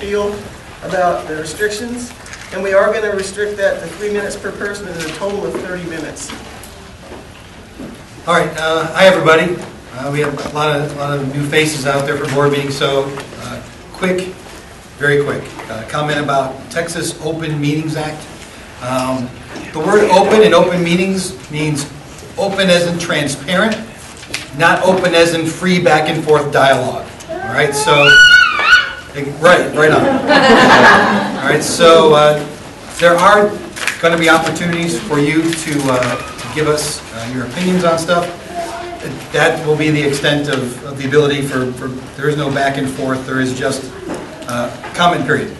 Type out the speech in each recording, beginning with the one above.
spiel about the restrictions, and we are going to restrict that to 3 minutes per person and a total of 30 minutes. All right, hi everybody. We have a lot of new faces out there for board meetings, so very quick comment about Texas Open Meetings Act. The word open in open meetings means open as in transparent, not open as in free back and forth dialogue. All right, so right on. All right, so there are going to be opportunities for you to give us your opinions on stuff. That will be the extent of the ability for there is no back and forth. There is just comment period.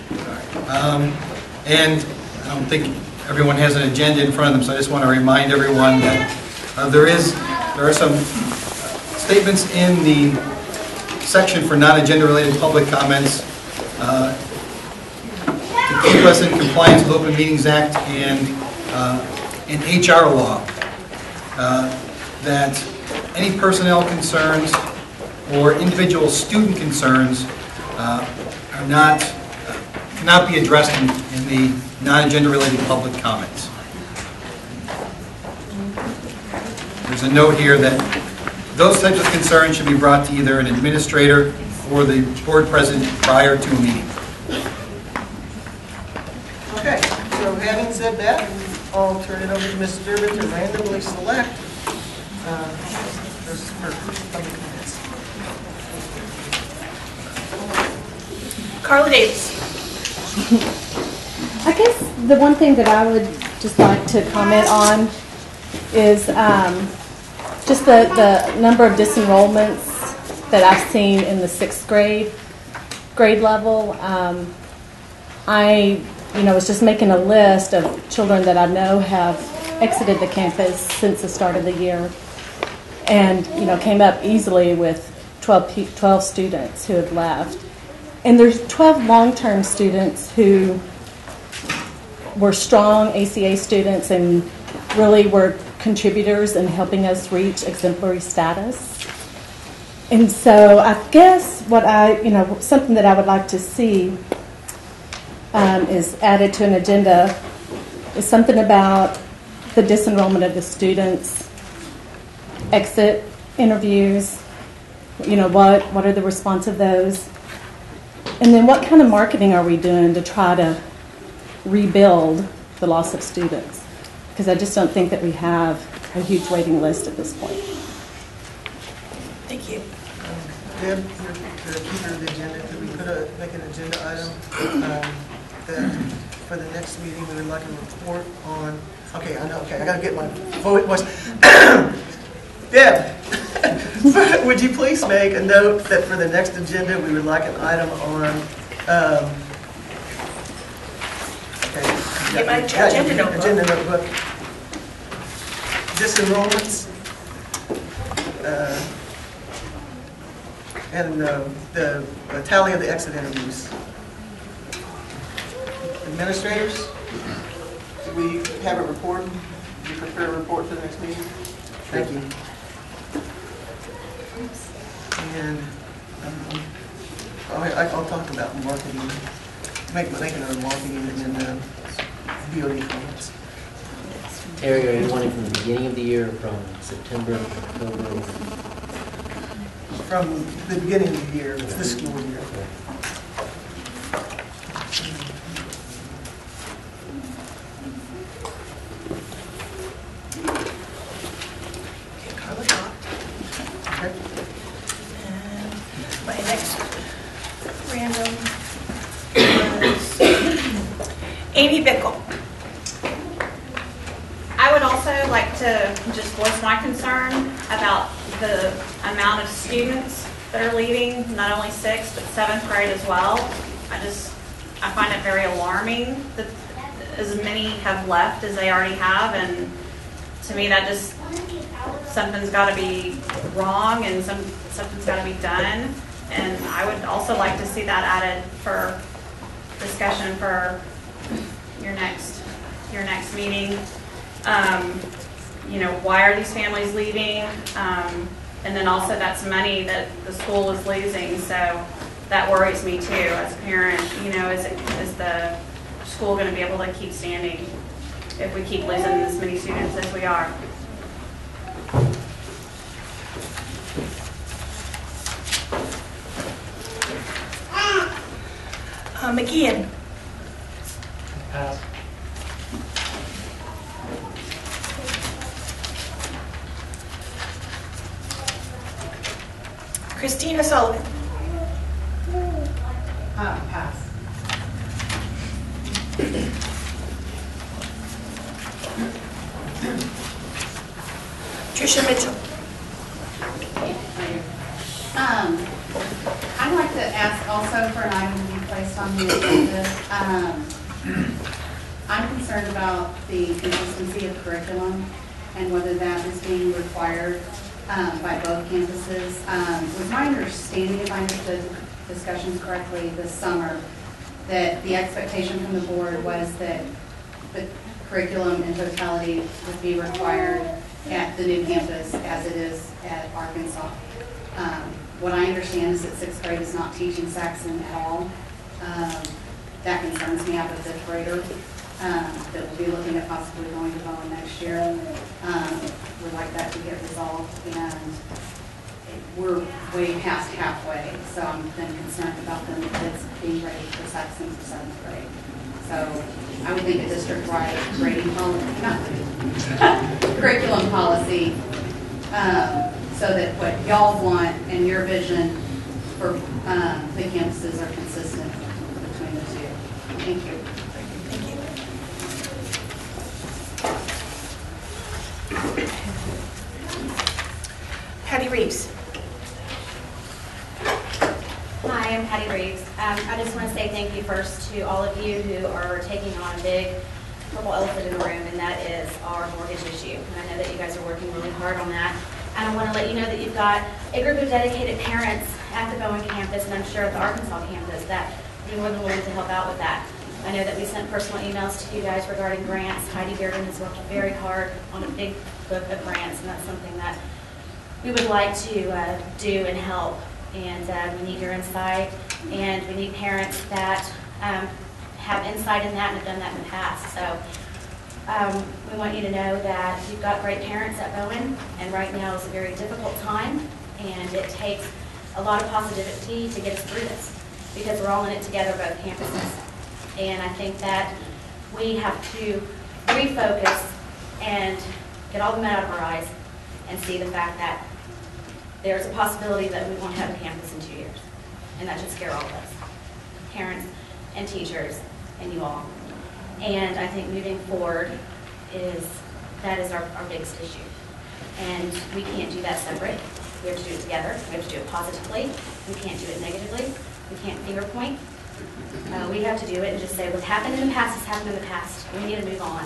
And I don't think everyone has an agenda in front of them, so I just want to remind everyone that there are some statements in the section for non-agenda related public comments to keep us in compliance with Open Meetings Act and HR law, that any personnel concerns or individual student concerns cannot be addressed in the non-agenda related public comments. There's a note here that those types of concerns should be brought to either an administrator or the board president prior to a meeting. Okay, so having said that, I'll turn it over to Mrs. Durbin to randomly select those public comments. Carla Davis. I guess the one thing that I would just like to comment on is just the number of disenrollments that I've seen in the 6th grade level. I was just making a list of children that I know have exited the campus since the start of the year, and came up easily with 12 students who have left. And there's 12 long-term students who were strong ACA students and really were contributors in helping us reach exemplary status. And so I guess what something that I would like to see is added to an agenda is something about the disenrollment of the students, exit interviews, what are the response of those? And then what kind of marketing are we doing to try to rebuild the loss of students? Because I just don't think that we have a huge waiting list at this point. Thank you. Deb, the keeper of the agenda, could we make an agenda item that for the next meeting we would like a report on? Okay, I know. Okay, I got to get my voice. Deb, would you please make a note that for the next agenda we would like an item on? Get my agenda notebook. Agenda notebook. Disenrollments. And the tally of the exit interviews. Administrators, do we have a report? Do you prepare a report for the next meeting? Thank you. And I'll talk about marketing, making our marketing and then BOD comments. Terry, are you wanting from the beginning of the year, from September, October? From the beginning of the year, this school year. Okay, Carla got. Okay. And my next random was Amy Bickle. I would also like to just voice my concern about the amount of students that are leaving, not only 6th, but 7th grade as well. I find it very alarming that as many have left as they already have, and to me that just, something's got to be wrong and something's got to be done. And I would also like to see that added for discussion for your next meeting. Why are these families leaving? And then also that's money that the school is losing, so that worries me too as a parent. is the school going to be able to keep standing if we keep losing as many students as we are? McKeon. Pass. Christina Sullivan. Pass. Tricia Mitchell. I'd like to ask also for an item to be placed on the agenda. I'm concerned about the consistency of curriculum and whether that is being required by both campuses. Was my understanding, if I understood discussions correctly this summer, that the expectation from the board was that the curriculum in totality would be required at the new campus as it is at Arkansas. What I understand is that 6th grade is not teaching Saxon at all. That concerns me. I have a 5th grader that will be looking at possibly going to Bowen next year. Would like that to get resolved, and we're way past halfway, so I'm then concerned about the kids being ready for Saxon for 7th grade. So I would think a district-wide grading policy, not curriculum policy, so that what y'all want and your vision for the campuses are consistent between the two. Thank you. Patty Reeves. Hi, I'm Patty Reeves. I just want to say thank you first to all of you who are taking on a big purple elephant in the room, and that is our mortgage issue. And I know that you guys are working really hard on that. And I want to let you know that you've got a group of dedicated parents at the Bowen campus, and I'm sure at the Arkansas campus, that are more than willing to help out with that. I know that we sent personal emails to you guys regarding grants. Heidi Bearden has worked very hard on a big book of grants, and that's something that we would like to do and help. And we need your insight, and we need parents that have insight in that and have done that in the past. So we want you to know that you've got great parents at Bowen, and right now is a very difficult time, and it takes a lot of positivity to get us through this, because we're all in it together, both campuses. And I think that we have to refocus and get all the mud out of our eyes and see the fact that there's a possibility that we won't have a campus in 2 years. And that should scare all of us, parents and teachers and you all. And I think moving forward that is our biggest issue. And we can't do that separate. We have to do it together. We have to do it positively. We can't do it negatively. We can't finger point. We have to do it and just say what's happened in the past has happened in the past. We need to move on.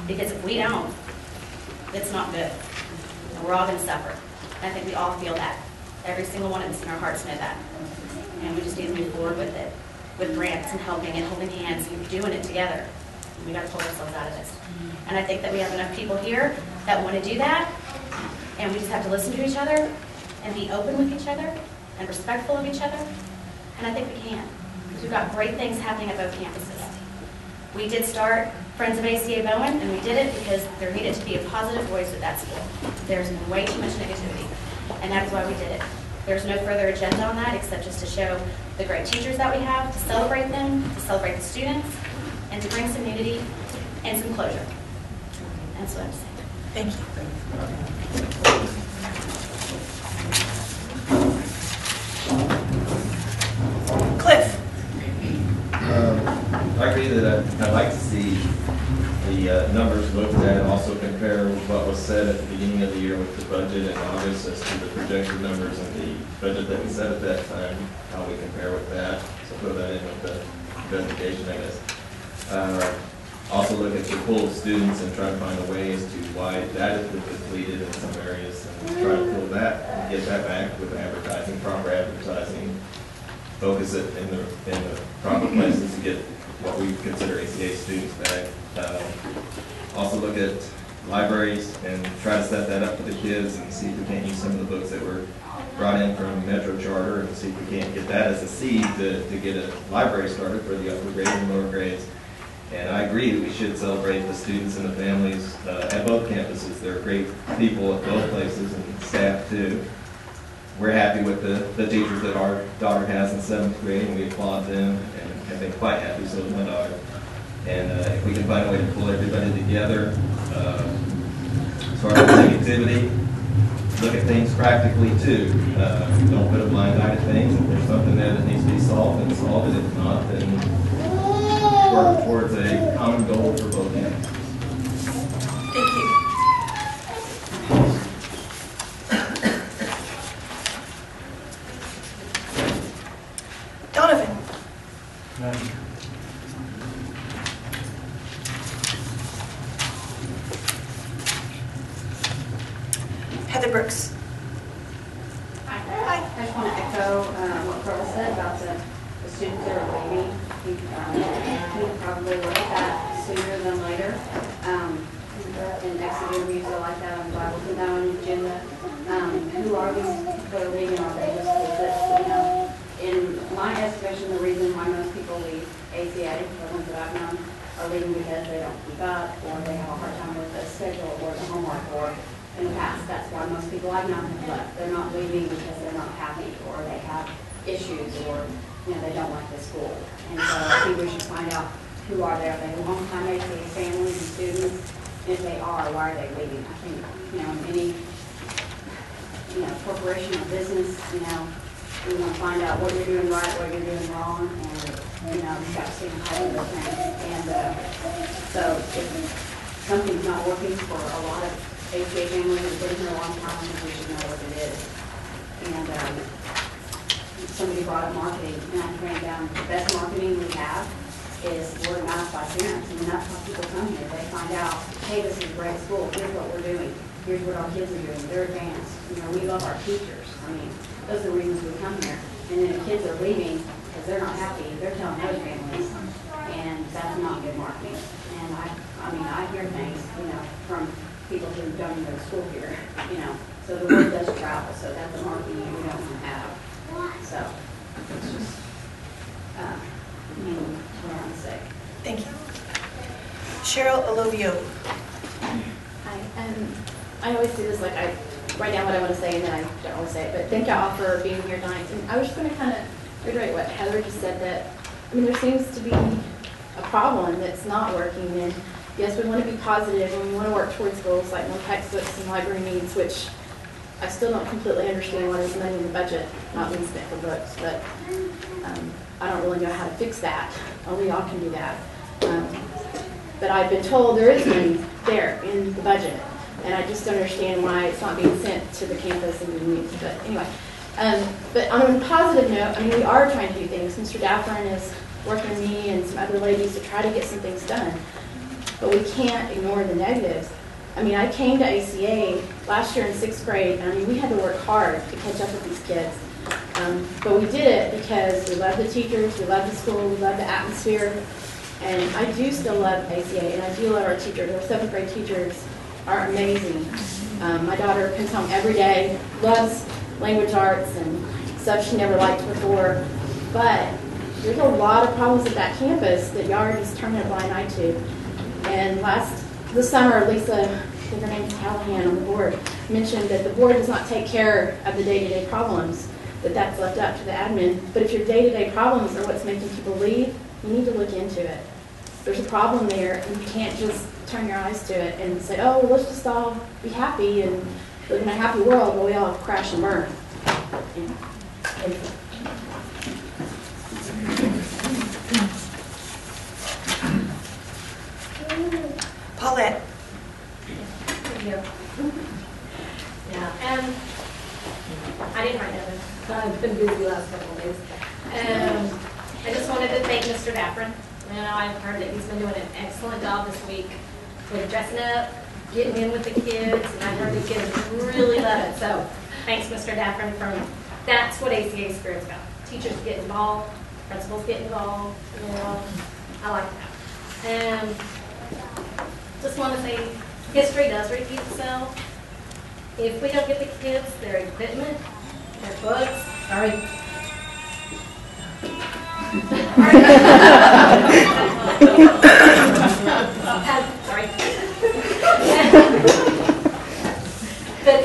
Because if we don't, it's not good. And we're all going to suffer. I think we all feel that. Every single one of us in our hearts know that. And we just need to move forward with it, with grants and helping and holding hands and doing it together. And we got to pull ourselves out of this. And I think that we have enough people here that want to do that. And we just have to listen to each other and be open with each other and respectful of each other. And I think we can. Because we've got great things happening at both campuses. We did start Friends of ACA Bowen, and we did it because there needed to be a positive voice at that school. There's been way too much negativity, and that is why we did it. There's no further agenda on that except just to show the great teachers that we have, to celebrate them, to celebrate the students, and to bring some unity and some closure. That's what I'm saying. Thank you. Cliff. I agree that I'd like to see the numbers looked at and also compare with what was said at the beginning of the year with the budget in August as to the projected numbers and the budget that we set at that time, how we compare with that. So put that in with the investigation, I guess. Also look at the pool of students and try to find a way as to why that has been depleted in some areas and try to pull that and get that back with advertising, proper advertising, focus it in the proper places to get what we consider ACA students back. Also look at libraries and try to set that up for the kids and see if we can't use some of the books that were brought in from Metro Charter and see if we can't get that as a seed to get a library started for the upper grades and lower grades. And I agree that we should celebrate the students and the families at both campuses. They're great people at both places and staff too. We're happy with the teachers that our daughter has in 7th grade, and we applaud them and have been quite happy, so is my daughter. And if we can find a way to pull everybody together, as far as negativity, look at things practically too. Don't put a blind eye to things. If there's something there that needs to be solved, then solve it. If not, then work towards a common goal for both ends. Thank you. Donovan. None. Heather Brooks. I just want to echo what Carl said about the students that are leaving. We probably look at that sooner than later. And next year we usually like that on the Bible, put that on the agenda. Who are these people that are leaving? Are they just in my estimation, the reason why most people leave ACA, the ones that I've known, are leaving because they don't keep up, or they have a hard time with the schedule or the homework, or in the past, that's why most people I've known have left. They're not leaving because they're not happy, or they have issues, or they don't like the school. And so I think we should find out who are they. Are they long-time ACA families and students? If they are, why are they leaving? I think in any corporation or business, we want to find out what you're doing right, what you're doing wrong, and you've got to see how those things. And so if something's not working for a lot of ACA families who've been here a long time, we should know what it is. And somebody brought up marketing, and I think the best marketing we have is word of mouth by parents. I mean, that's how people come here. They find out, hey, this is a great school. Here's what we're doing. Here's what our kids are doing. They're advanced. We love our teachers. I mean, those are the reasons we come here. And then if kids are leaving because they're not happy, they're telling other families, and that's not good marketing. And I hear things, from people who don't even go to school here, so the word does travel. So that's the marketing we don't want to have. So it's just, what I want to say. Thank you. Cheryl Olovio. Hi. I always do this, I write down what I want to say and then I don't want to say it, but thank y'all for being here tonight. And I was just going to kind of reiterate what Heather just said, that, there seems to be a problem that's not working. And yes, we want to be positive and we want to work towards goals like more textbooks and library needs, which I still don't completely understand why there's money in the budget not being spent for books, but I don't really know how to fix that. Only y'all can do that. But I've been told there is money there in the budget, and I just don't understand why it's not being sent to the campus and being used. But anyway, but on a positive note, we are trying to do things. Mr. Daffern is working with me and some other ladies to try to get some things done, but we can't ignore the negatives. I came to ACA last year in 6th grade, and we had to work hard to catch up with these kids. But we did it because we love the teachers, we love the school, we love the atmosphere, and I do still love ACA, and I do love our teachers. Our 7th grade teachers are amazing. My daughter comes home every day, loves language arts and stuff she never liked before, but there's a lot of problems at that campus that y'all are just turning a blind eye to. And this summer, Lisa, I think her name is Callahan on the board, mentioned that the board does not take care of the day-to-day problems, that's left up to the admin. But if your day-to-day problems are what's making people leave, you need to look into it. There's a problem there, and you can't just turn your eyes to it and say, oh, well, let's just all be happy and live in a happy world where we all crash and burn. Thank you. Paulette. Thank you. Yeah, I didn't write that. I've been busy the last couple of days. I just wanted to thank Mr. Daffern. I've heard that he's been doing an excellent job this week with dressing up, getting in with the kids, and I heard the kids really love it. So thanks, Mr. Daffern. That's what ACA Spirit's about. Teachers get involved, principals get involved. I like that. Just want to say history does repeat itself. If we don't get the kids their equipment, their books, sorry. Sorry. But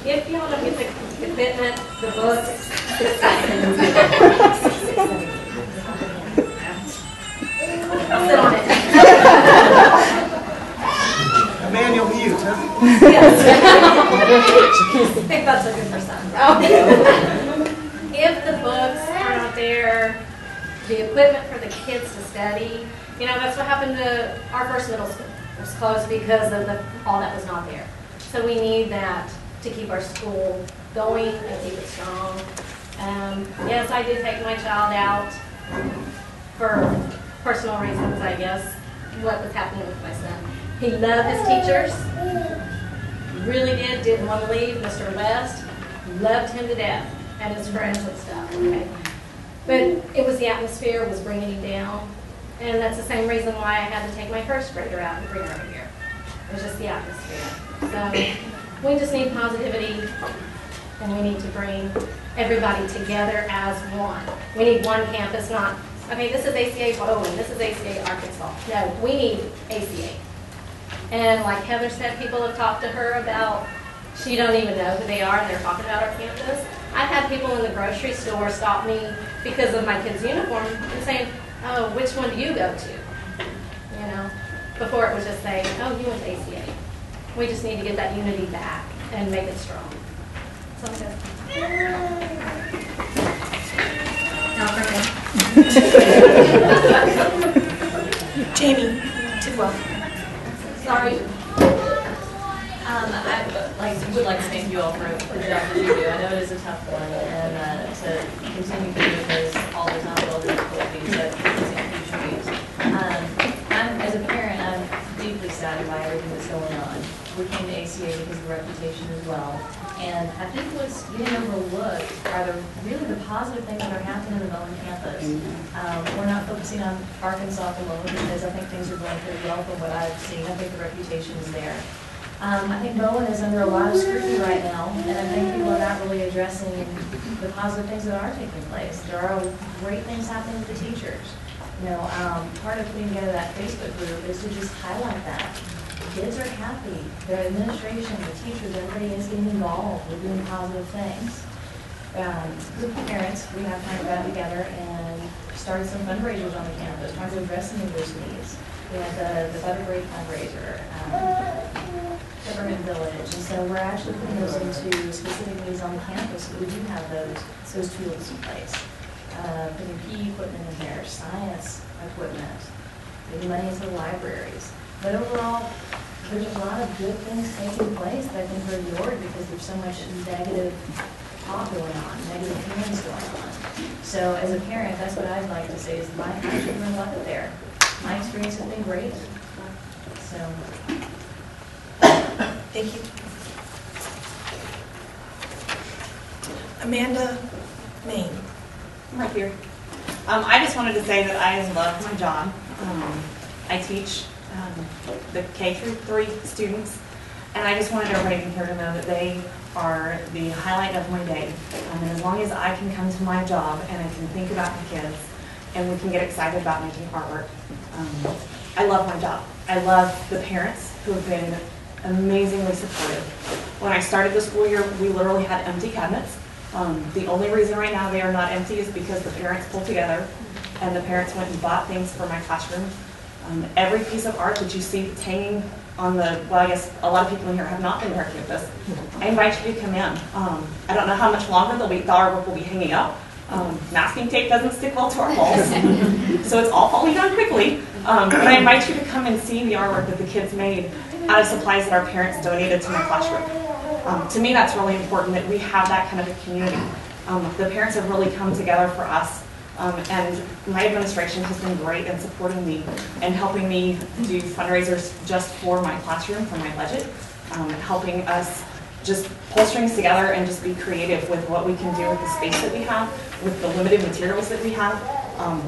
if y'all don't get the equipment, the books, sit on it. Manual mute, huh? Yes. Think that's a good for some. If the books are not there, the equipment for the kids to study, you know, that's what happened to our first middle school. It was closed because of all that was not there. So we need that to keep our school going and keep it strong. Yes, I did take my child out for personal reasons, I guess, what was happening with my son. He loved his teachers, really didn't want to leave. Mr. West loved him to death and his friends and stuff, okay? But it was the atmosphere was bringing him down, and that's the same reason why I had to take my first grader out and bring her over here. It was just the atmosphere. So we just need positivity, and we need to bring everybody together as one. We need one campus, not, okay, this is ACA Bowling, this is ACA Arkansas. No, we need ACA. And like Heather said, people have talked to her about, she don't even know who they are, and they're talking about our campus. I've had people in the grocery store stop me because of my kid's uniform and saying, oh, which one do you go to? You know, before it was just saying, oh, you went to ACA. We just need to get that unity back and make it strong. So I'm good. Jamie Tidwell. Sorry. I would like to thank you all for the job that you do. I know it is a tough one, and to continue to do this all the time with all the difficulties that kids and future needs. As a parent, I'm deeply saddened by everything that's going on. We came to ACA because of the reputation as well. And I think what's getting overlooked are really the positive things that are happening on the Bowen campus. We're not focusing on Arkansas alone because I think things are going pretty well from what I've seen. I think the reputation is there. I think Bowen is under a lot of scrutiny right now, and I think people are not really addressing the positive things that are taking place. There are great things happening with the teachers. You know, part of putting together that Facebook group is to just highlight that. Kids are happy. Their administration, the teachers, everybody is getting involved. We're doing positive things. With the parents, we have kind of got together and started some fundraisers on the campus, trying to address some of those needs. We had the Better Grade fundraiser, Government Village, and so we're actually putting those into specific needs on the campus. So we do have those tools in place. Putting PE equipment in there, science equipment, maybe money into the libraries. But overall, there's a lot of good things taking place that I think are ignored because there's so much negative talk going on, negative feelings going on. So as a parent, that's what I'd like to say is my children love it there. My experience has been great. So Thank you. Amanda Main. I'm right here. I just wanted to say that I love my job. I teach the K through 3 students, and I just wanted everybody in here to know that they are the highlight of my day. And as long as I can come to my job and I can think about the kids and we can get excited about making artwork, I love my job. I love the parents who have been amazingly supportive. When I started the school year, we literally had empty cabinets. The only reason right now they are not empty is because the parents pulled together and the parents went and bought things for my classroom. Every piece of art that you see that's hanging on the, well, I guess a lot of people in here have not been to our campus. I invite you to come in. I don't know how much longer the artwork will be hanging up. Masking tape doesn't stick well to our walls, so it's all falling down quickly. But I invite you to come and see the artwork that the kids made out of supplies that our parents donated to my classroom. To me, that's really important that we have that kind of a community. The parents have really come together for us, and my administration has been great in supporting me and helping me do fundraisers just for my classroom, for my budget, helping us just pull strings together and just be creative with what we can do with the space that we have, with the limited materials that we have.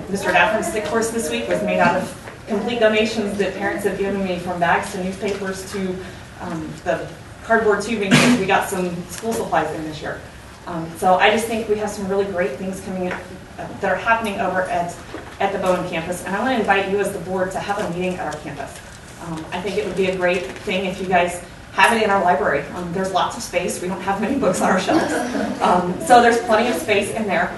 Mr. Daffron's stick course this week was made out of complete donations that parents have given me, from bags to newspapers to the cardboard tubing, because we got some school supplies in this year. So I just think we have some really great things coming in, that are happening over at the Bowen campus. And I want to invite you as the board to have a meeting at our campus. I think it would be a great thing if you guys have it in our library. There's lots of space. We don't have many books on our shelves. So there's plenty of space in there.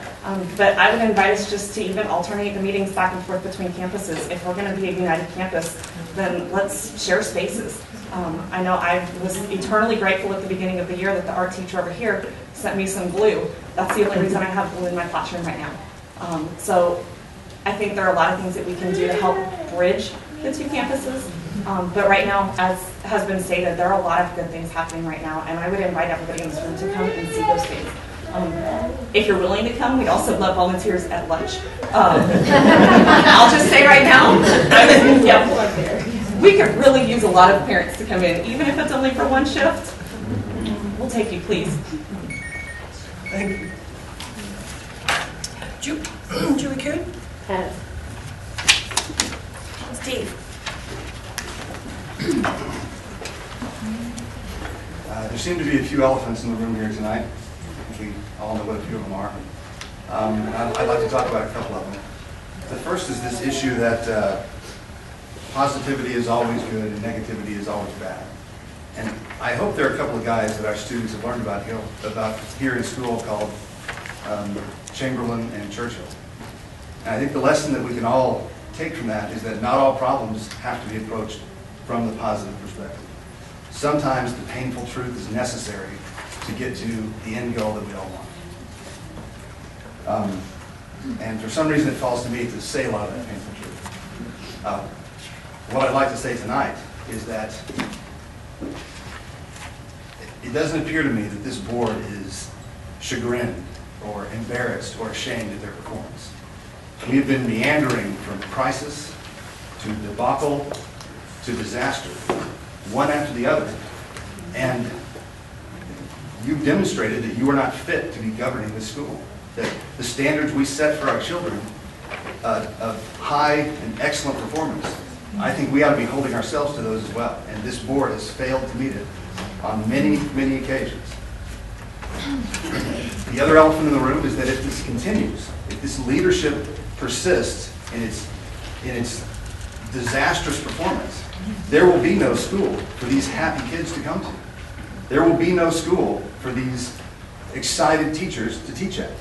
But I would invite us just to even alternate the meetings back and forth between campuses. If we're going to be a united campus, then let's share spaces. I know I was eternally grateful at the beginning of the year that the art teacher over here sent me some glue. That's the only reason I have glue in my classroom right now. So I think there are a lot of things that we can do to help bridge the two campuses. But right now, as has been stated, there are a lot of good things happening right now, and I would invite everybody in this room to come and see those things. If you're willing to come, we'd also love volunteers at lunch. I'll just say right now, we could really use a lot of parents to come in, even if it's only for one shift. We'll take you, please. Thank you. Julie Coon? Steve? There seem to be a few elephants in the room here tonight. I think we all know what a few of them are. I'd like to talk about a couple of them. The first is this issue that positivity is always good and negativity is always bad. And I hope there are a couple of guys that our students have learned about here in school called Chamberlain and Churchill. And I think the lesson that we can all take from that is that not all problems have to be approached from the positive perspective. Sometimes the painful truth is necessary to get to the end goal that we all want. And for some reason it falls to me to say a lot of that painful truth. What I'd like to say tonight is that it doesn't appear to me that this board is chagrined or embarrassed or ashamed of their performance. We have been meandering from crisis to debacle to disaster, one after the other. And you've demonstrated that you are not fit to be governing this school. That the standards we set for our children of high and excellent performance, I think we ought to be holding ourselves to those as well. And this board has failed to meet it on many, many occasions. The other elephant in the room is that if this continues, if this leadership persists in its disastrous performance, there will be no school for these happy kids to come to. There will be no school for these excited teachers to teach at.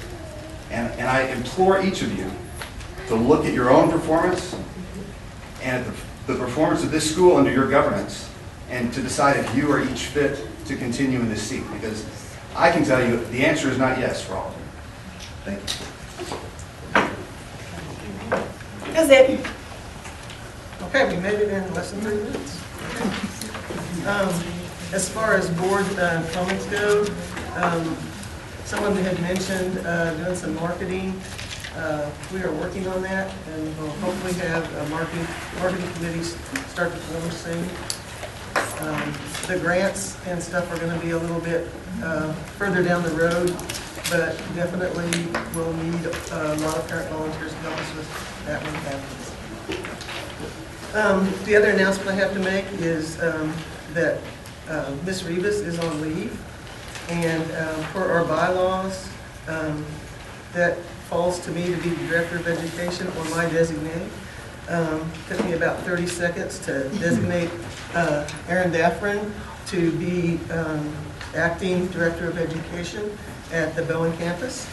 And I implore each of you to look at your own performance and at the performance of this school under your governance, and to decide if you are each fit to continue in this seat. Because I can tell you the answer is not yes for all of you. Thank you. That's it. Okay, we made it in less than 3 minutes. As far as board comments go, someone had mentioned doing some marketing. We are working on that, and we'll hopefully have a marketing committee start to form soon. The grants and stuff are going to be a little bit further down the road, but definitely we'll need a lot of parent volunteers to help us with that when it happens. The other announcement I have to make is that Ms. Rivas is on leave, and for our bylaws, that falls to me to be the Director of Education or my designee. Took me about 30 seconds to designate Aaron Daffrin to be Acting Director of Education at the Bowen campus.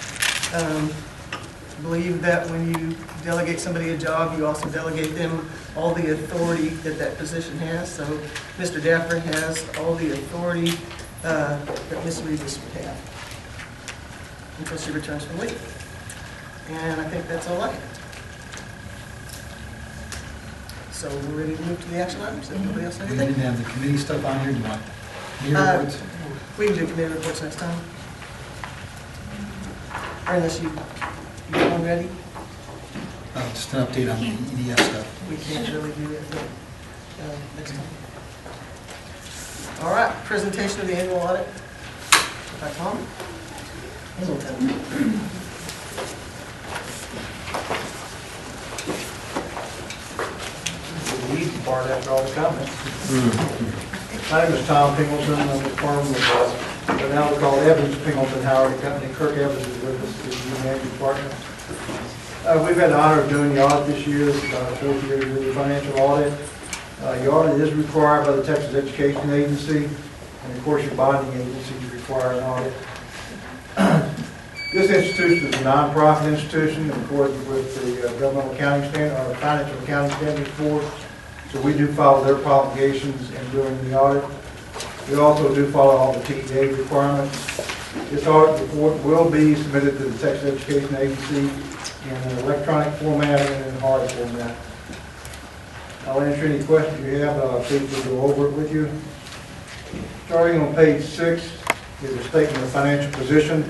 Believe that when you delegate somebody a job, you also delegate them all the authority that that position has. So Mr. Daffrin has all the authority that Ms. Rivas would have until she returns from leave. And I think that's all I have. So we're ready to move to the action items. If nobody else has We anything? didn't have the committee stuff on here. Do you want committee reports? We can do committee reports next time. Or unless you get one ready. Just an update on the EDS stuff. We can't really do it next time. All right, presentation of the annual audit by Tom Hamilton. part after all the comments. My name is Tom Pingleton. I'm with the firm of, what now we call Evans Pingleton Howard and Company. Kirk Evans is with us, is the managing partner. We've had the honor of doing the audit this year. This is our fourth year to do the financial audit. The audit is required by the Texas Education Agency, and of course your bonding agencies require an audit. This institution is a non-profit institution in accordance with the governmental accounting standard, or financial accounting standards board. So we do follow their obligations in doing the audit. We also do follow all the TEA requirements. This audit report will be submitted to the Texas Education Agency in an electronic format and in hard format. I'll answer any questions you have. Please will go over it with you. Starting on page 6 is a statement of financial position.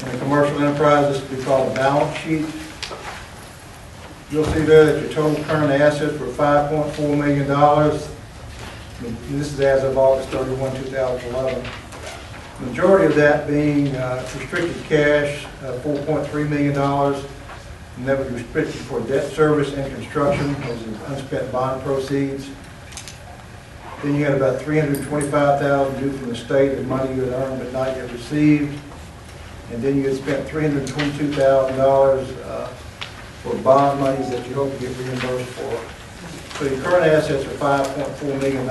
In a commercial enterprise, this would be called a balance sheet. You'll see there that your total current assets were $5.4 million. And this is as of August 31, 2011. The majority of that being restricted cash, $4.3 million. And that was restricted for debt service and construction, as in unspent bond proceeds. Then you had about $325,000 due from the state of money you had earned but not yet received. And then you had spent $322,000 for bond monies that you hope to get reimbursed for. So your current assets are $5.4 million.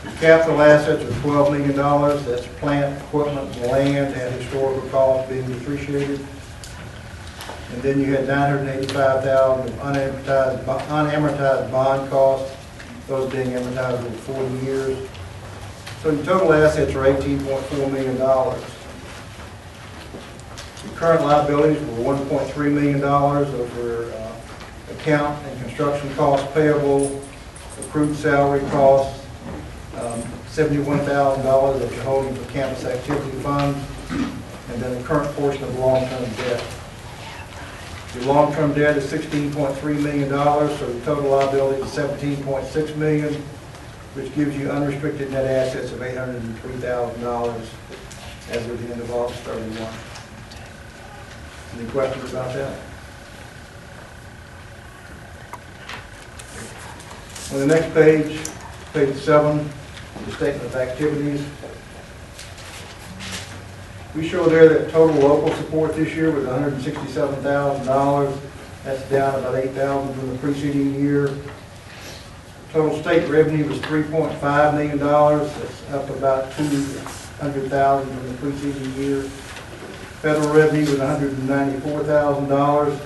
Your capital assets are $12 million. That's plant, equipment, land, and historical costs being depreciated. And then you had $985,000 of unamortized bond costs, those being amortized over 40 years. So your total assets are $18.4 million. Your current liabilities were $1.3 million over account and construction costs payable, accrued salary costs, $71,000 that you're holding for campus activity funds, and then the current portion of long-term debt. Your long-term debt is $16.3 million, so the total liability is $17.6 million, which gives you unrestricted net assets of $803,000 as of the end of August 31. Any questions about that? On the next page, page 7, the statement of activities. We show there that total local support this year was $167,000. That's down about $8,000 from the preceding year. Total state revenue was $3.5 million. That's up about $200,000 from the preceding year. Federal revenue was $194,000.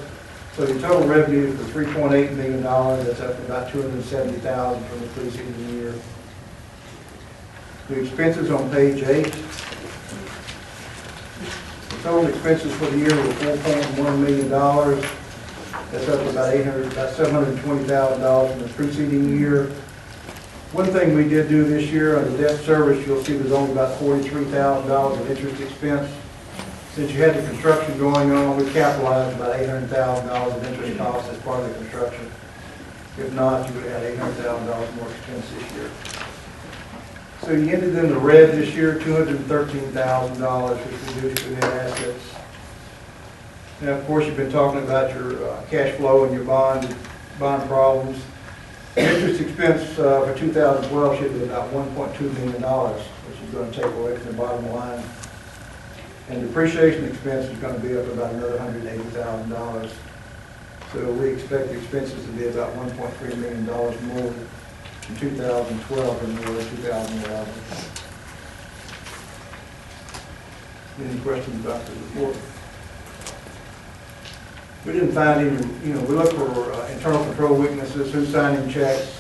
So the total revenue for $3.8 million. That's up about $270,000 from the preceding year. The expenses on page 8. The total expenses for the year were $4.1 million. That's up about $720,000 from the preceding year. One thing we did do this year on the debt service, you'll see there's only about $43,000 of interest expense. Since you had the construction going on, we capitalized about $800,000 of interest costs as part of the construction. If not, you would have had $800,000 more expense this year. So you ended in the red this year, $213,000, which reduced your net assets. Now, of course, you've been talking about your cash flow and your bond problems. Interest expense for 2012 should be about $1.2 million, which is going to take away from the bottom line. And depreciation expense is going to be up about another $180,000. So we expect the expenses to be about $1.3 million more in 2012 than they were in 2011. Any questions about the report? We didn't find any, we look for internal control weaknesses, who's signing checks.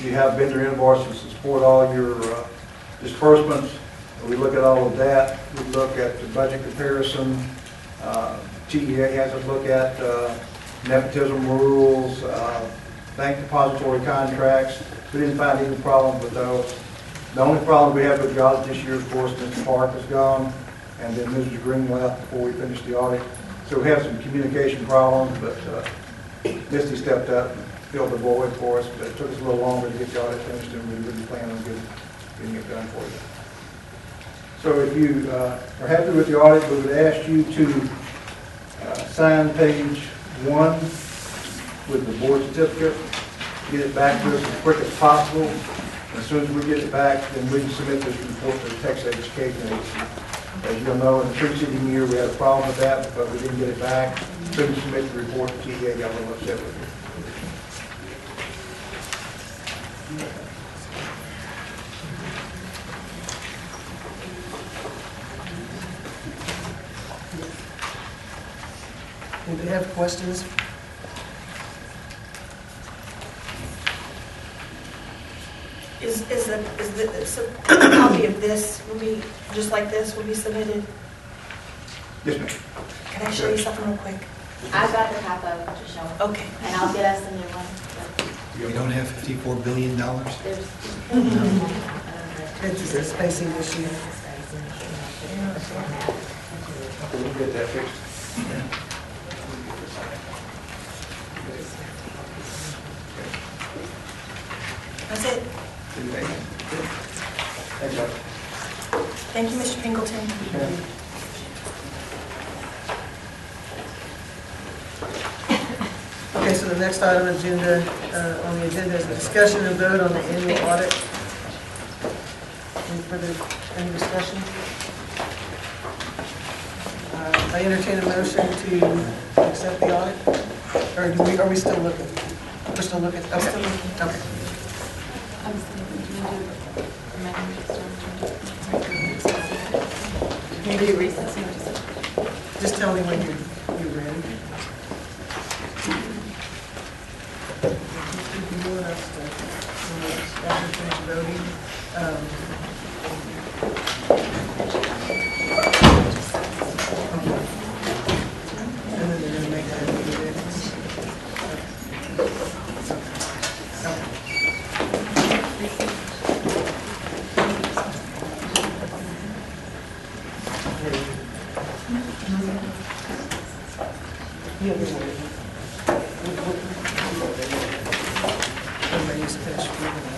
You have vendor invoices to support all your disbursements. We look at all of that. We look at the budget comparison. TEA has a look at nepotism rules, bank depository contracts. We didn't find any problem with those. The only problem we had with the audit this year, of course, Mr. Park is gone, and then Mrs. Green left before we finished the audit. So we have some communication problems, but Misty stepped up and filled the void for us, but it took us a little longer to get the audit finished than we really planned on getting it done for you. So if you are happy with the audit, we would ask you to sign page 1 with the board certificate. get it back to us as quick as possible. As soon as we get it back, then we can submit this report to the Texas Education Agency. As you'll know, in the preceding year, we had a problem with that, but we didn't get it back. Couldn't submit the report to TA, got a little upset with it. Anybody have questions? So a copy of this will be, just like this, will be submitted? Yes, ma'am. Can I show you something real quick? I've got the capo to show. Okay. And I'll get us a new one. You don't have $54 billion? There's. It's a spacing issue. We'll get that fixed. That's it. Thank you. Thank you, Mr. Pingleton. Okay, so the next item on the agenda is a discussion and vote on the annual audit. Any discussion? I entertain a motion to accept the audit, or are we still looking? We're still looking, okay. Maybe recess. Just tell me when you're ready. After finish voting, and then they're going to make that edits. Everybody needs to finish reading that.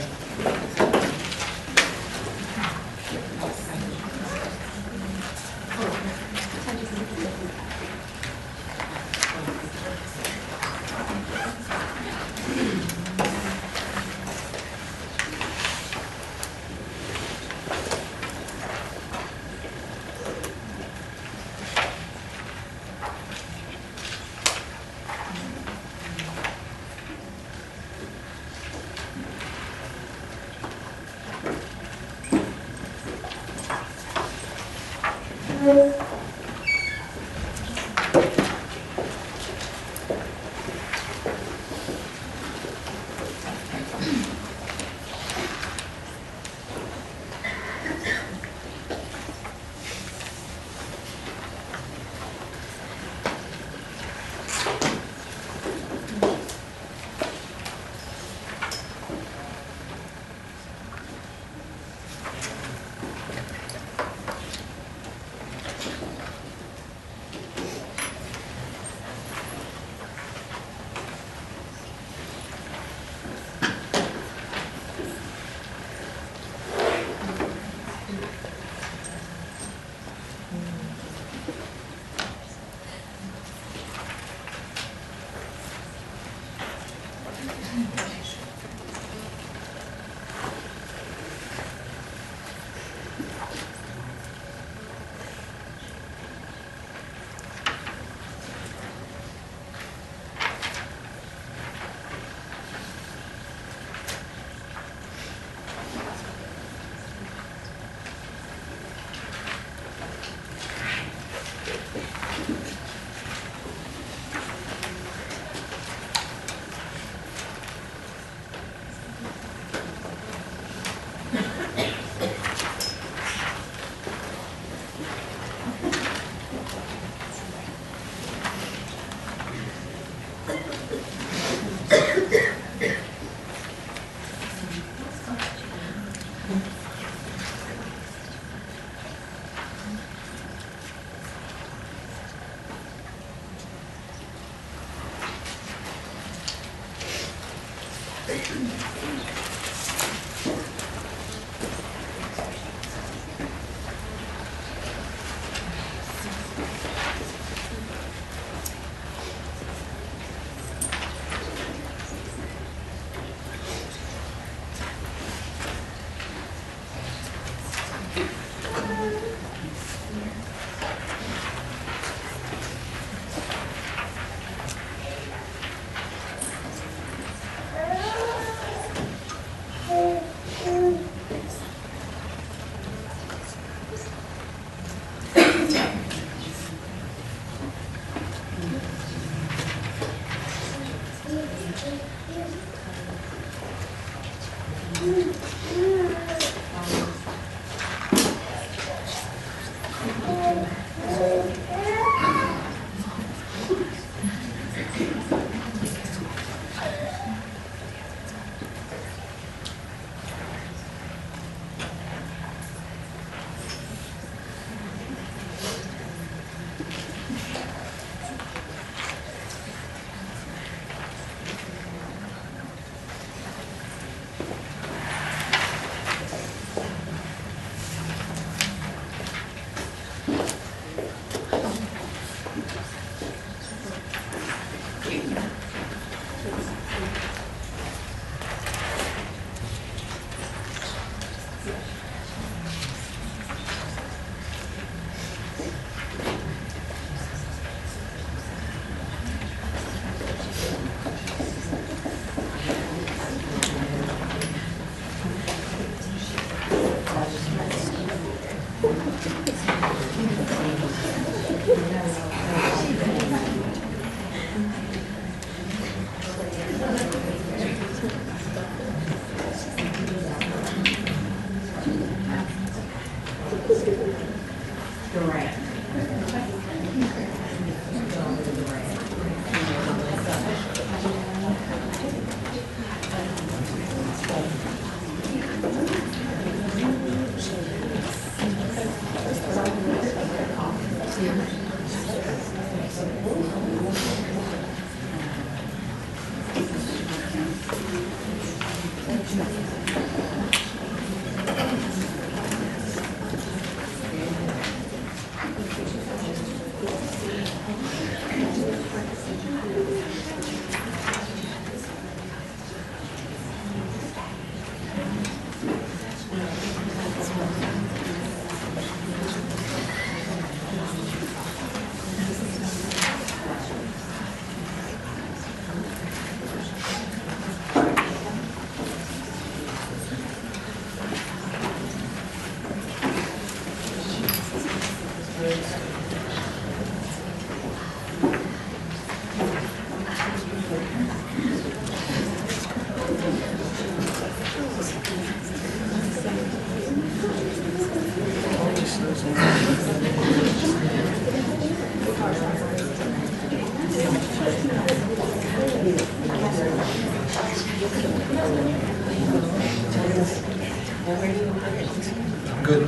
Good.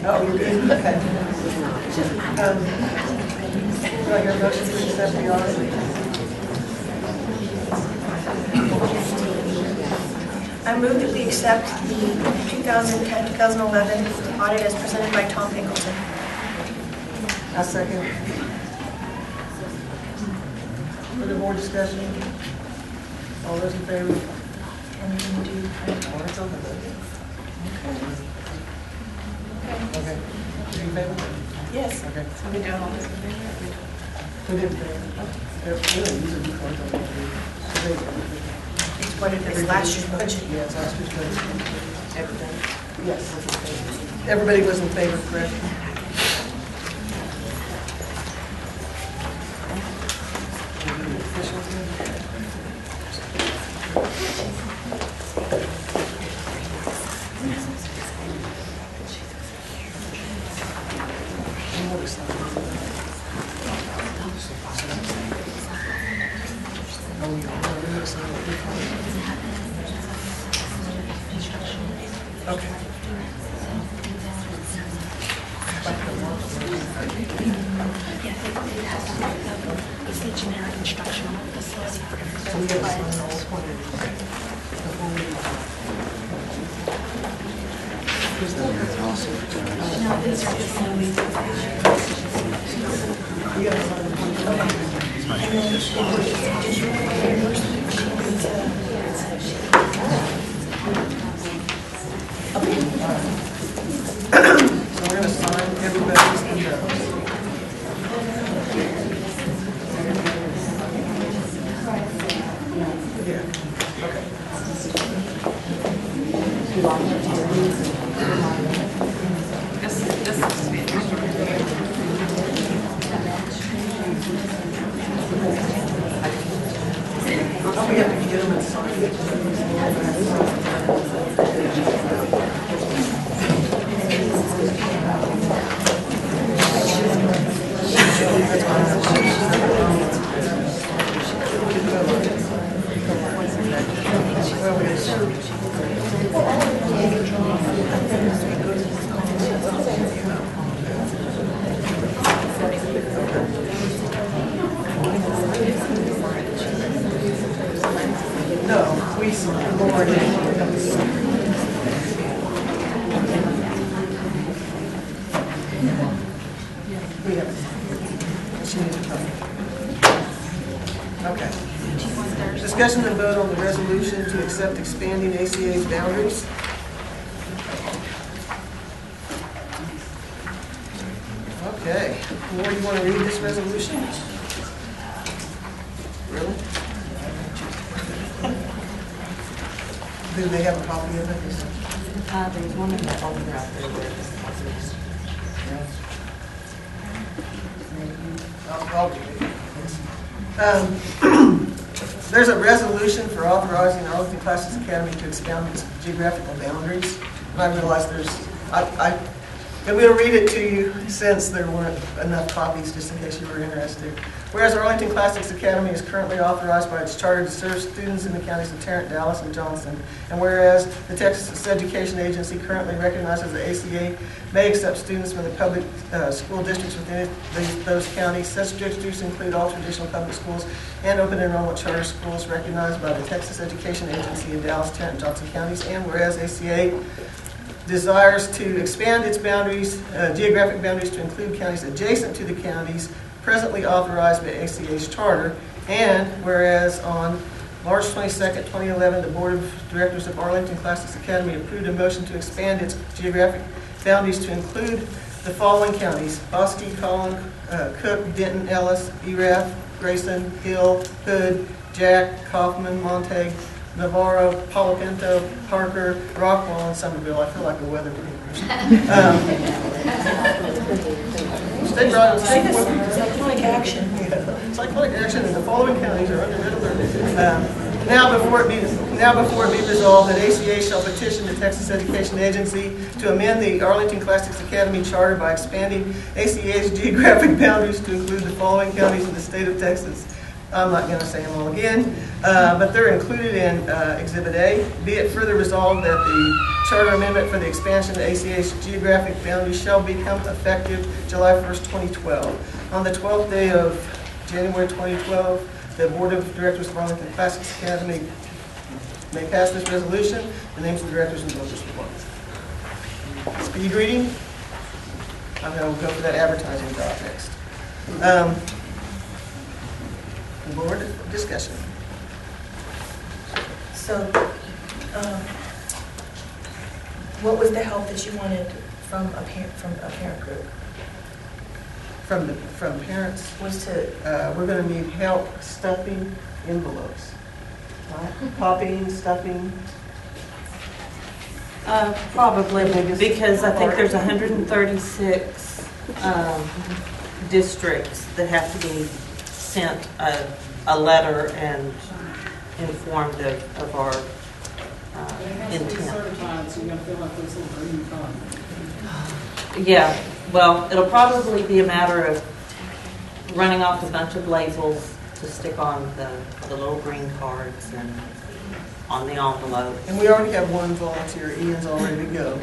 Oh, you're good, okay. Do I hear a motion to accept the audit? I move that we accept the 2010-2011 audit as presented by Tom Pinkleton. I second. Further board discussion? All those in favor? Anything to do? Oh, it's over there. Okay. Are you in favor? Yes. Okay. I've been doing all this. Who did these are the cards on there. It's what it is, last year's budget. Yeah, it's last year's budget. Everything. Yes. Everybody was in favor, correct? Okay. It's the generic instructional. This is So we have to sign all 20. Okay. No, these are the same. We got to sign the 20. So we're going to sign everybody's emails. Yeah, okay. Oh, yeah. get them and sign it. No, we lowered Okay. Discussion and vote on the resolution to accept expanding ACA's boundaries. Okay. Laura, you want to read this resolution? Really? Do they have a copy of it? There's one in the folder out there I'll do it. There's a resolution for authorizing Arlington Classics Academy to expand its geographical boundaries. And I realize I'm going to read it to you since there weren't enough copies, just in case you were interested. Whereas Arlington Classics Academy is currently authorized by its charter to serve students in the counties of Tarrant, Dallas, and Johnson, and whereas the Texas Education Agency currently recognizes the ACA may accept students from the public school districts within those counties, such districts include all traditional public schools and open enrollment charter schools recognized by the Texas Education Agency in Dallas, Tarrant, and Johnson counties, and whereas ACA desires to expand its boundaries, geographic boundaries to include counties adjacent to the counties presently authorized by ACA's charter, and whereas on March 22nd, 2011, the Board of Directors of Arlington Classics Academy approved a motion to expand its geographic boundaries to include the following counties: Bosque, Collin, Cook, Denton, Ellis, Erath, Grayson, Hill, Hood, Jack, Kaufman, Montague, Navarro, Palo Pinto, Parker, Rockwall, and Somerville. I feel like a weather person. Cyclonic action. Yeah, cyclonic action in the following counties are under middle. Now before it be resolved that ACA shall petition the Texas Education Agency to amend the Arlington Classics Academy charter by expanding ACA's geographic boundaries to include the following counties in the state of Texas. I'm not going to say them all again, but they're included in Exhibit A. Be it further resolved that the charter amendment for the expansion of ACA's geographic boundaries shall become effective July 1st, 2012. On the 12th day of January 2012, the Board of Directors of Arlington Classics Academy may pass this resolution. The names of the directors and voters report. Speed reading. I'm going to go for that advertising job next. Board discussion. So, what was the help that you wanted from a parent group? From parents, Was to we're going to need help stuffing envelopes, right? Copying, stuffing. Probably, because I think there's 136 districts that have to be sent a letter and informed of our intent. Yeah, well, it'll probably be a matter of running off a bunch of labels to stick on the little green cards and on the envelope. And we already have one volunteer. Ian's all ready to go.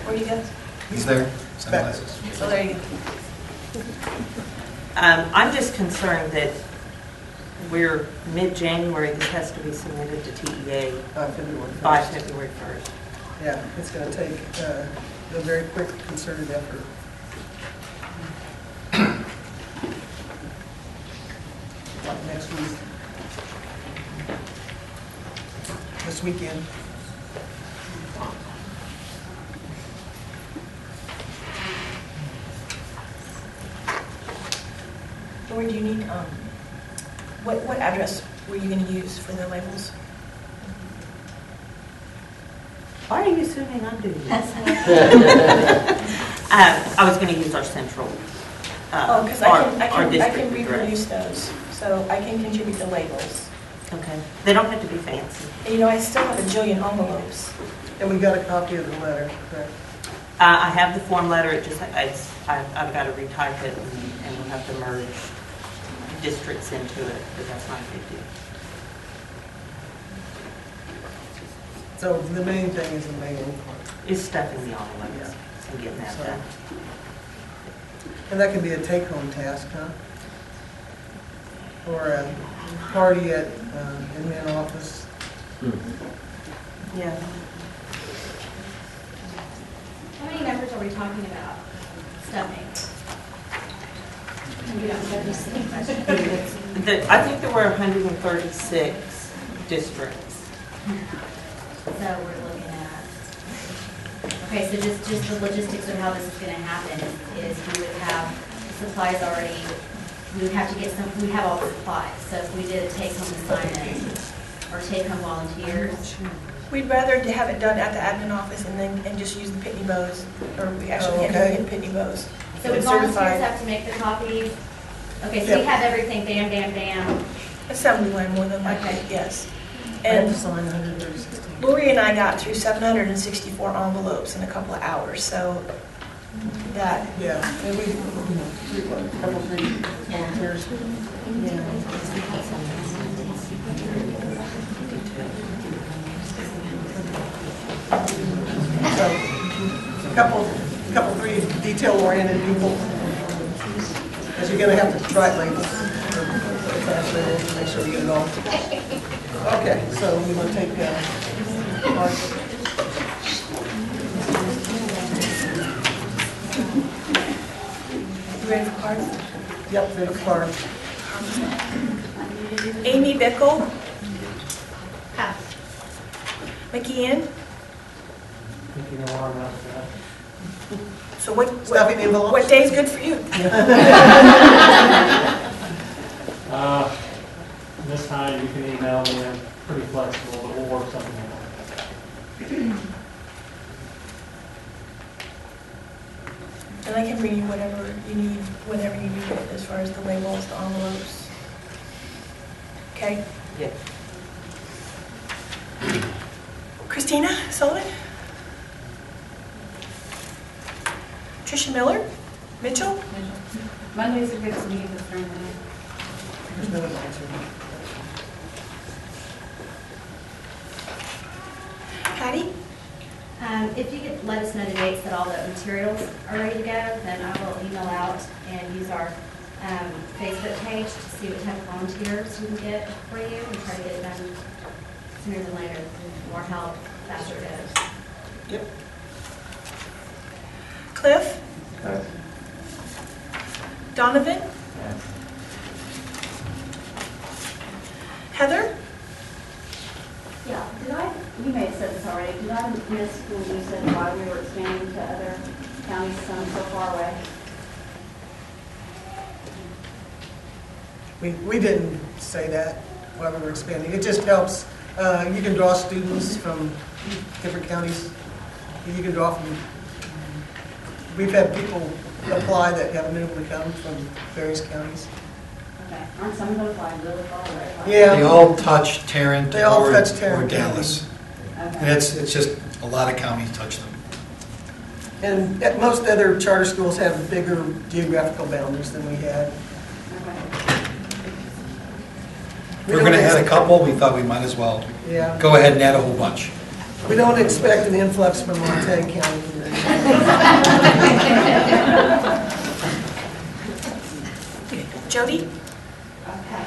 where you guys? He's there. Sunglasses. So there you go. I'm just concerned that we're mid-January, this has to be submitted to TEA by February 1st. Yeah, it's going to take a very quick concerted effort. Like next week. This weekend. Or do you need, what address were you going to use for the labels? Why are you assuming I'm doing this? I was going to use our central, Oh, because I can reproduce those. So so I can contribute the labels. Okay. They don't have to be fancy. And you know, I still have a jillion envelopes. And we got a copy of the letter, correct? I have the form letter, I've got to retype it and we'll have to merge districts into it, but that's not a big deal. So the main thing is the mail. It's stuffing the envelopes and getting that So- done. And that can be a take-home task, huh? Or a party at admin office. Yeah. How many numbers are we talking about? Stuffing? I think there were 136 districts. So we're looking at, okay, so just the logistics of how this is going to happen is we would have supplies already, we would have to get some, we have all the supplies. So if we did a take-home assignment or take-home volunteers. We'd rather to have it done at the admin office and just use the Pitney Bows, or we actually hand it in Pitney Bows. So It's volunteers certified. have to make the copies? Okay, so Yep. we have everything, bam, bam, bam. Assembly line more than likely, yes. I have to And sign 136. Lori and I got through 764 envelopes in a couple of hours, so that, Yeah, and we, couple, three volunteers. So, couple, three detail-oriented people. Because you're gonna have to write labels. To make sure we get it all. Okay, so we want to take, ours. you ready for cards? Yep, ready for cards. Amy Bickle, Pass. McKeon. Thinking a lot about that. So Stuffing envelopes? what day is good for you? This time you can email me, I'm pretty flexible, but we'll work something out. And I can bring you whatever you need as far as the labels, the envelopes. Okay? Yeah. Christina Sullivan? Tricia Miller? Mitchell? Mondays are good for me to turn them There's no answer. Patty? If you could let us know the dates that all the materials are ready to go, then I will email out and use our Facebook page to see what type of volunteers we can get for you and try to get it done sooner than later. The more help, faster it goes. Yep. Cliff? Pass. Donovan? Pass. Heather? Yeah, you may have said this already, did I miss when you said why we were expanding to other counties some so far away? We didn't say that while we were expanding. It just helps. You can draw students from different counties. You can draw from, we've had people apply that haven't been able to come from various counties. Okay, aren't some of those like really far away? Yeah. They all touch Tarrant They all or touch Tarrant Dallas. Okay. And it's just, a lot of counties touch them. And most other charter schools have bigger geographical boundaries than we had. Okay. We're going to add a couple, we thought we might as well Yeah. go ahead and add a whole bunch. We don't expect an influx from Montague County. Jody? Okay.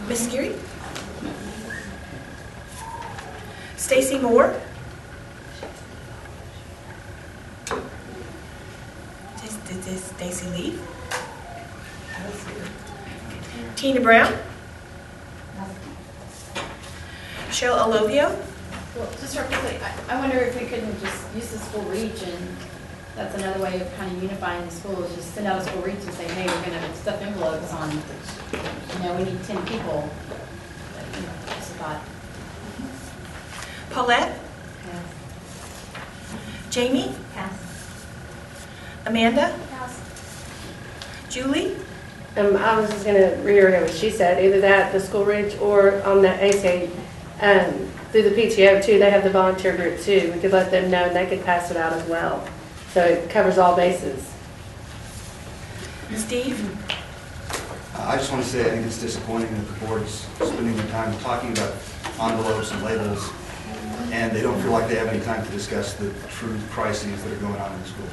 Miss Geary? Stacy Moore? Did this Stacy leave? Tina Brown? Cheryl Olovio? Well, just real quickly, I wonder if we couldn't just use the school reach, and that's another way of kind of unifying the schools, just send out a school reach and say, hey, we're going to stuff envelopes on, we need 10 people. Just a thought. Paulette? Pass. Jamie? Pass. Amanda? Pass. Julie? I was just gonna reiterate what she said, either that, the School Ridge, or on the ACA, through the PTO too, they have the volunteer group too. We could let them know and they could pass it out as well. So it covers all bases. Steve? I just want to say I think it's disappointing that the board's spending their time talking about envelopes and labels, and they don't feel like they have any time to discuss the true crises that are going on in the school.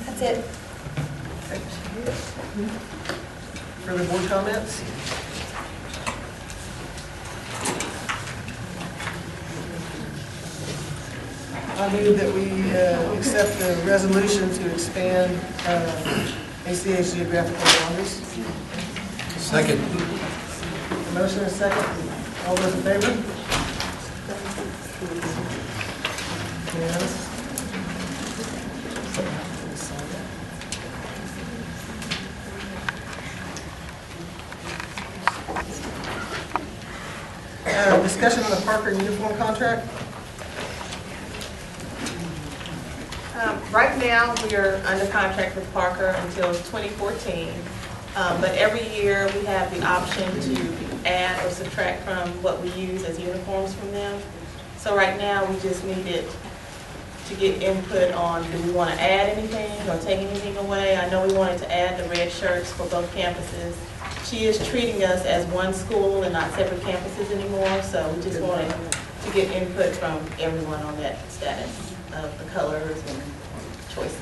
That's it. Further board comments? I move that we accept the resolution to expand ACA's geographical boundaries. Second. A motion and a second. All those in favor? Unanimous. Discussion on the Parker uniform contract. Right now, we are under contract with Parker until 2014, but every year we have the option to add or subtract from what we use as uniforms from them. So right now, we just needed to get input on, do we want to add anything or take anything away? I know we wanted to add the red shirts for both campuses. She is treating us as one school and not separate campuses anymore, so we just wanted to get input from everyone on that status of the colors and choices.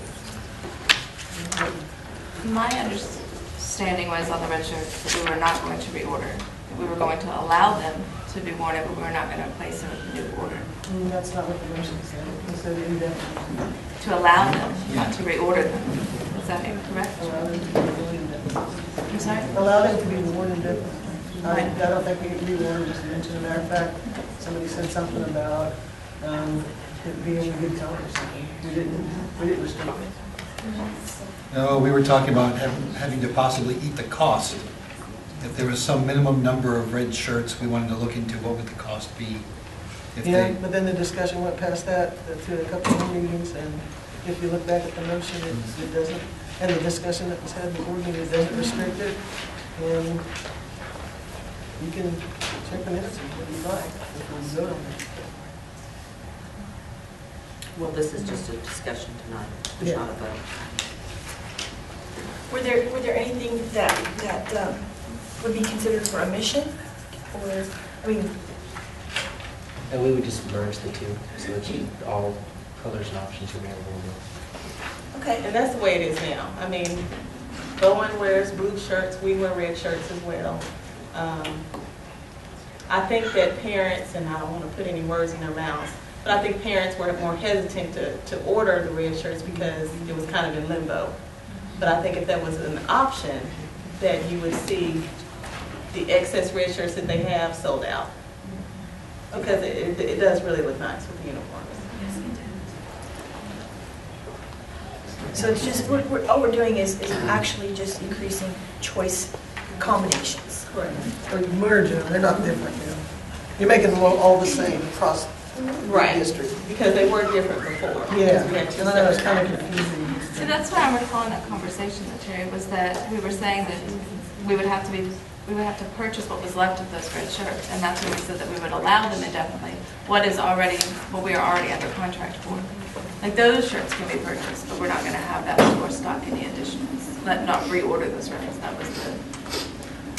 My understanding was on the red shirts that we were not going to reorder. That we were going to allow them to be worn, but we were not going to replace them with a new order. That's not what the motion said. It said indefinitely. To allow them, not to reorder them. Is that incorrect? Allow them to be worn indefinitely. I'm sorry? Allow them to be worn indefinitely. I don't think we reordered, just to mention. As a matter of fact, somebody said something about it being good colors. We didn't restrict it. No, we were talking about having to possibly eat the cost. If there was some minimum number of red shirts, we wanted to look into what would the cost be. If Yeah, but then the discussion went past that to a couple of meetings, and if you look back at the motion, it doesn't, and the discussion that was had in the board meeting, it doesn't restrict it, and you can check the minutes if you like, if we vote on it. Well, this is just a discussion tonight. There's not a vote. Were there anything that would be considered for omission? Or, I mean, And we would just merge the two, so that you, all colors and options are available. Okay, and that's the way it is now. I mean, Bowen wears blue shirts, we wear red shirts as well. I think that parents, and I don't want to put any words in their mouths, but I think parents were more hesitant to order the red shirts because it was kind of in limbo. But I think if that was an option, that you would see the excess red shirts that they have sold out. Because it does really look nice with the uniforms. so it's just, all we're doing is actually just increasing choice combinations. Correct. Or you merge them, they're not different, you know. You're making them all the same across Right, the district. because they were different before. Yeah, We had two and I know it's separate kind of confusing. See, that's why I'm recalling that conversation that Terry was that we were saying that we would have to purchase what was left of those red shirts, and that's when we said that we would allow them indefinitely. What we are already under contract for. Like those shirts can be purchased, but we're not going to have that store stock any additionals. Not reorder those shirts. That was the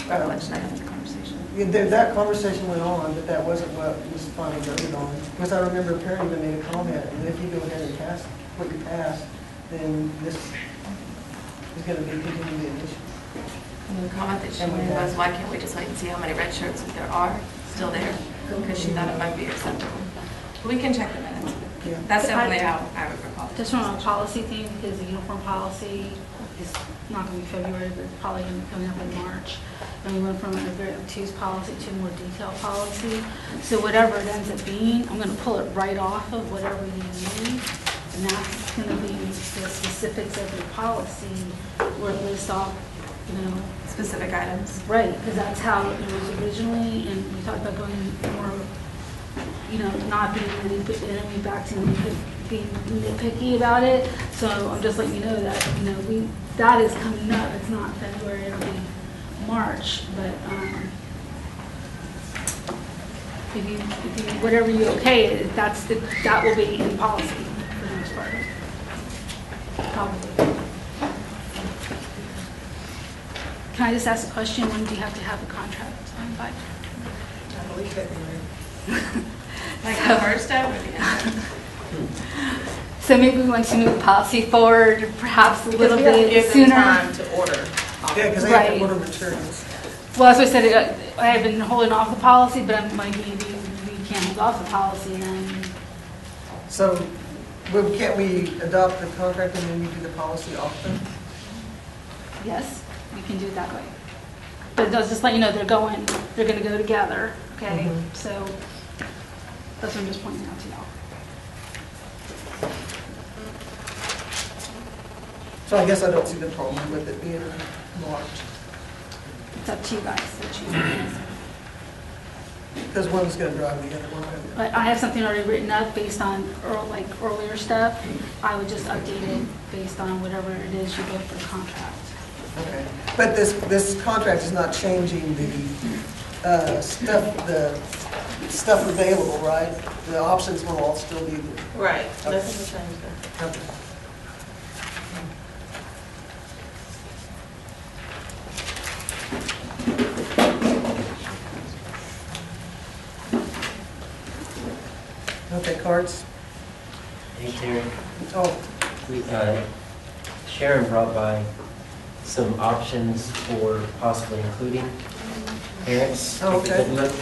recollection I had of the conversation. Yeah, that conversation went on, but that wasn't what was finally voted on. Because I remember a parent even made a comment, and if you go ahead and pass what you passed, then this is going to be continuing the addition. And the comment that she made was, why can't we just wait and see how many red shirts there are still there? Because she thought it might be acceptable. We can check the minutes. Yeah. That's definitely how I would recall. Just from a policy thing, because the uniform policy is not going to be February, but it's probably going to be coming up in March. And we went from a very obtuse policy to a more detailed policy. So whatever it ends up being, I'm going to pull it right off of whatever you use. And that's going to be the specifics of your policy where it lists off, specific items. Right, because that's how it was originally, and we talked about going more, not being enemy vaccine, being nitpicky about it. So I'm just letting you know that, that is coming up. It's not February, it'll be March, but, if you, whatever you okay, that will be in policy for the most part. Probably. Can I just ask a question? When do you have to have a contract signed by? I believe February. Like the first step? So maybe we want to move the policy forward, perhaps a little bit sooner. Time to order. Yeah, because they have to order materials. Well, as I said, I have been holding off the policy, but I'm like, we can't hold off the policy and. So, can't we adopt the contract and then we do the policy often? Yes, we can do it that way. But it does just let you know they're going to go together, okay? Mhm. So that's what I'm just pointing out to y'all. So I guess I don't see the problem with it being March. It's up to you guys. Because one's going to drive the other one. But I have something already written up based on earlier stuff. I would just update it based on whatever it is you go for the contract. Okay. But this contract is not changing the stuff available, right? The options will all still be there. Right, Okay. nothing will change there. Okay. Okay, cards. Hey, Terry. Oh. Sharon brought by some options for possibly including parents. Oh, Take a okay. good look.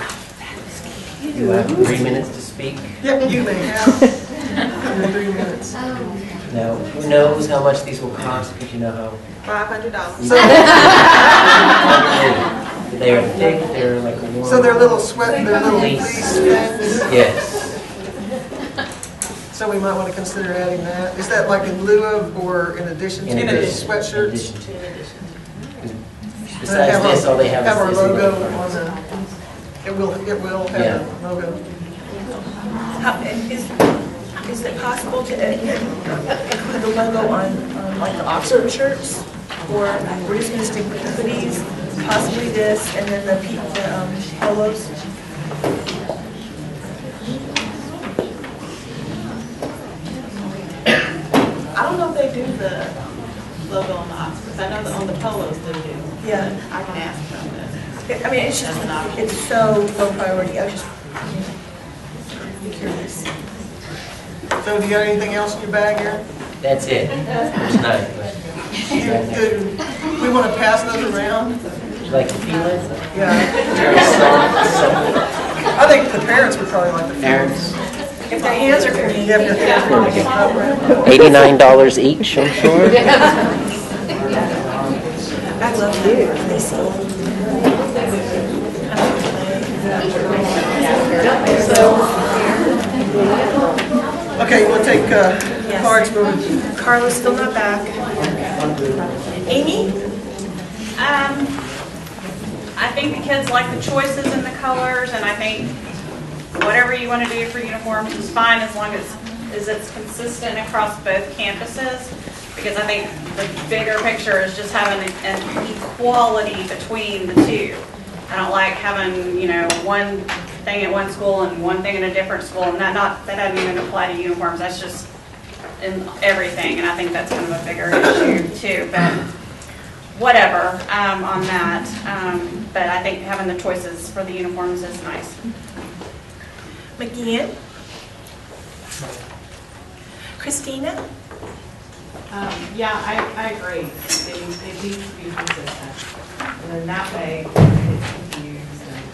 You have 3 minutes to speak. Yep, you may have your 3 minutes. Now, who knows how much these will cost, because you know how $500. they are thick, they're like a warm. So they're little fleece things? Yes. So we might want to consider adding that. Is that like in lieu of or in addition to the sweatshirts? In addition to. Besides this, all they have our is logo the on the. It will have the logo. Is it possible to include the logo on like the Oxford shirts? Or we're just going to stick with the hoodies, possibly this, and then the polos? I don't know if they do the logo on the Oxfords. I know that on the polos they do. Yeah. I can ask about that. I mean, it's just, it's so low priority. I was just curious. So do you got anything else in your bag here? That's it. Tonight, but. We want to pass those around? Would you like to feel it? Yeah. I think the parents would probably like the Parents? If their hands are clean. Yeah, if their hands are clean, they can cover it. $89 each, I'm sure. I love that. They still. Okay, we'll take cards moving. Carla's still not back. Amy? I think the kids like the choices and the colors, and I think whatever you want to do for uniforms is fine as long as it's consistent across both campuses. Because I think the bigger picture is just having an equality between the two. I don't like having, one thing at one school and one thing in a different school, and that doesn't even apply to uniforms. That's just in everything, and I think that's kind of a bigger issue too. But whatever on that. But I think having the choices for the uniforms is nice. McGeehan? Christina? Yeah, I agree. They need to be consistent. And then that way, it gets confused and,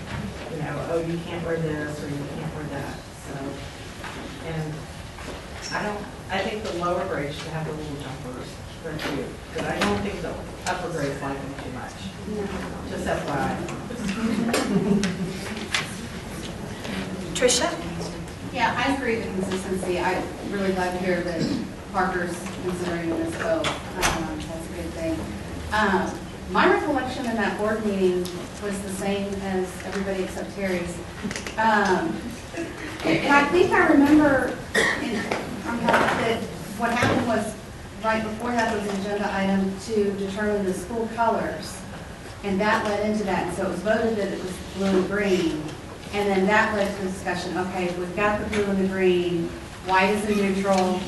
oh, you can't wear this or you can't wear that. So, and I think the lower grades should have the little jumpers. They're cute. But I don't think the upper grades like them too much. Just FYI. Tricia? Yeah, I agree with consistency. I'm really glad to hear that Parker's considering this vote. That's a good thing. My recollection in that board meeting was the same as everybody except Terry's. And I think I remember, I'm that what happened was, right before that was an agenda item to determine the school colors. And that led into that, and so it was voted that it was blue and green. And then that led to the discussion, okay, we've got the blue and the green, white is a neutral,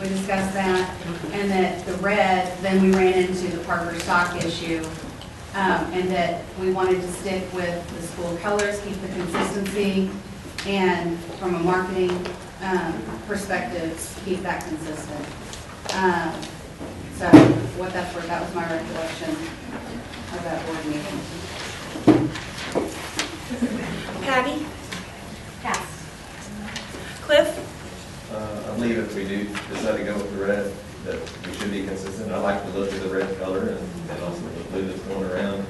we discussed that. And that the red, then we ran into the Parker stock issue. And that we wanted to stick with the school colors, keep the consistency, and from a marketing perspective, keep that consistent. So what that was my recollection of that board meeting. Patty? Pass. Cliff? I believe if we do decide to go with the red, that we should be consistent. I like the look of the red color and also the blue that's going around.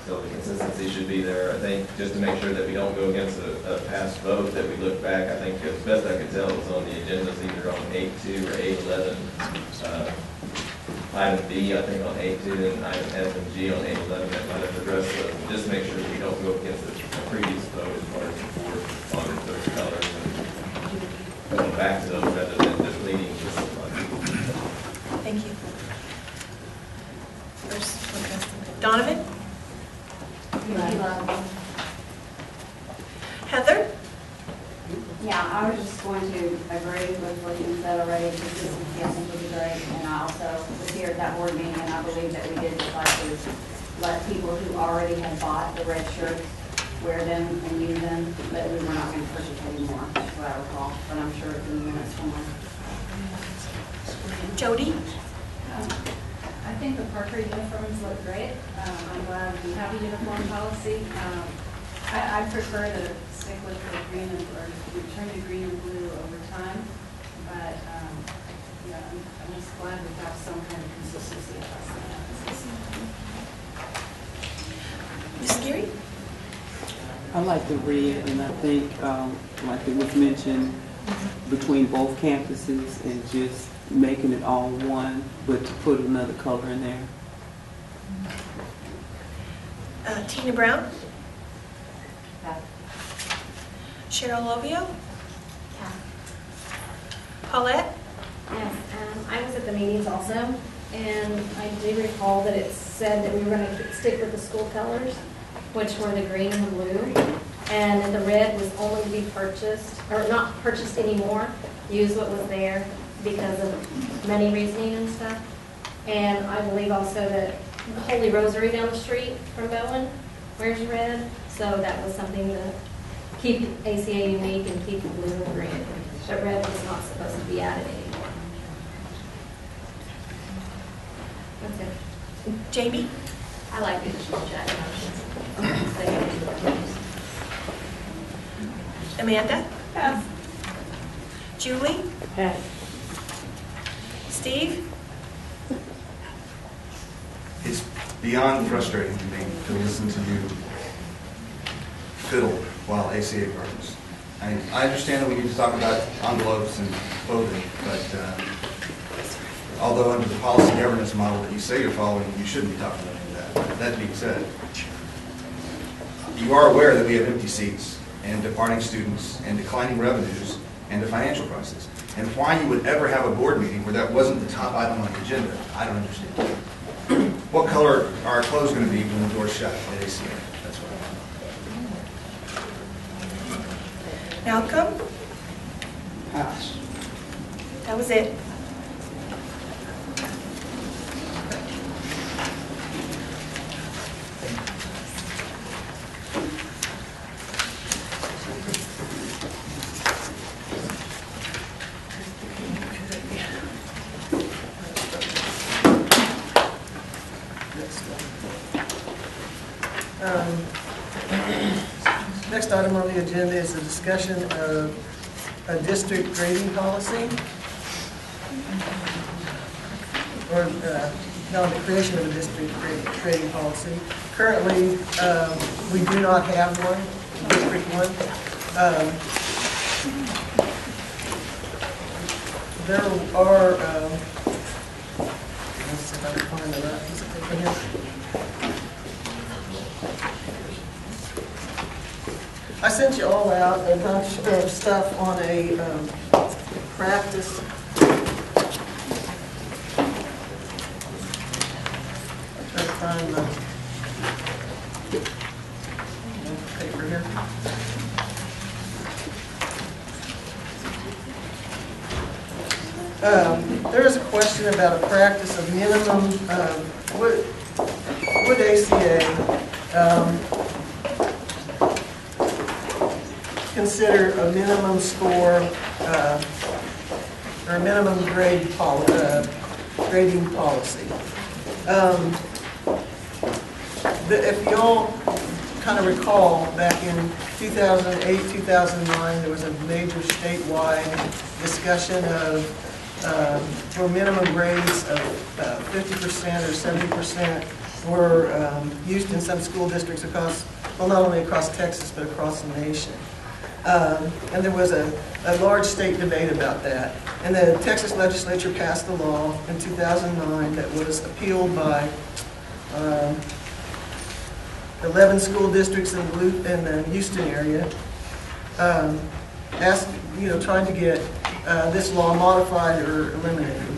So the consistency should be there. I think just to make sure that we don't go against a past vote, that we look back. I think as best I could tell, it was on the agendas either on 8.2 or 8.11. Item B, I think on 8.2, and item F and G on 8.11 that might have addressed those. Just to make sure we don't go against the previous vote as far as the board on those colors and going back to those rather than just leading to something. Thank you. Donovan? Heather? Yeah, I was just going to agree with what you said already. Consistency, I think, would be great. And I also was here at that board meeting, and I believe that we did decide to let people who already had bought the red shirts wear them and use them, but we were not going to purchase anymore, that's what I recall. But I'm sure it's in the minutes somewhere. Jody? I think the Parker uniforms look great. I'm glad we have a uniform policy. I prefer to stick with the green and, or return to green and blue over time. But, yeah, I'm just glad we have some kind of consistency across the campus. Mrs. Geary? I like the red, and I think, like it was mentioned, between both campuses and just making it all one, but to put another color in there. Tina Brown? Cheryl Lovio? Paulette? Yes, I was at the meetings also, and I do recall that it said that we were going to stick with the school colors, which were the green and the blue, and the red was only to be purchased, or not purchased anymore, use what was there because of money reasoning and stuff. And I believe also that Holy Rosary down the street from Bowen wears red, so that was something to keep ACA unique and keep the blue and green. But red was not supposed to be added anymore. That's it. Jamie? I like the additional jacket options. Amanda? Pass. Julie? Pass. Steve? It's beyond frustrating to me to listen to you fiddle while ACA burns. I understand that we need to talk about envelopes and clothing, but although under the policy governance model that you say you're following, you shouldn't be talking about any of that. That being said, you are aware that we have empty seats and departing students and declining revenues and a financial crisis. And why you would ever have a board meeting where that wasn't the top item on the agenda, I don't understand. What color are our clothes going to be when the door's shut at ACA? That's what I want. Malcolm? Pass. That was it. Next item on the agenda is a discussion of a district grading policy, or no, the creation of a district grading policy. Currently, we do not have one, district one. There are, let's see if I can find the right piece of paper here. I sent you all out a bunch of stuff on a practice. I'm trying to find the paper here. There is a question about a practice of minimum, would ACA consider a minimum score or a minimum grading policy? If you all kind of recall, back in 2008, 2009, there was a major statewide discussion of for minimum grades of 50% or 70% were used in some school districts across, well, not only across Texas, but across the nation. And there was a large state debate about that. And the Texas legislature passed a law in 2009 that was appealed by 11 school districts in the Houston area, trying to get this law modified or eliminated.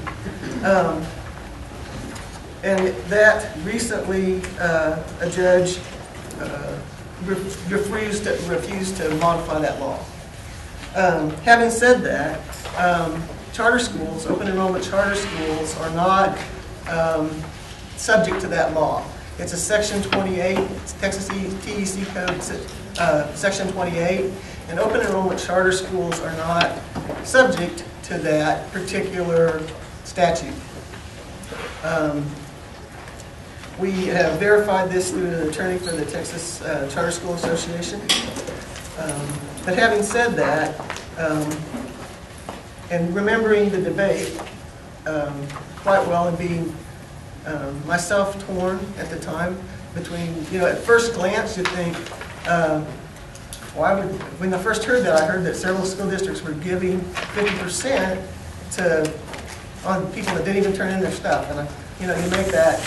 And that recently, a judge refused to modify that law. Having said that, charter schools, open enrollment charter schools, are not subject to that law. It's a Section 28, it's Texas TEC Code, Section 28, and open enrollment charter schools are not subject to that particular statute. We have verified this through an attorney for the Texas Charter School Association. But having said that, and remembering the debate quite well, and being myself torn at the time between, at first glance you think, when I first heard that, I heard that several school districts were giving 50% on people that didn't even turn in their stuff. And you make that,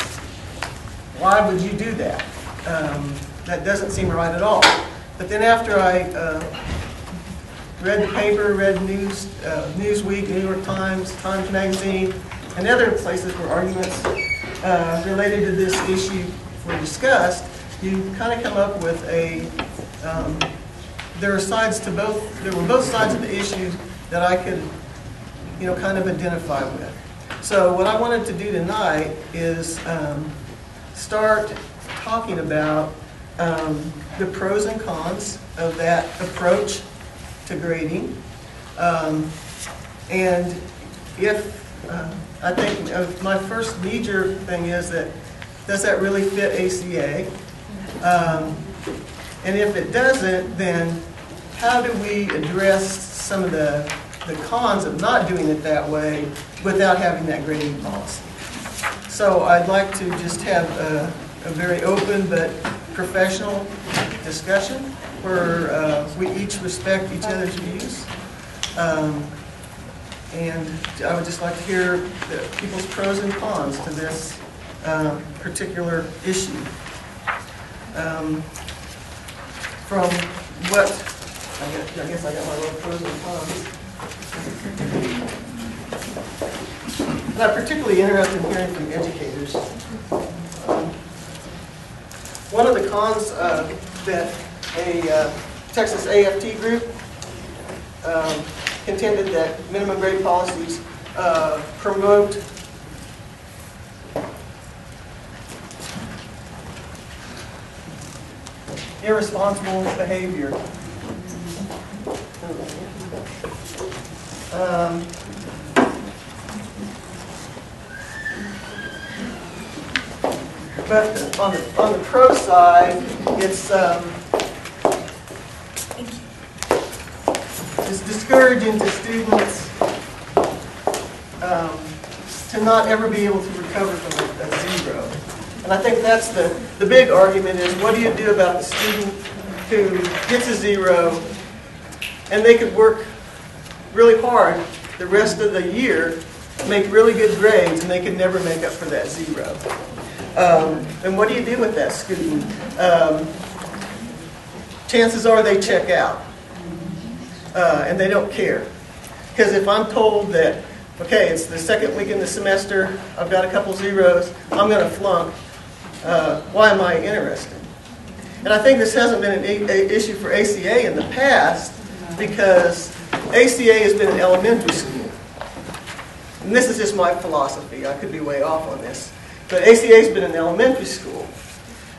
why would you do that? That doesn't seem right at all. But then after I read the paper, read Newsweek, New York Times, Times Magazine, and other places where arguments related to this issue were discussed, you kind of come up with there were both sides of the issue that I could, kind of identify with. So what I wanted to do tonight is start talking about the pros and cons of that approach to grading. And I think my first major thing is that, does that really fit ACA? And if it doesn't, then how do we address some of the cons of not doing it that way without having that grading policy? So I'd like to just have a very open but professional discussion where we each respect each other's views. And I would just like to hear people's pros and cons to this particular issue. From what, I guess I got my little pros and cons. But I'm particularly interested in hearing from educators. One of the cons that a Texas AFT group contended that minimum grade policies promote irresponsible behavior. But on the pro side, it's discouraging to students to not ever be able to recover from a zero. And I think that's the big argument is, what do you do about the student who gets a zero and they could work really hard the rest of the year, make really good grades, and they could never make up for that zero? And what do you do with that student? Chances are they check out, and they don't care. Because if I'm told that, okay, it's the second week in the semester, I've got a couple zeros, I'm going to flunk, why am I interested? And I think this hasn't been an issue for ACA in the past because ACA has been in elementary school. And this is just my philosophy. I could be way off on this. But ACA has been in elementary school.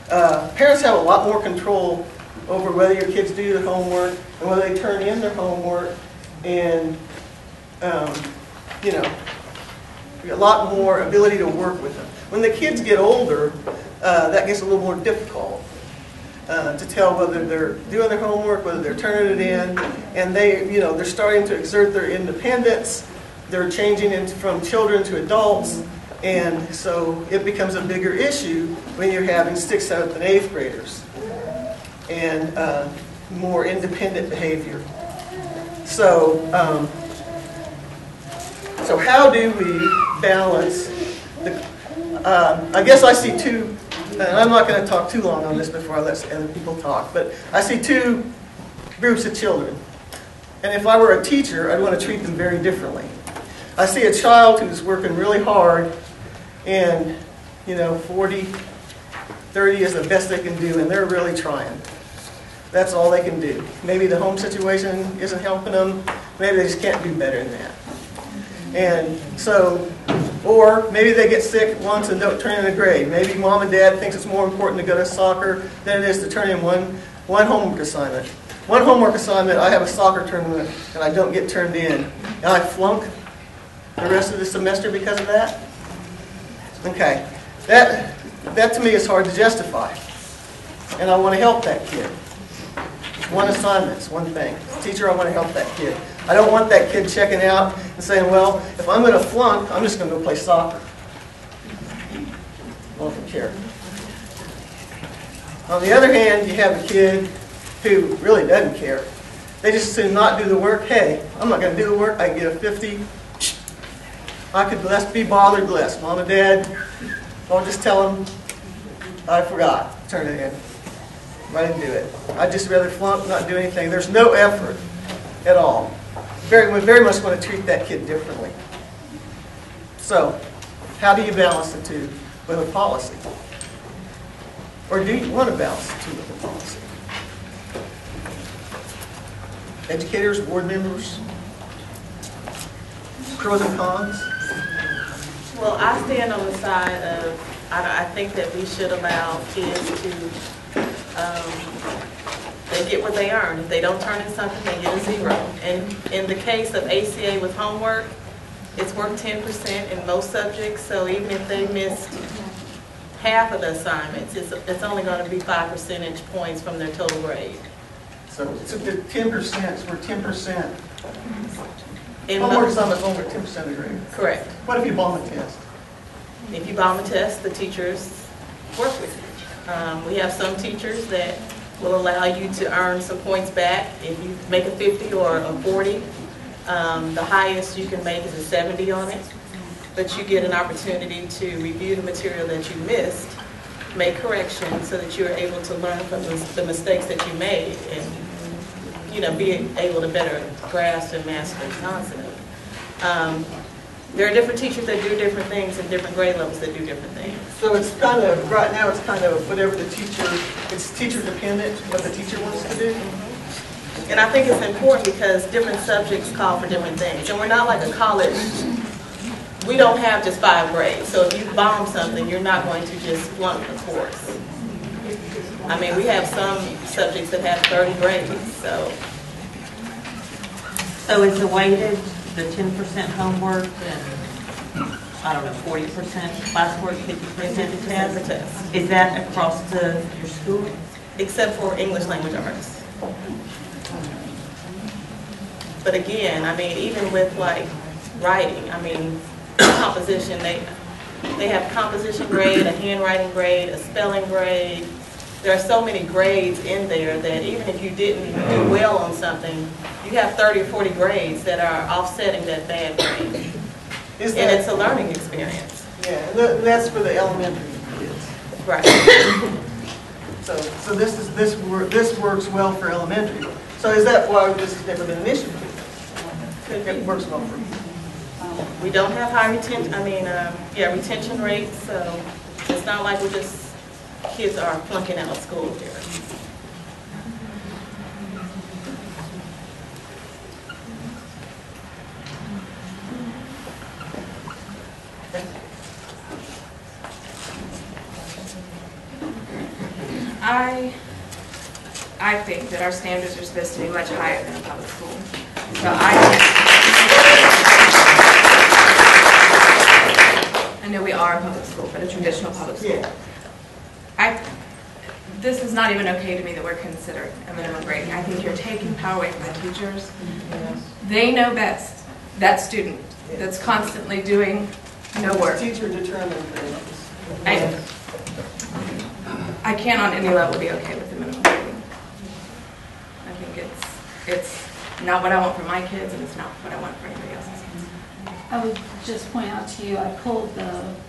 Parents have a lot more control over whether your kids do the homework and whether they turn in their homework, and you know, a lot more ability to work with them. When the kids get older, that gets a little more difficult to tell whether they're doing their homework, whether they're turning it in, and they're starting to exert their independence. They're changing from children to adults, and so it becomes a bigger issue when you're having 6th, 7th, and 8th graders, and more independent behavior. So, so how do we balance the? I guess I see two. And I'm not going to talk too long on this before I let other people talk, but I see two groups of children. And if I were a teacher, I'd want to treat them very differently. I see a child who's working really hard, and 40, 30 is the best they can do, and they're really trying. That's all they can do. Maybe the home situation isn't helping them. Maybe they just can't do better than that. And so, or maybe they get sick once and don't turn in a grade. Maybe mom and dad thinks it's more important to go to soccer than it is to turn in one homework assignment. One homework assignment, I have a soccer tournament and I don't get turned in. And I flunk the rest of the semester because of that? Okay. That to me is hard to justify. And I want to help that kid. One assignment is one thing. As a teacher, I want to help that kid. I don't want that kid checking out and saying, well, if I'm going to flunk, I'm just going to go play soccer. I don't care. On the other hand, you have a kid who really doesn't care. They just assume not do the work. Hey, I'm not going to do the work. I can get a 50. I could less be bothered less. Mom and Dad, I'll just tell them, I forgot. Turn it in. I didn't do it. I'd just rather flunk, not do anything. There's no effort at all. We very much want to treat that kid differently. So, how do you balance the two with a policy? Or do you want to balance the two with a policy? Educators, board members, pros and cons? Well, I stand on the side of, I think that we should allow kids to, they get what they earn. If they don't turn in something, they get a 0. And in the case of ACA with homework, it's worth 10% in most subjects, so even if they missed half of the assignments, it's only going to be 5 percentage points from their total grade. So the 10% is worth 10%. In homework assignments only 10% of the grade. Correct. What if you bomb a test? If you bomb a test, the teachers work with you. We have some teachers that will allow you to earn some points back if you make a 50 or a 40. The highest you can make is a 70 on it, but you get an opportunity to review the material that you missed, make corrections so that you're able to learn from the mistakes that you made and be able to better grasp and master the concept. There are different teachers that do different things and different grade levels that do different things. So it's kind of, right now it's kind of whatever the teacher, it's teacher dependent, what the teacher wants to do. And I think it's important because different subjects call for different things. And we're not like a college. We don't have just 5 grades. So if you bomb something, you're not going to just flunk the course. I mean, we have some subjects that have 30 grades, so. So is the weighted, the 10% homework and, I don't know, 40% classwork, 50% the test? Is that across your school? Except for English language arts. But again, I mean, even with like writing, I mean, composition, they have composition grade, a handwriting grade, a spelling grade. There are so many grades in there that even if you didn't do well on something, you have 30 or 40 grades that are offsetting that bad grade. And it's a learning experience. Yeah, and that's for the elementary kids. Right. So this works well for elementary. So is that why this has never been an issue? It works well for me. We don't have high retention, retention rates, so it's not like we're just, kids are flunking out of school here. I think that our standards are supposed to be much higher than a public school. So I know we are a public school, but a traditional public school. This is not even okay to me that we're considering a minimum grading. I think you're taking power away from the teachers. They know best. That student that's constantly doing no work. Teacher determined things. I can't on any level be okay with the minimum grading. I think it's not what I want for my kids, and it's not what I want for anybody else's kids. I would just point out to you, I pulled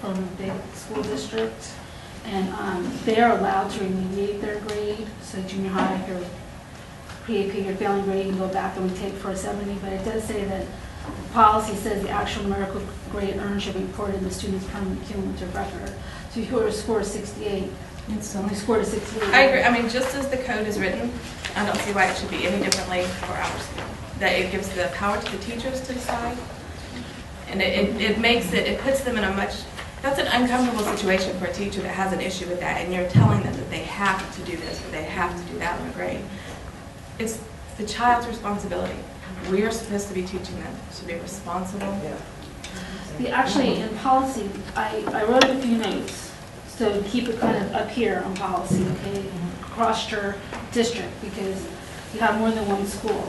from the big school district, and they're allowed to remediate their grade. So junior high, if you're pre-AP, you're failing grade, you can go back and take for a 70. But it does say that policy says the actual numerical grade earned should be reported in the student's permanent cumulative record. So if you were to score 68, it's only scored a 68. I agree. I mean, just as the code is written, I don't see why it should be any differently for our school. That it gives the power to the teachers to decide, and it makes it puts them in a much, that's an uncomfortable situation for a teacher that has an issue with that, and you're telling them that they have to do this or they have to do that in a grade. It's the child's responsibility. We are supposed to be teaching them to be responsible. Actually, in policy, I wrote a few notes. So keep it kind of up here on policy, okay, across your district, because you have more than one school.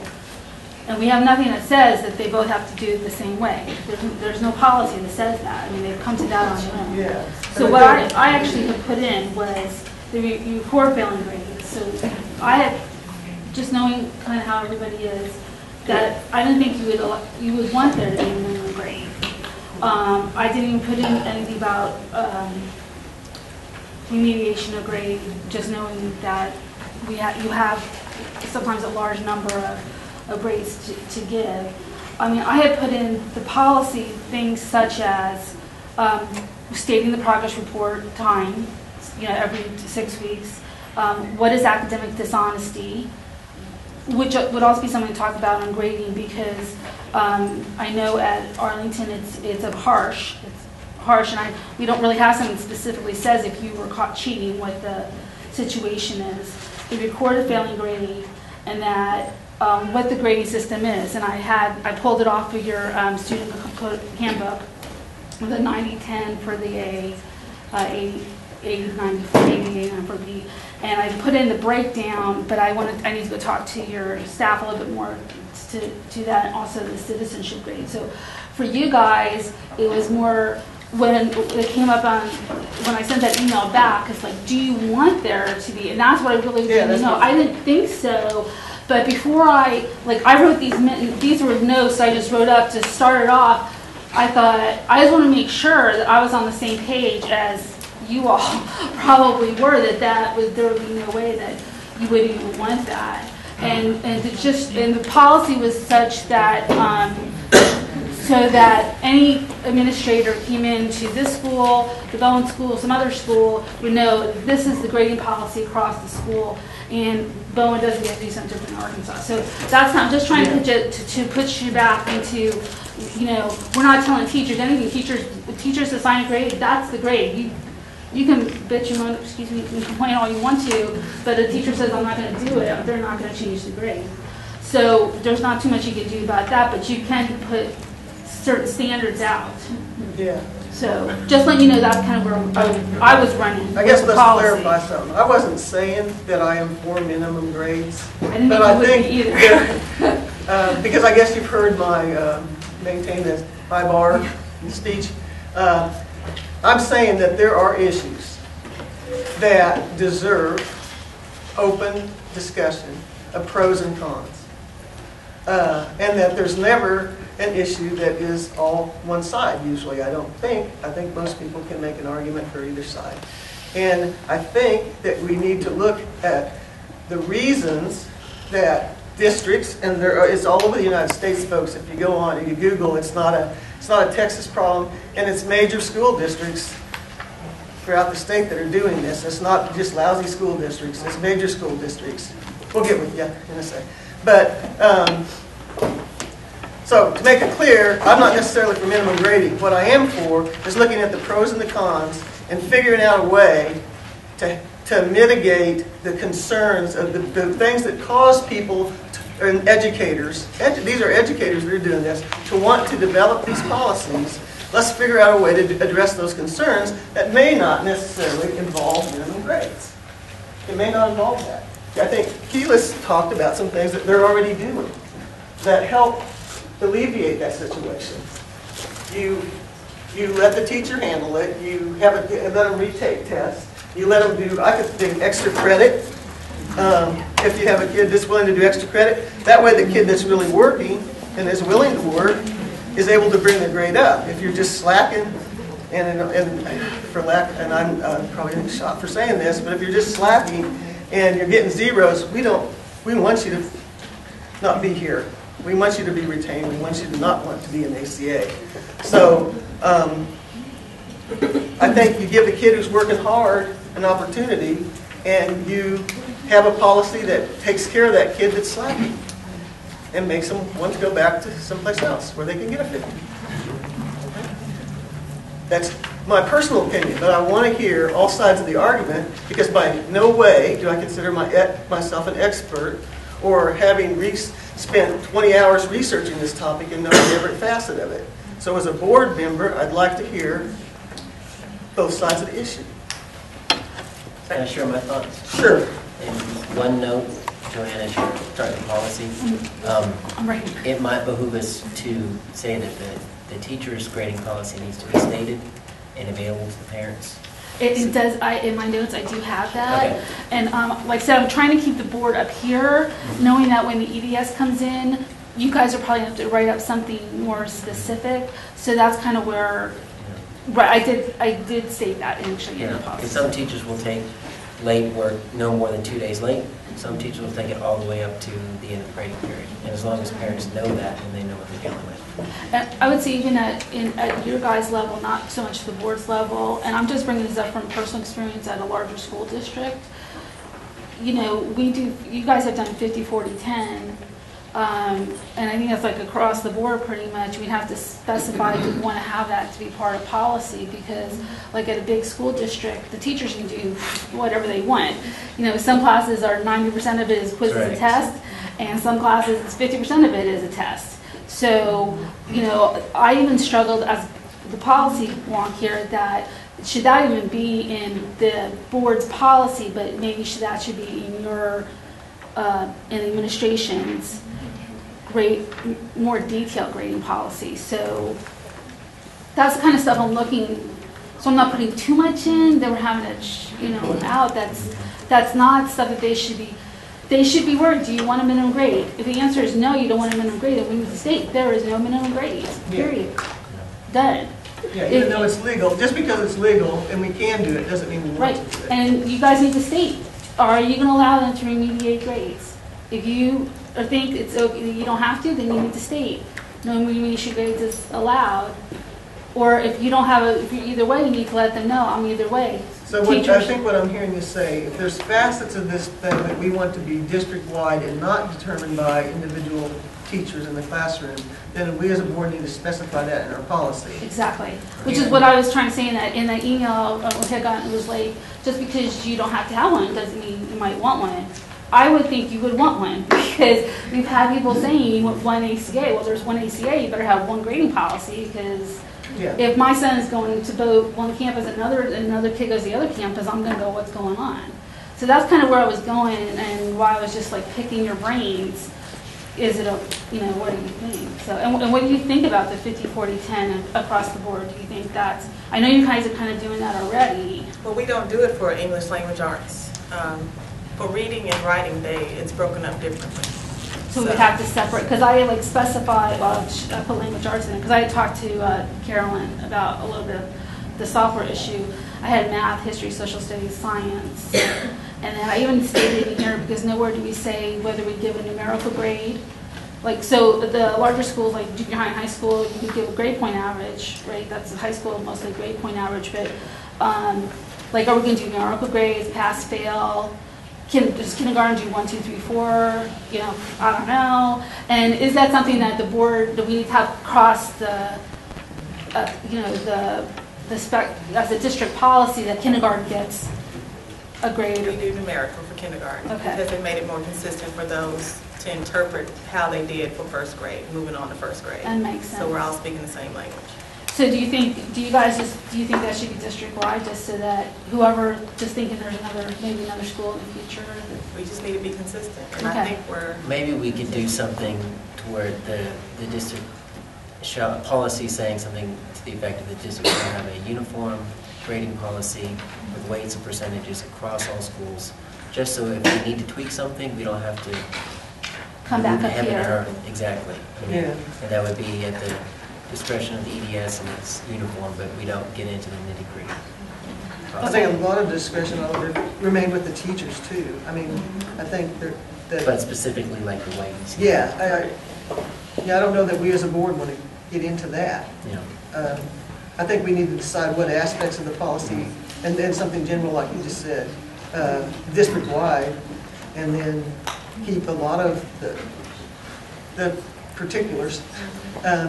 And we have nothing that says that they both have to do it the same way. There's no policy that says that. I mean, they've come to that on their own. Yeah. So what I actually had put in was the report failing grades. So I had, just knowing kind of how everybody is, that I didn't think you would want there to be a minimum grade. I didn't even put in anything about remediation of grade, just knowing that you have sometimes a large number of grades to give. I mean, I had put in the policy things such as stating the progress report time, every 6 weeks. What is academic dishonesty, which would also be something to talk about on grading, because I know at Arlington it's harsh, and we don't really have something that specifically says if you were caught cheating what the situation is. The recorded failing grade, and that what the grading system is. And I pulled it off of your student handbook with a 90-10 for the A, 80-90 for the A, and for the B. And I put in the breakdown, but I need to go talk to your staff a little bit more to that, and also the citizenship grade. So for you guys, it was more when it came up on, when I sent that email back, it's like, do you want there to be, and that's what I really didn't know. I didn't think so, but before I wrote these were notes I just wrote up to start it off. I thought, I just want to make sure that I was on the same page as you all probably were, there would be no way that you would even want that. And the policy was such that, so that any administrator came into this school, the Bowen school, some other school, would know this is the grading policy across the school, and Bowen doesn't get to do something different in Arkansas. So that's not, I'm just trying to put you back into, we're not telling teachers anything. If teachers assign a grade, that's the grade. You can bitch and moan, and complain all you want to, but a teacher says, I'm not going to do it, they're not going to change the grade. So there's not too much you can do about that, but you can put certain standards out. Yeah. So just letting you know, that's kind of where I was running. I guess let's policy. clarify something. I wasn't saying that I am for minimum grades. I didn't think you would be either. Because I guess you've heard my maintain this high bar speech. I'm saying that there are issues that deserve open discussion of pros and cons. And that there's never an issue that is all one side, usually, I don't think. I think most people can make an argument for either side. And I think that we need to look at the reasons that districts, and it's all over the United States, folks. If you go on and you Google, it's not a Texas problem, and it's major school districts throughout the state that are doing this. It's not just lousy school districts, it's major school districts. We'll get with you in a sec. But, so to make it clear, I'm not necessarily for minimum grading. What I am for is looking at the pros and the cons and figuring out a way to mitigate the concerns of the things that cause people and educators, these are educators that are doing this, to want to develop these policies. Let's figure out a way to address those concerns that may not necessarily involve minimum grades. It may not involve that. I think Keyless talked about some things that they're already doing that help alleviate that situation. You let the teacher handle it. You let them retake tests. You let them do, I could think, extra credit. If you have a kid that's willing to do extra credit, that way the kid that's really working and is willing to work is able to bring their grade up. If you're just slacking, and I'm probably shot for saying this, but if you're just slacking and you're getting zeros, we want you to not be here. We want you to be retained. We want you to not want to be an ACA. So I think you give the kid who's working hard an opportunity, and you have a policy that takes care of that kid that's slacking and makes them want to go back to someplace else where they can get a 50. That's my personal opinion, but I want to hear all sides of the argument, because by no way do I consider myself an expert or having spent 20 hours researching this topic and knowing every facet of it. So as a board member, I'd like to hear both sides of the issue. Can I share my thoughts? Sure. In one note, Joanna, as you're starting policy, it might behoove us to say that the teacher's grading policy needs to be stated and available to the parents. It does. In my notes, I do have that. Okay. And like I said, I'm trying to keep the board up here, knowing that when the EDS comes in, you guys are probably going to have to write up something more specific. So that's kind of where, right, I did state that actually in the policy. Because some teachers will take late work no more than 2 days late. Some teachers will take it all the way up to the end of the grading period. And as long as parents know that, then they know what they're dealing with. And I would say even at your guys' level, not so much the board's level, and I'm just bringing this up from personal experience at a larger school district. You know, you guys have done 50, 40, 10. And I think that's like across the board pretty much. We'd have to specify if we want to have that to be part of policy, because like at a big school district, the teachers can do whatever they want. You know, some classes are 90% of it is quizzes and tests, and some classes it's 50% of it is a test. So, you know, I even struggled as the policy wonk here that should that even be in the board's policy, but maybe that should be in your in administration's more detailed grading policy. So that's the kind of stuff I'm looking. So I'm not putting too much in. They were having it, out. That's not stuff that they should be. They should be worried. Do you want a minimum grade? If the answer is no, you don't want a minimum grade, then we need to state there is no minimum grade. Period. Done. Yeah, even though it's legal, just because it's legal and we can do it doesn't mean we want to. And you guys need to state, are you going to allow them to remediate grades? If you think it's okay, you don't have to, then you need to state no remediation grades is allowed. Or if you don't have if you're either way, you need to let them know I'm either way. So I think what I'm hearing you say, if there's facets of this thing that we want to be district-wide and not determined by individual teachers in the classroom, then we as a board need to specify that in our policy. Exactly. Which is what I was trying to say in that email which I got. It was like, just because you don't have to have one doesn't mean you might want one. I would think you would want one, because we've had people saying you want one ACA. Well, there's one ACA, you better have one grading policy, because if my son is going to both one campus and another kid goes to the other campus, I'm going to go, what's going on? So that's kind of where I was going, and why I was just like picking your brains. Is it what do you think? So, and what do you think about the 50, 40, 10 across the board? Do you think that's, I know you guys are kind of doing that already. Well, we don't do it for English language arts. For reading and writing, it's broken up differently. So we would have to separate, because I like specify, I put language arts in it, because I had talked to Carolyn about a little bit of the software issue. I had math, history, social studies, science, And then I even stated in here, because nowhere do we say whether we give a numerical grade. Like, so the larger schools, like junior high and high school, you can give a grade point average, right? That's high school, mostly grade point average, but like, are we going to do numerical grades, pass, fail? Does kindergarten do 1, 2, 3, 4? You know, I don't know. And is that something that the board, that we need to have cross the, you know, the spec, as a district policy, that kindergarten gets a grade? We do numerical for kindergarten, Okay. because they made it more consistent for those to interpret how they did for first grade, moving on to first grade. That makes sense. So we're all speaking the same language. So do you think that should be district-wide, just so that whoever, just thinking there's maybe another school in the future? We just need to be consistent, and I Okay. think we're. Maybe we could do something to where the district policy saying something to the effect of the district will have a uniform grading policy with weights and percentages across all schools, just so if we need to tweak something, we don't have to Come back up heaven and here. earth. Exactly. I mean, Yeah. And that would be at the discretion of the EDS and it's uniform, but we don't get into the nitty-gritty. I think a lot of discretion will remain with the teachers too. I mean, I think that. But specifically like the weights. Yeah, I don't know that we as a board want to get into that. Yeah. I think we need to decide what aspects of the policy, and then something general like you just said, district-wide, and then keep a lot of the particulars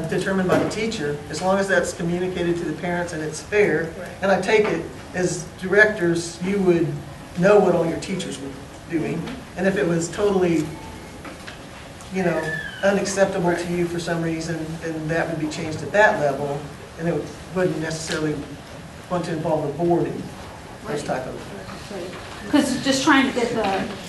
determined by the teacher, as long as that's communicated to the parents and it's fair. And I take it, as directors, you would know what all your teachers were doing. And if it was totally, you know, unacceptable to you for some reason, then that would be changed at that level, and it wouldn't necessarily want to involve the board in those type of. Because just trying to get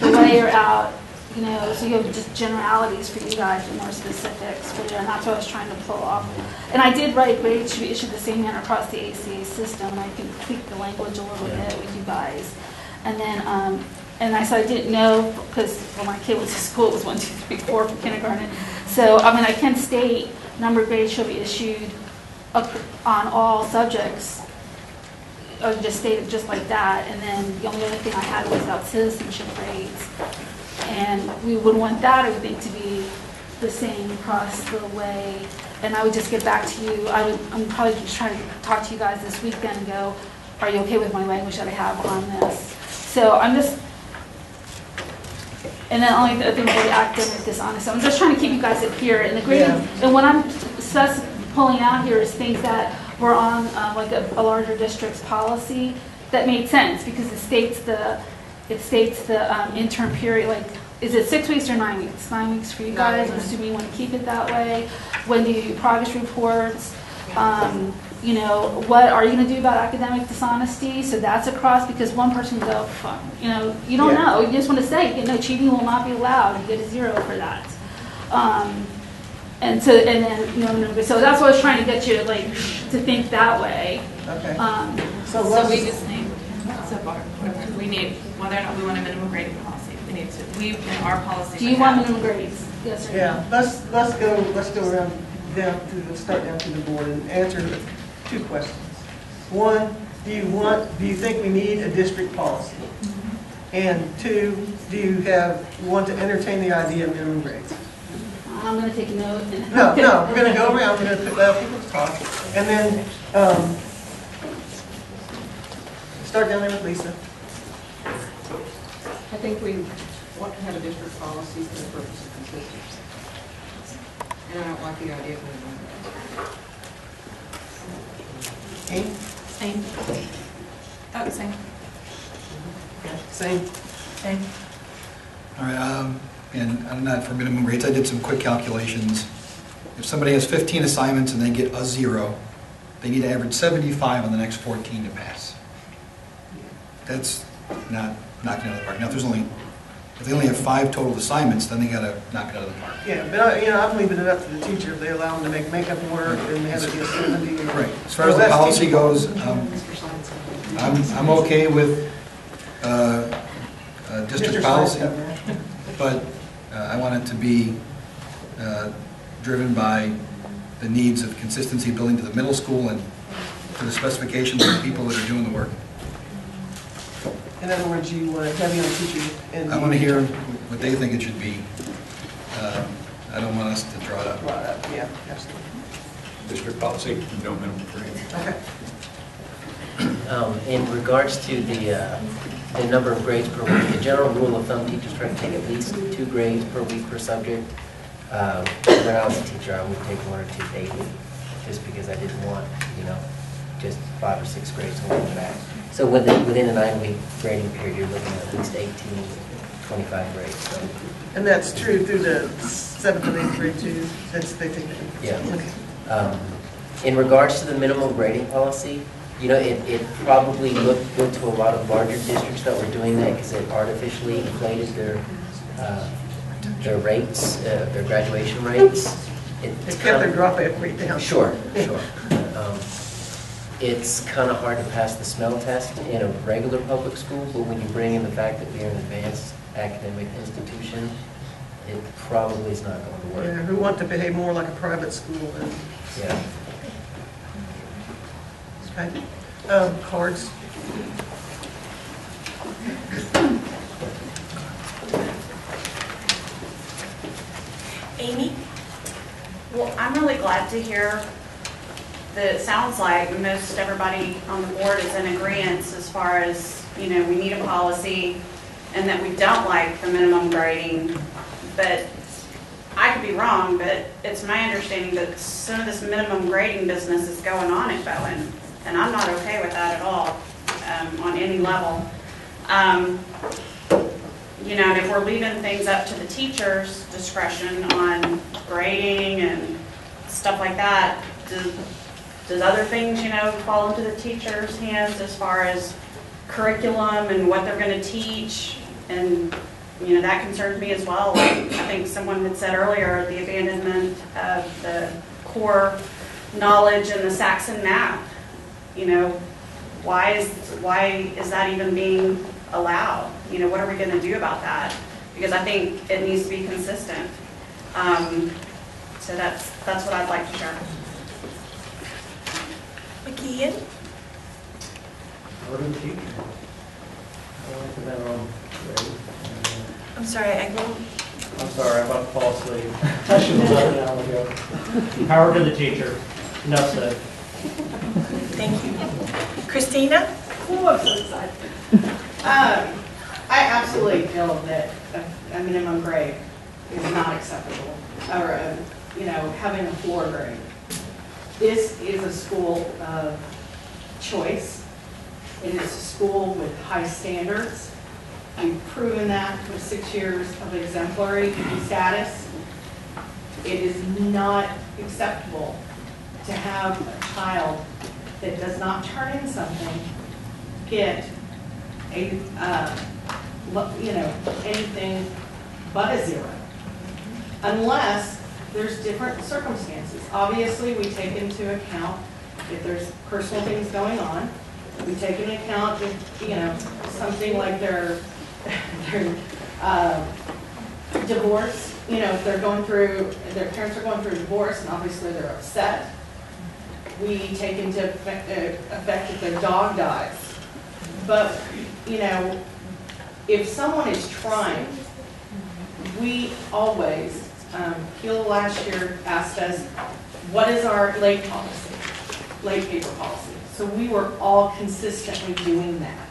the layer out, you know, so you have just generalities for you guys and more specifics for you, and that's what I was trying to pull off. And I did write grades should be issued the same manner across the ACA system, and I can tweak the language a little bit with you guys. And then, and I said I didn't know, because when my kid was in school, it was 1, 2, 3, 4 for kindergarten. So, I mean, I can state number grades shall be issued on all subjects, or just state it just like that. And then the only other thing I had was about citizenship grades. And we would want that, I would think, to be the same across the way. And I would just get back to you. I'm probably just trying to talk to you guys this weekend and go, are you okay with my language that I have on this? So I'm just, and then only the thing for the academic dishonesty. I'm just trying to keep you guys up here. And the grade, and what I'm pulling out here is things that were on like a larger district's policy that made sense, because it states the interim period, like, is it 6 weeks or 9 weeks? 9 weeks for you guys, I'm assuming you want to keep it that way. When do you do progress reports? You know, what are you going to do about academic dishonesty? So that's across, because one person can go, fuck, you know, you don't know. You just want to say, you know, cheating will not be allowed. You get a 0 for that. And then, you know, so that's what I was trying to get you, like, to think that way. Okay. So we just need, so far, we need, whether or not we want a minimum grading policy, we need to, we, in our policy. Do you want minimum grades? Yes or no? Yeah, let's go around start down to the board and answer 2 questions. One, do you think we need a district policy? And 2, do you want to entertain the idea of minimum grades? I'm going to take a note. No, we're going to go around, we're going to allow people to talk. And then start down there with Lisa. I think we want to have a district policy for the purpose of consistency. And I don't like the idea of moving. Same. Oh, same. Same. Same. All right, and I'm not for minimum grades. I did some quick calculations. If somebody has 15 assignments and they get a 0, they need to average 75 on the next 14 to pass. That's not knocking it out of the park. Now, if they only have 5 total assignments, then they got to knock it out of the park. Yeah, but I'm leaving it up to the teacher if they allow them to make makeup work and they have it be a 70. Right. As far as the policy goes, I'm okay with district policy, but I want it to be driven by the needs of consistency building to the middle school and to the specifications of the people that are doing the work. In other words, you want to heavy on teachers and. I want to hear what they think it should be. I don't want us to draw it up. Draw it up, yeah, absolutely. District policy, no minimum grade. Okay. In regards to the number of grades per week, the general rule of thumb, teachers try to take at least 2 grades per week per subject. When I was a teacher, I would take 1 or 2 daily, just because I didn't want, just 5 or 6 grades going back. So within a 9-week grading period, you're looking at least 18, 25 grades. So. And that's true through the 7th and 8th grade too, since they take it. Yeah. Okay. In regards to the minimum grading policy, it probably looked good to a lot of larger districts that were doing that because it artificially inflated their rates, their graduation rates. It kept their dropout rate down. Sure. It's kind of hard to pass the smell test in a regular public school, but when you bring in the fact that we're an advanced academic institution, it probably is not going to work. Yeah, we want to behave more like a private school. And yeah. Okay. Cards. Amy? Well, I'm really glad to hear that it sounds like most everybody on the board is in agreement as far as, we need a policy and that we don't like the minimum grading. But I could be wrong, but it's my understanding that some of this minimum grading business is going on at Bowen. And I'm not okay with that at all, on any level. And if we're leaving things up to the teacher's discretion on grading and stuff like that, does other things, fall into the teacher's hands as far as curriculum and what they're going to teach? And, that concerns me as well. Like, I think someone had said earlier, the abandonment of the core knowledge and the Saxon math. Why is that even being allowed? What are we going to do about that? Because I think it needs to be consistent. So that's what I'd like to share. McKeon? What are the teachers? I'm sorry, I'm sorry, I'm about to fall asleep. I should have left an hour ago. Power to the teacher. Enough said. Thank you. Christina? Oh, I'm so excited. I absolutely feel that a minimum grade is not acceptable, or having a floor grade. This is a school of choice. It is a school with high standards. We've proven that with 6 years of exemplary status. It is not acceptable to have a child that does not turn in something get anything but a 0, unless there's different circumstances. Obviously, we take into account if there's personal things going on. We take into account if, something like their divorce, if they're going through, their parents are going through a divorce and obviously they're upset. We take into effect if their dog dies. But, if someone is trying, we always, Keela last year asked us, what is our late policy, late paper policy? So we were all consistently doing that,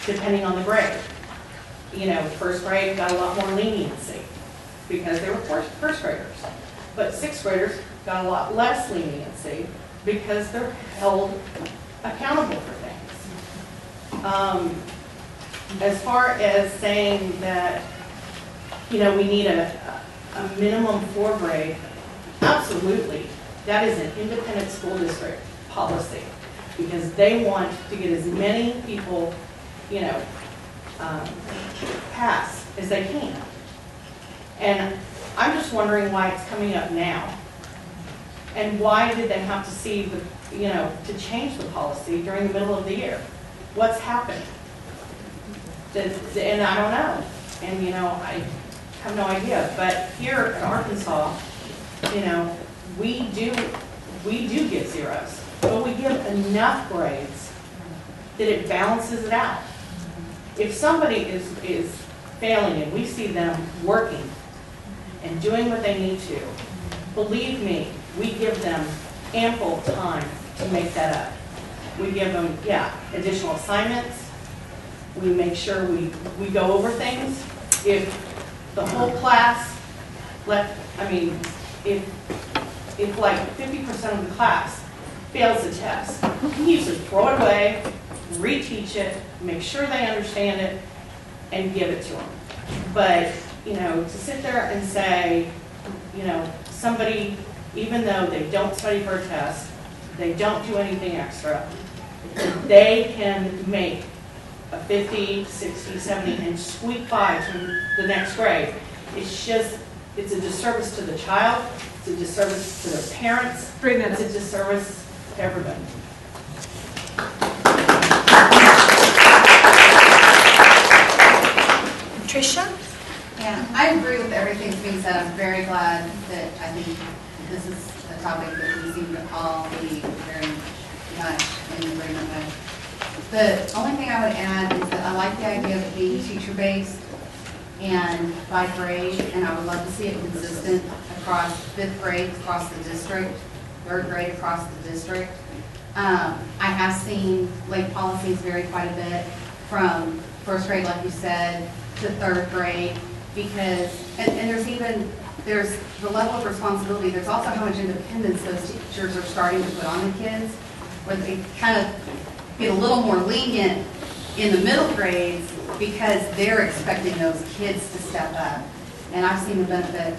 depending on the grade. First grade got a lot more leniency because they were first graders. But 6th graders got a lot less leniency because they're held accountable for things. As far as saying that, we need a minimum floor grade, absolutely. That is an independent school district policy because they want to get as many people, pass as they can. And I'm just wondering why it's coming up now. And why did they have to see to change the policy during the middle of the year? What's happened? And I don't know. And, I have no idea. But here in Arkansas, we do get 0s, but we give enough grades that it balances it out. if somebody is failing and we see them working and doing what they need to, believe me, we give them ample time to make that up. We give them, additional assignments. We make sure we go over things. If the whole class if like 50% of the class fails the test, we usually throw it away, reteach it, make sure they understand it, and give it to them. But, to sit there and say, somebody, even though they don't study for a test, they don't do anything extra, they can make a 50, 60, 70, and squeak by to the next grade. It's a disservice to the child, it's a disservice to their parents, it's a disservice to everybody. Tricia? Yeah, I agree with everything that's being said. I'm very glad that I think this is a topic that we seem to all be very much in agreement with. The only thing I would add is that I like the idea of it being teacher-based and by grade, and I would love to see it consistent across 5th grade across the district, 3rd grade across the district. I have seen late policies vary quite a bit from 1st grade, like you said, to 3rd grade, because, and there's the level of responsibility, there's also how much independence those teachers are starting to put on the kids, where they kind of get a little more lenient in the middle grades because they're expecting those kids to step up. And I've seen the benefit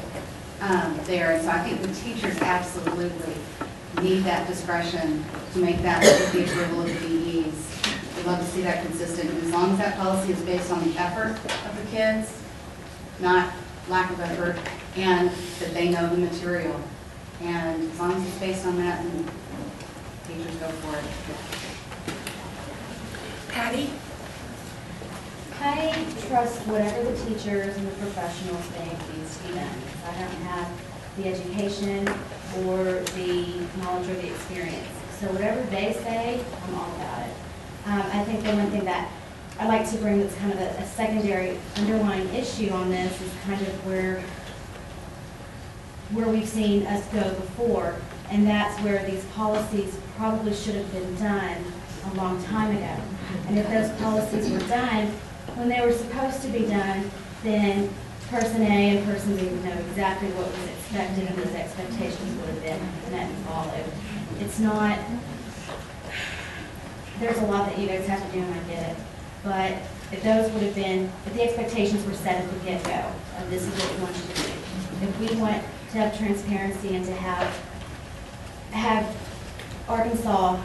there, and so I think the teachers absolutely need that discretion to make that with the approval of the BEs. We'd love to see that consistent, and as long as that policy is based on the effort of the kids, not lack of effort, and that they know the material. And as long as it's based on that, then teachers go for it. Patty? I trust whatever the teachers and the professionals think needs to be done. I don't have the education or the knowledge or the experience. So whatever they say, I'm all about it. I think the one thing that I like to bring that's kind of a secondary underlying issue on this is kind of where we've seen us go before, and that's where these policies probably should have been done a long time ago. And if those policies were done when they were supposed to be done, then person A and person B would know exactly what was expected, and those expectations would have been met and followed. It's not, there's a lot that you guys have to do, and I get it. But if those would have been, if the expectations were set at the get-go, of this is what we want you to do. If we want to have transparency and to have Arkansas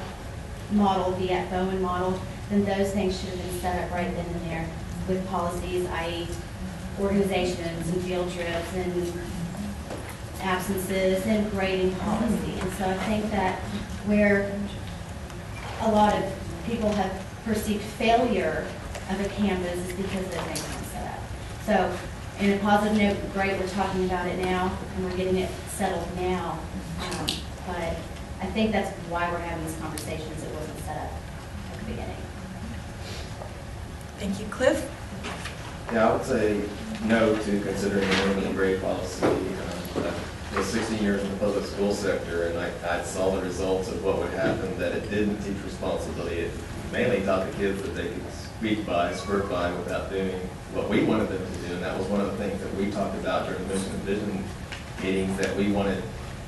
model be at Bowen model, then those things should have been set up right then and there with policies, i.e. organizations and field trips and absences and grading policy. And so I think that where a lot of people have perceived failure of a campus is because those things aren't set up. So in a positive note, great, we're talking about it now and we're getting it settled now. But I think that's why we're having these conversations. It wasn't set up at the beginning. Thank you. Cliff? Yeah, I would say no to considering the minimum grade policy. I was 16 years in the public school sector, and I saw the results of what would happen, that it didn't teach responsibility. It mainly taught the kids that they could squeak by, squirt by without doing what we wanted them to do, and that was one of the things that we talked about during the mission and vision meetings, that we wanted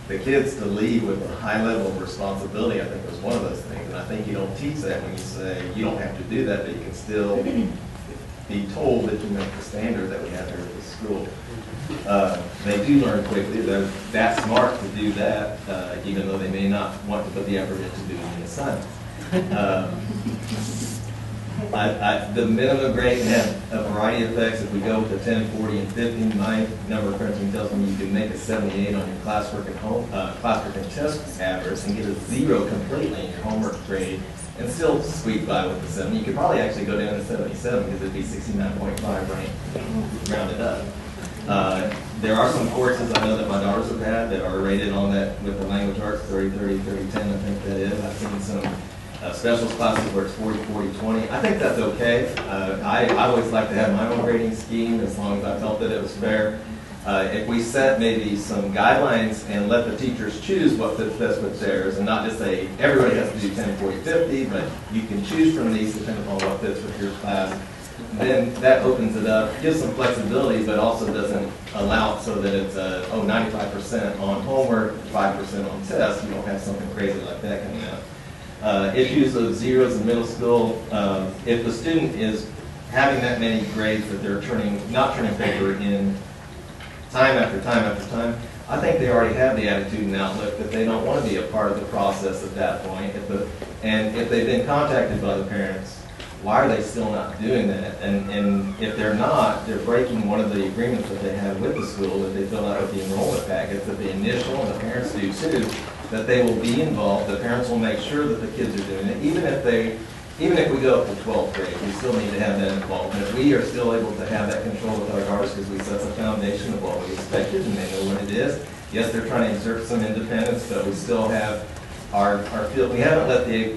the kids to lead with a high level of responsibility. I think was one of those things, and I think you don't teach that when you say you don't have to do that, but you can still be told that you make the standard that we have here at the school. They do learn quickly. They're that smart to do that, even though they may not want to put the effort into doing the assignment. The minimum grade can have a variety of effects. If we go to 10, 40, and 50, my number crunching tells me you can make a 78 on your classwork and classwork and test average and get a 0 completely in your homework grade and still squeak by with the 7. You could probably actually go down to 77 because it'd be 69.5 ranked, rounded up. There are some courses I know that my daughters have had that are rated on that with the language arts, 30, 30, 30, 10, I think that is. I've seen some specialist classes where it's 40, 40, 20. I think that's okay. I always like to have my own grading scheme as long as I felt that it was fair. If we set maybe some guidelines and let the teachers choose what fits best with theirs, and not just say everybody has to do 10, 40, 50, but you can choose from these depending on what fits with your class, then that opens it up, gives some flexibility, but also doesn't allow it so that it's 95% on homework, 5% on tests. You don't have something crazy like that coming out. Issues of zeros in middle school. If the student is having that many grades that they're not turning paper in time after time after time, I think they already have the attitude and outlook that they don't want to be a part of the process at that point. And if they've been contacted by the parents, why are they still not doing that? And if they're not, they're breaking one of the agreements that they have with the school that they fill out with the enrollment packets, that the initial, and the parents do too, that they will be involved. The parents will make sure that the kids are doing it. Even if we go up to 12th grade, we still need to have that involvement. If we are still able to have that control with our daughters because we set the foundation of what we expected and they know what it is. Yes, they're trying to exert some independence, but we still have our field. We haven't let the,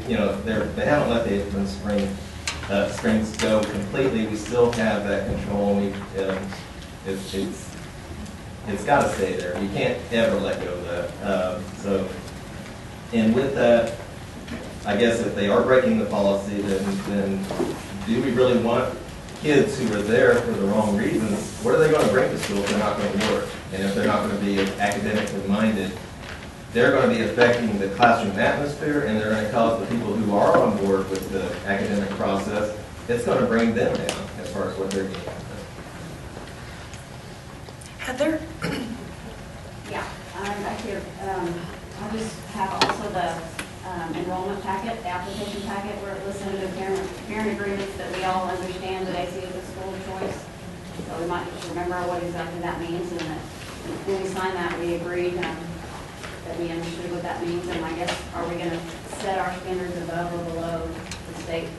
they haven't let the apron strings go completely. We still have that control. It's got to stay there. You can't ever let go of that. And with that, I guess if they are breaking the policy, then do we really want kids who are there for the wrong reasons? What are they going to bring to school if they're not going to work? And if they're not going to be academically minded, they're going to be affecting the classroom atmosphere, and they're going to cause the people who are on board with the academic process, it's going to bring them down as far as what they're getting. Heather? Yeah, I'm back here. I just have also the enrollment packet, the application packet, where it lists under the parent agreements that we all understand that AC is a school of choice. So we might just remember what exactly that means, and that when we signed that, we agreed that we understood what that means. And I guess, are we going to set our standards above or below the state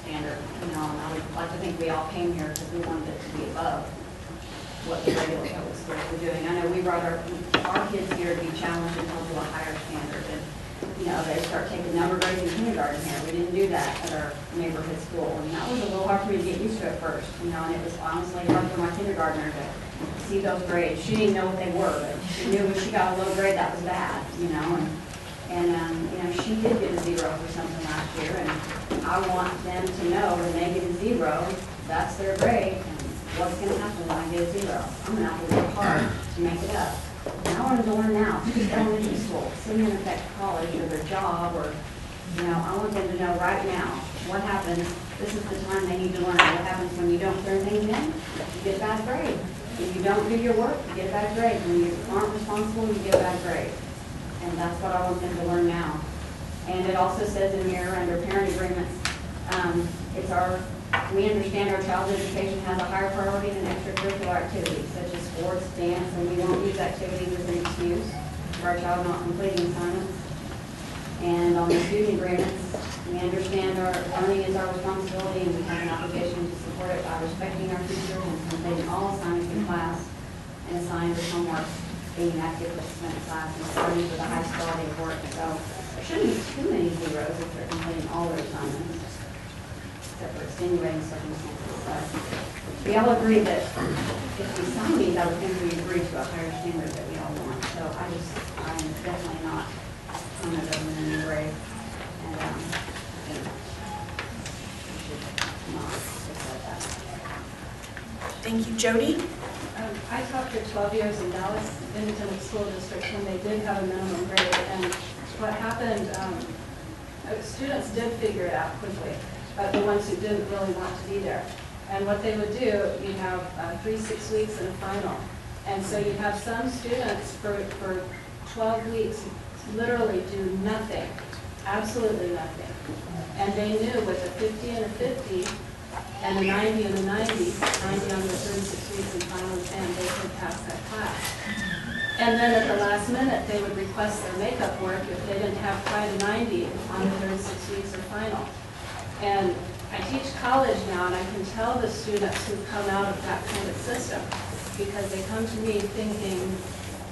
standard? And I would like to think we all came here because we wanted it to be above what the regular public schools were doing. I know we brought our kids here to be challenged and held to a higher standard. And they start taking number grades in kindergarten here. We didn't do that at our neighborhood school. And that was a little hard for me to get used to at first. And it was honestly hard for my kindergartner to see those grades. She didn't know what they were, but she knew when she got a low grade that was bad, And she did get a 0 for something last year, and I want them to know when they get a 0, that's their grade, and what's going to happen when I get a 0. I'm going to have to work hard to make it up. And I want them to learn now, because elementary school, soon in effect college or their job, or, I want them to know right now what happens. This is the time they need to learn. What happens when you don't turn things in? You get a bad grade. If you don't do your work, you get a bad grade. When you aren't responsible, you get a bad grade. And that's what I want them to learn now. And it also says in here, under parent agreements, we understand our child's education has a higher priority than extracurricular activities, such as sports, dance, and we won't use activities as an excuse for our child not completing assignments. And on the student agreements, we understand our learning is our responsibility, and we have an obligation to support it by respecting our teachers and completing all assignments in class and assigned with homework, being an active participant in class, and starting with the highest quality of work. So there shouldn't be too many zeros if they're completing all their assignments, except for extenuating circumstances. But we all agree that if we sign these, I would think we agree to a higher standard that we all want. So I'm definitely not on it in any way. And I think we should not accept that. Thank you. Jody? I taught for 12 years in Dallas Independent School District when they did have a minimum grade. And what happened, students did figure it out quickly, but the ones who didn't really want to be there. And what they would do, you'd have 3 6 weeks and a final. And so you'd have some students for 12 weeks literally do nothing, absolutely nothing. And they knew with a 50 and a 50, and a 90 and a 90 on the 36 weeks and finals, and they could pass that class. And then at the last minute, they would request their makeup work if they didn't have quite a 90 on the 36 weeks or final. And I teach college now, and I can tell the students who've come out of that kind of system, because they come to me thinking,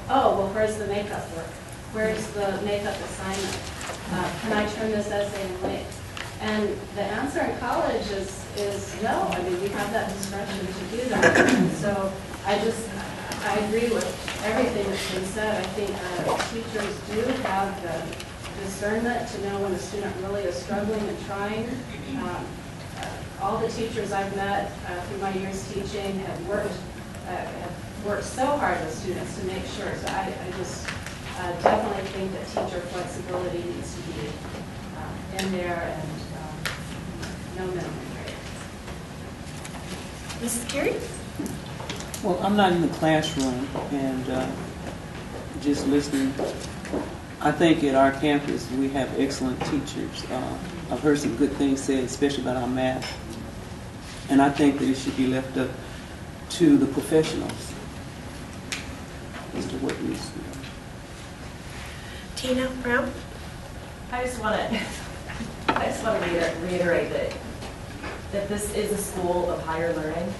oh, well, where's the makeup work? Where's the makeup assignment? Can I turn this essay in late? And the answer in college is no. I mean, we have that discretion to do that. And so I agree with everything that's been said. I think teachers do have the discernment to know when a student really is struggling and trying. All the teachers I've met through my years teaching have worked so hard with students to make sure. So I just definitely think that teacher flexibility needs to be in there, and no minimum grade. Mrs. Carey? Well, I'm not in the classroom, and just listening, I think at our campus we have excellent teachers. I've heard some good things said, especially about our math, and I think that it should be left up to the professionals as to what needs to be done. Tina Brown? I just want to reiterate that this is a school of higher learning.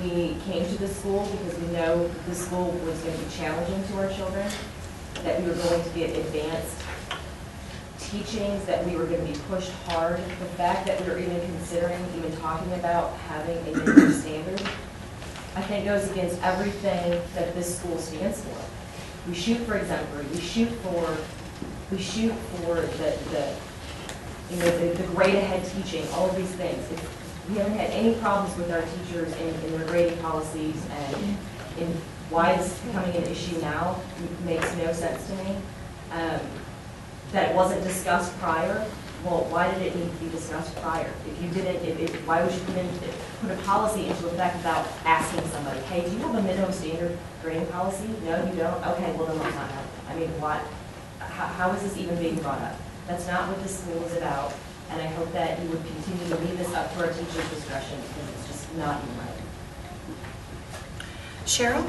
We came to this school because we know that this school was going to be challenging to our children, that we were going to get advanced teachings, that we were going to be pushed hard. The fact that we were even considering, even talking about having a minimum standard, I think goes against everything that this school stands for. We shoot for exemplary. We shoot for the grade ahead teaching, all of these things. We haven't had any problems with our teachers in their grading policies, and in why this is becoming an issue now makes no sense to me. That it wasn't discussed prior. Well, why did it need to be discussed prior? If you didn't, why would you put a policy into effect without asking somebody, hey, do you have a minimum standard grading policy? No, you don't? Okay, well then let's not have it. I mean, how is this even being brought up? That's not what this school is about, and I hope that you would continue to leave this up to our teachers' discretion, because it's just not even right. Cheryl?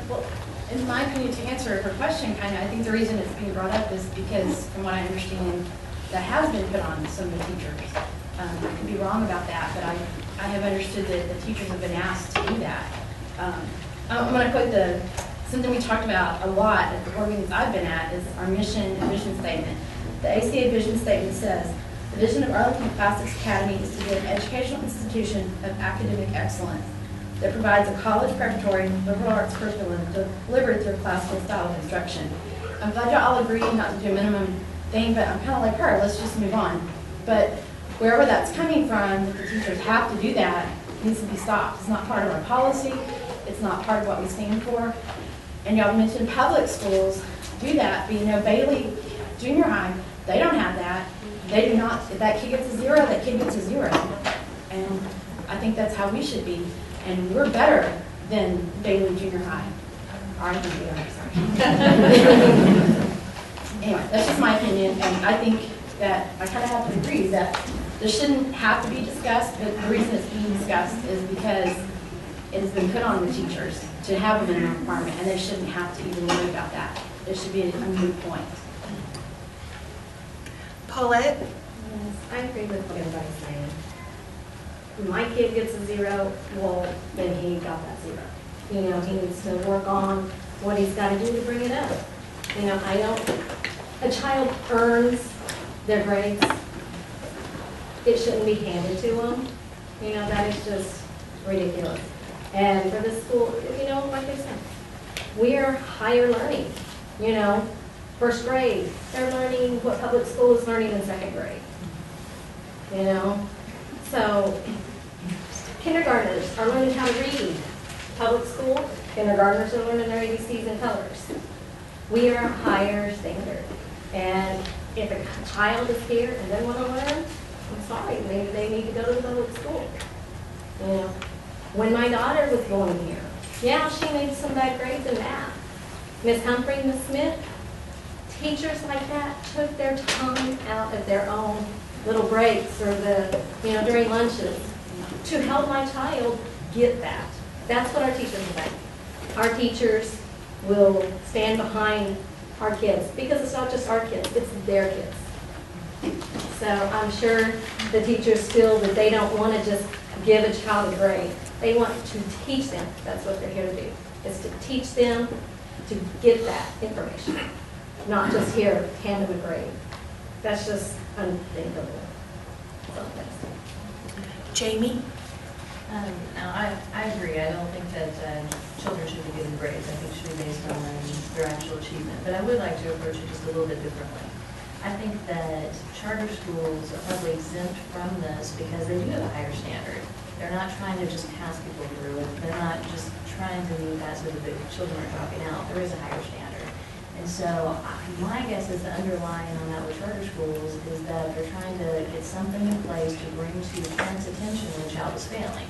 Well, in my opinion, to answer her question, I think the reason it's being brought up is because, from what I understand, that has been put on some of the teachers. I could be wrong about that, but I have understood that the teachers have been asked to do that. I'm going to quote something we talked about a lot at the board meetings I've been at, is our mission and vision statement. The ACA vision statement says, the vision of Arlington Classics Academy is to be an educational institution of academic excellence that provides a college preparatory liberal arts curriculum delivered through a classical style of instruction. I'm glad y'all all agree not to do a minimum thing, but I'm kind of like her, let's just move on. But wherever that's coming from, that the teachers have to do that, needs to be stopped. It's not part of our policy. It's not part of what we stand for. And y'all mentioned public schools do that, but you know, Bailey Junior High, they don't have that. They do not. If that kid gets a 0, that kid gets a 0. And I think that's how we should be. And we're better than Bailey Junior High. Arlington Junior High, sorry. Anyway, that's just my opinion, and I think that I kind of have to agree that this shouldn't have to be discussed, but the reason it's being discussed is because it has been put on the teachers to have a minimum requirement, and they shouldn't have to even worry about that. It should be a moot point. Paulette? Yes, I agree with what everybody's saying. When my kid gets a 0, well, then he got that 0. You know, he needs to work on what he's got to do to bring it up. You know, I don't, a child earns their grades. It shouldn't be handed to them. You know, that is just ridiculous. And for the school, you know, like I said, we are higher learning. You know, first grade, they're learning what public school is learning in second grade. You know, so kindergartners are learning how to read. Public school, kindergartners are learning their ABCs and colors. We are a higher standard. And if a child is here and they want to learn, I'm sorry, maybe they need to go to the public school. You know, when my daughter was going here, yeah, she made some bad grades in math. Miss Humphrey, Miss Smith, teachers like that took their time out of their own little breaks or during lunches to help my child get that. That's what our teachers are about. Our teachers will stand behind our kids because it's not just our kids, it's their kids. So I'm sure the teachers feel that they don't want to just give a child a grade. They want to teach them. That's what they're here to do, is to teach them to get that information, not just here, hand them a grade. That's just unthinkable. Jamie? No, I agree. I don't think that children should be given grades. I think it should be based on their actual achievement. But I would like to approach it just a little bit differently. I think that charter schools are probably exempt from this because they do have a higher standard. They're not trying to just pass people through it. They're not just trying to meet that so that the children are dropping out. There is a higher standard. And so my guess is the underlying on that with charter schools is that they're trying to get something in place to bring to parents' attention when a child is failing.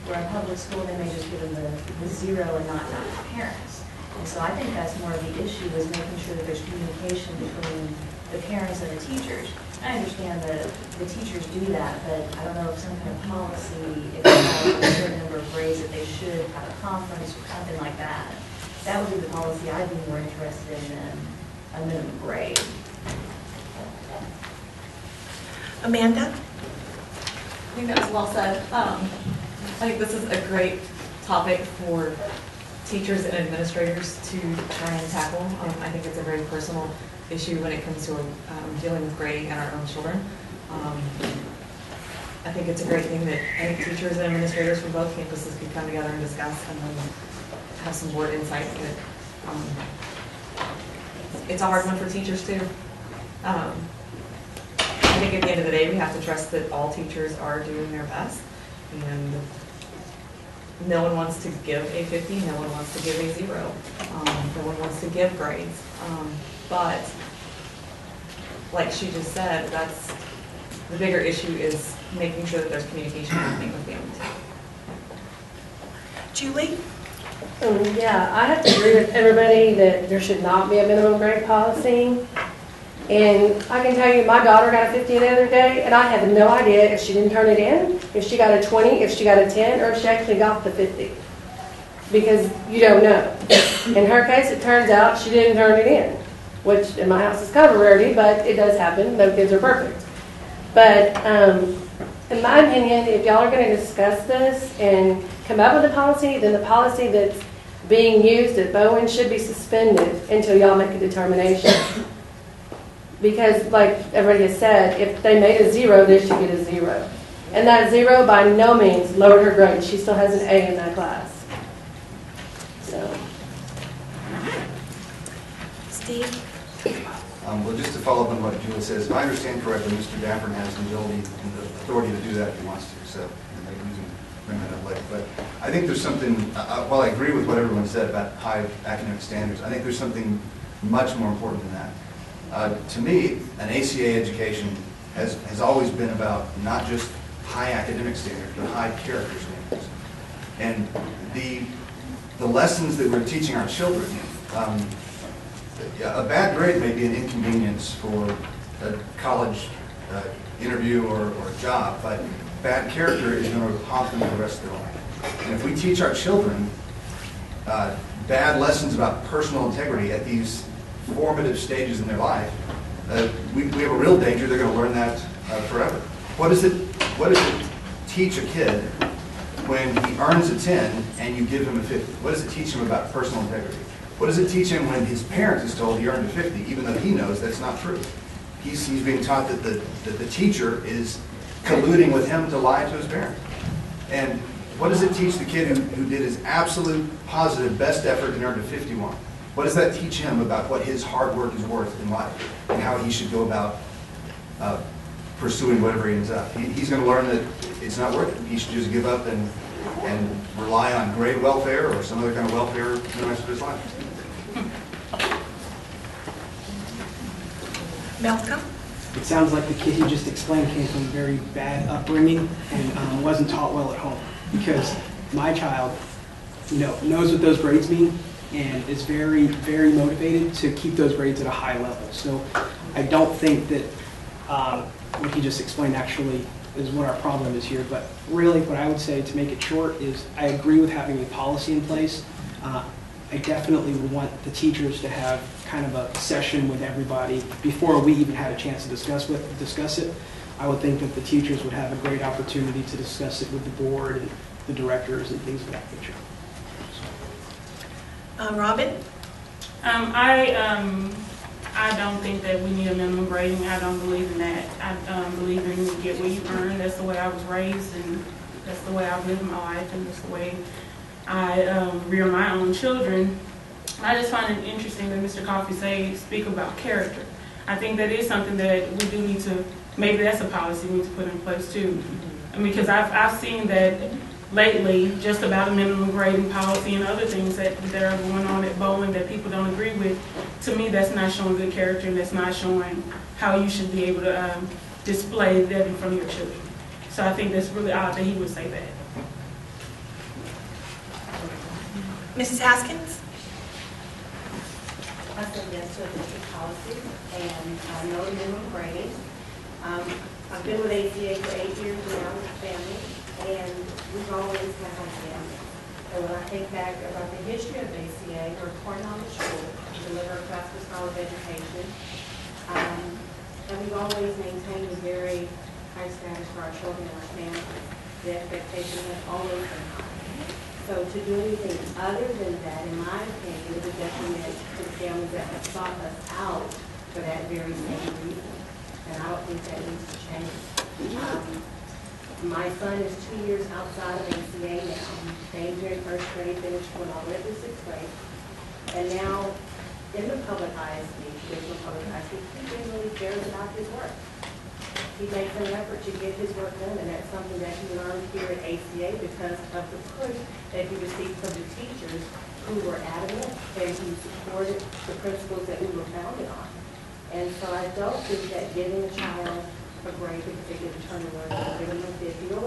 Where in public school, they may just give them the zero and not talk to parents. And so I think that's more of the issue is making sure that there's communication between the parents and the teachers. I understand that the teachers do that, but I don't know if some kind of policy, if they have a certain number of grades, that they should have a conference or something like that. That would be the policy I'd be more interested in than a minimum grade. Amanda? I think that was well said. I think this is a great topic for teachers and administrators to try and tackle. I think it's a very personal issue when it comes to dealing with grading and our own children. I think it's a great thing that I think teachers and administrators from both campuses could come together and discuss and then have some board insight. It's a hard one for teachers too. I think at the end of the day, we have to trust that all teachers are doing their best. And no one wants to give a 50, no one wants to give a 0. No one wants to give grades. But like she just said, that's the bigger issue is making sure that there's communication happening with them. Julie? Yeah, I have to agree with everybody that there should not be a minimum grade policy. And I can tell you, my daughter got a 50 the other day, and I had no idea if she didn't turn it in, if she got a 20, if she got a 10, or if she actually got the 50. Because you don't know. In her case, it turns out she didn't turn it in, which in my house is kind of a rarity, but it does happen. No kids are perfect. But in my opinion, if y'all are going to discuss this and come up with a policy, then the policy that's being used at Bowen should be suspended until y'all make a determination. Because, like everybody has said, if they made a 0, they should get a 0. And that 0 by no means lowered her grade. She still has an A in that class. So. Steve? Well, just to follow up on what Julie says, if I understand correctly, Mr. Dafford has the ability and the authority to do that if he wants to. So maybe we can bring that up later. But I think there's something, while I agree with what everyone said about high academic standards, I think there's something much more important than that. To me, an ACA education has always been about not just high academic standards, but high character standards. And the lessons that we're teaching our children, a bad grade may be an inconvenience for a college interview or a job, but bad character is going to haunt them for the rest of their life. And if we teach our children bad lessons about personal integrity at these formative stages in their life, we have a real danger they're going to learn that forever. What does it teach a kid when he earns a 10 and you give him a 50? What does it teach him about personal integrity? What does it teach him when his parent is told he earned a 50, even though he knows that's not true? He's being taught that the teacher is colluding with him to lie to his parent. And what does it teach the kid who did his absolute positive best effort and earned a 51? What does that teach him about what his hard work is worth in life and how he should go about pursuing whatever he ends up? He's going to learn that it's not worth it. He should just give up and rely on grade welfare or some other kind of welfare for the rest of his life. Malcolm? It sounds like the kid you just explained came from a very bad upbringing and wasn't taught well at home. Because my child, knows what those grades mean and is very, very motivated to keep those grades at a high level. So I don't think that what he just explained actually is what our problem is here. But really what I would say, to make it short, is I agree with having a policy in place. I definitely would want the teachers to have kind of a session with everybody before we even had a chance to discuss it. I would think that the teachers would have a great opportunity to discuss it with the board and the directors and things of that nature. Robin? I don't think that we need a minimum grading. I don't believe in that. I believe in you get what you earn. That's the way I was raised, and that's the way I live my life, and that's the way I rear my own children. I just find it interesting that Mr. Coffey speak about character. I think that is something that we do need to, maybe that's a policy we need to put in place too. I mean, because I've seen that lately, just about a minimum grading policy and other things that are going on at Bowen that people don't agree with. To me, that's not showing good character, and that's not showing how you should be able to display that in front of your children. So I think that's really odd that he would say that. Mrs. Haskins? I said yes to a district policy, and no minimum grading. I've been with ACA for 8 years now with the family, and we've always had high standards. And when I think back about the history of ACA, we're a core-knowledge school to deliver a classical college education, and we've always maintained a very high standards for our children and our families. The expectation has always been high. So to do anything other than that, in my opinion, is a detriment to the families that have sought us out for that very same reason. And I don't think that needs to change. My son is 2 years outside of ACA now. He came here in first grade, finished going all the way through sixth grade. And now, in the public ISD, traditional public ISD, he genuinely cares about his work. He makes an effort to get his work done, and that's something that he learned here at ACA because of the push that he received from the teachers who were adamant and who supported the principles that we were founded on. And so I don't think that giving a child a grade because they didn't turn in learning, or giving them 50, or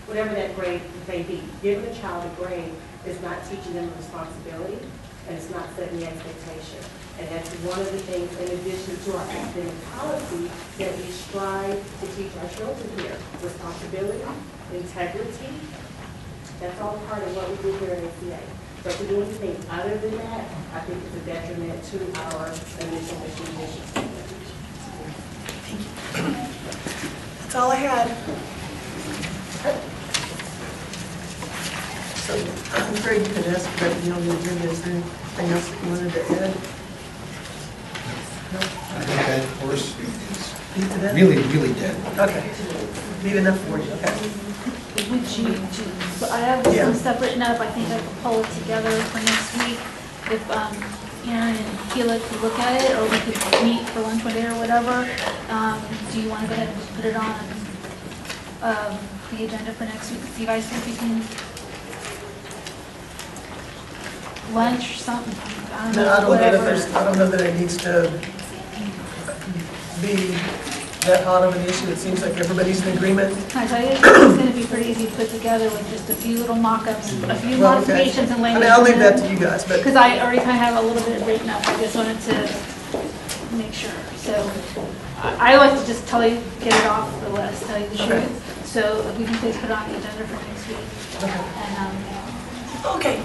whatever that grade may be, giving a child a grade is not teaching them a responsibility, and it's not setting the expectation. And that's one of the things, in addition to our academic policy, that we strive to teach our children here. Responsibility, integrity, that's all part of what we do here at ACA. But to do anything other than that, I think it's a detriment to our initial mission and vision statement. That's all I had. So I'm afraid you can ask, but you know, the agenda, is there anything else that you wanted to add? No? I think that horse Beat to is death? really dead. Okay. Leave enough for you, okay. Would you, I have some stuff written up, I think I could pull it together for next week. If Aaron and Keela could look at it, or we could meet for lunch one day or whatever. Do you want to go ahead and just put it on the agenda for next week? Do you guys think we can lunch or something? I don't know, No, I don't know that whatever. there's, I don't know that it needs to be that hot of an issue. It seems like everybody's in agreement. I think it's going to be pretty easy to put together with just a few little mock-ups, a few Well, okay. modifications and language. I mean, I'll leave that to you guys, but. Because I already kind of have a little bit written up, I just wanted to make sure. So I like to just tell you, get it off the list, tell you the Okay. truth. So if we can please put it on the agenda for next week. Okay.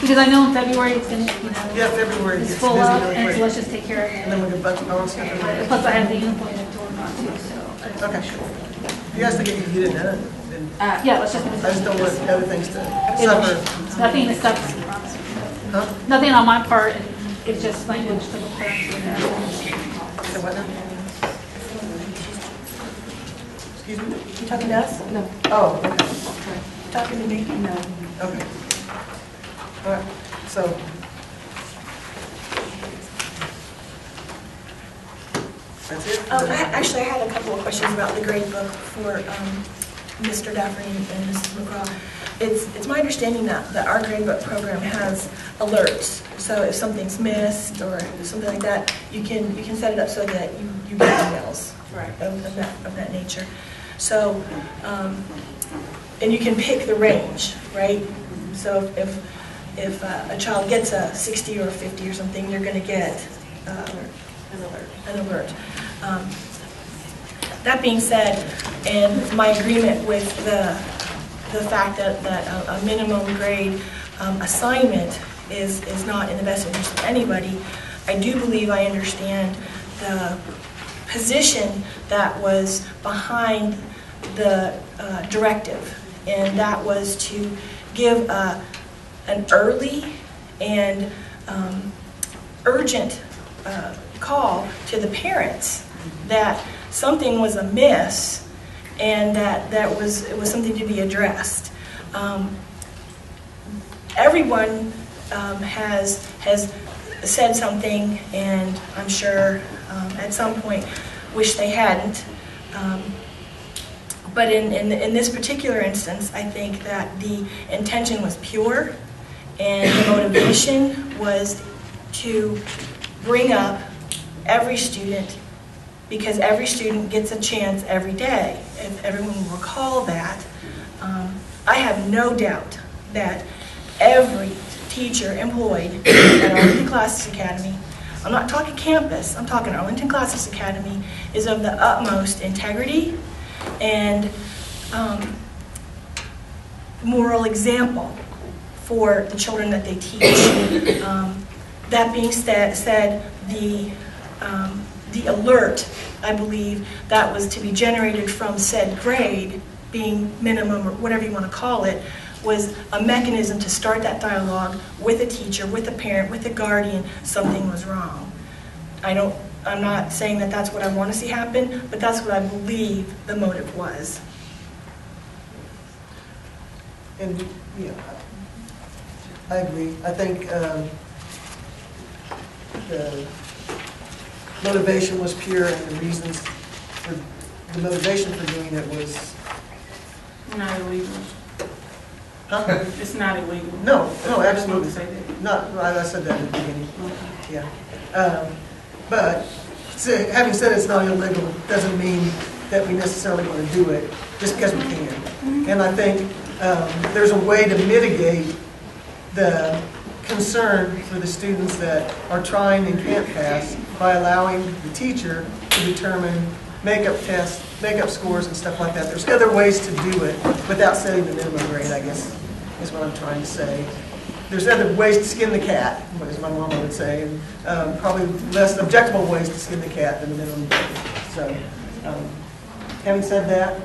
Because I know in February it's going to, you know. Yeah, February it's gets full busy up, really and quick. so let's just take care of it. And then we can bunch of all stuff. Plus I have the uniform to work on too, so. Okay, sure. You guys think you can get it done? Then Yeah, let's just. I just don't want other things to suffer. Nothing is substance, I promise you. Huh? Nothing on my part, it's just language to the parents. Say what now? Excuse me? You talking to us? No. Oh, okay. Talking to me? No. Okay. All right, so. That's it? Actually, I had a couple of questions about the grade book for Mr. Daffrey and Mrs. McGraw. It's my understanding that our grade book program has alerts. So if something's missed or something like that, you can set it up so that you get emails of that nature. So, and you can pick the range, right? So if a child gets a 60 or 50 or something, you're going to get an alert. That being said, and my agreement with the fact that a minimum grade assignment is not in the best interest of anybody, I do believe I understand the position that was behind the directive, and that was to give an early and urgent call to the parents that something was amiss and that it was something to be addressed. Everyone has said something, and I'm sure at some point wish they hadn't. But in this particular instance, I think that the intention was pure, and the motivation was to bring up every student, because every student gets a chance every day. If everyone will recall that, I have no doubt that every teacher employed at Arlington Classics Academy, I'm not talking campus, I'm talking Arlington Classics Academy, is of the utmost integrity and moral example for the children that they teach. That being said, the alert, I believe, that was to be generated from said grade, being minimum or whatever you want to call it, was a mechanism to start that dialogue with a teacher, with a parent, with a guardian. Something was wrong. I'm not saying that that's what I want to see happen, but that's what I believe the motive was. And, yeah, I agree. I think the motivation was pure, and the reasons for the motivation for doing it was Not illegal. Huh? It's not illegal. No, absolutely. I just want to say that. Not, I said that at the beginning. Yeah. But having said it's not illegal doesn't mean that we necessarily want to do it just because we can. And I think there's a way to mitigate the concern for the students that are trying and can't pass by allowing the teacher to determine makeup tests, makeup scores and stuff like that. There's other ways to do it without setting the minimum grade, I guess, is what I'm trying to say. There's other ways to skin the cat, as my mama would say, and probably less objectable ways to skin the cat than the minimum grade. So, having said that,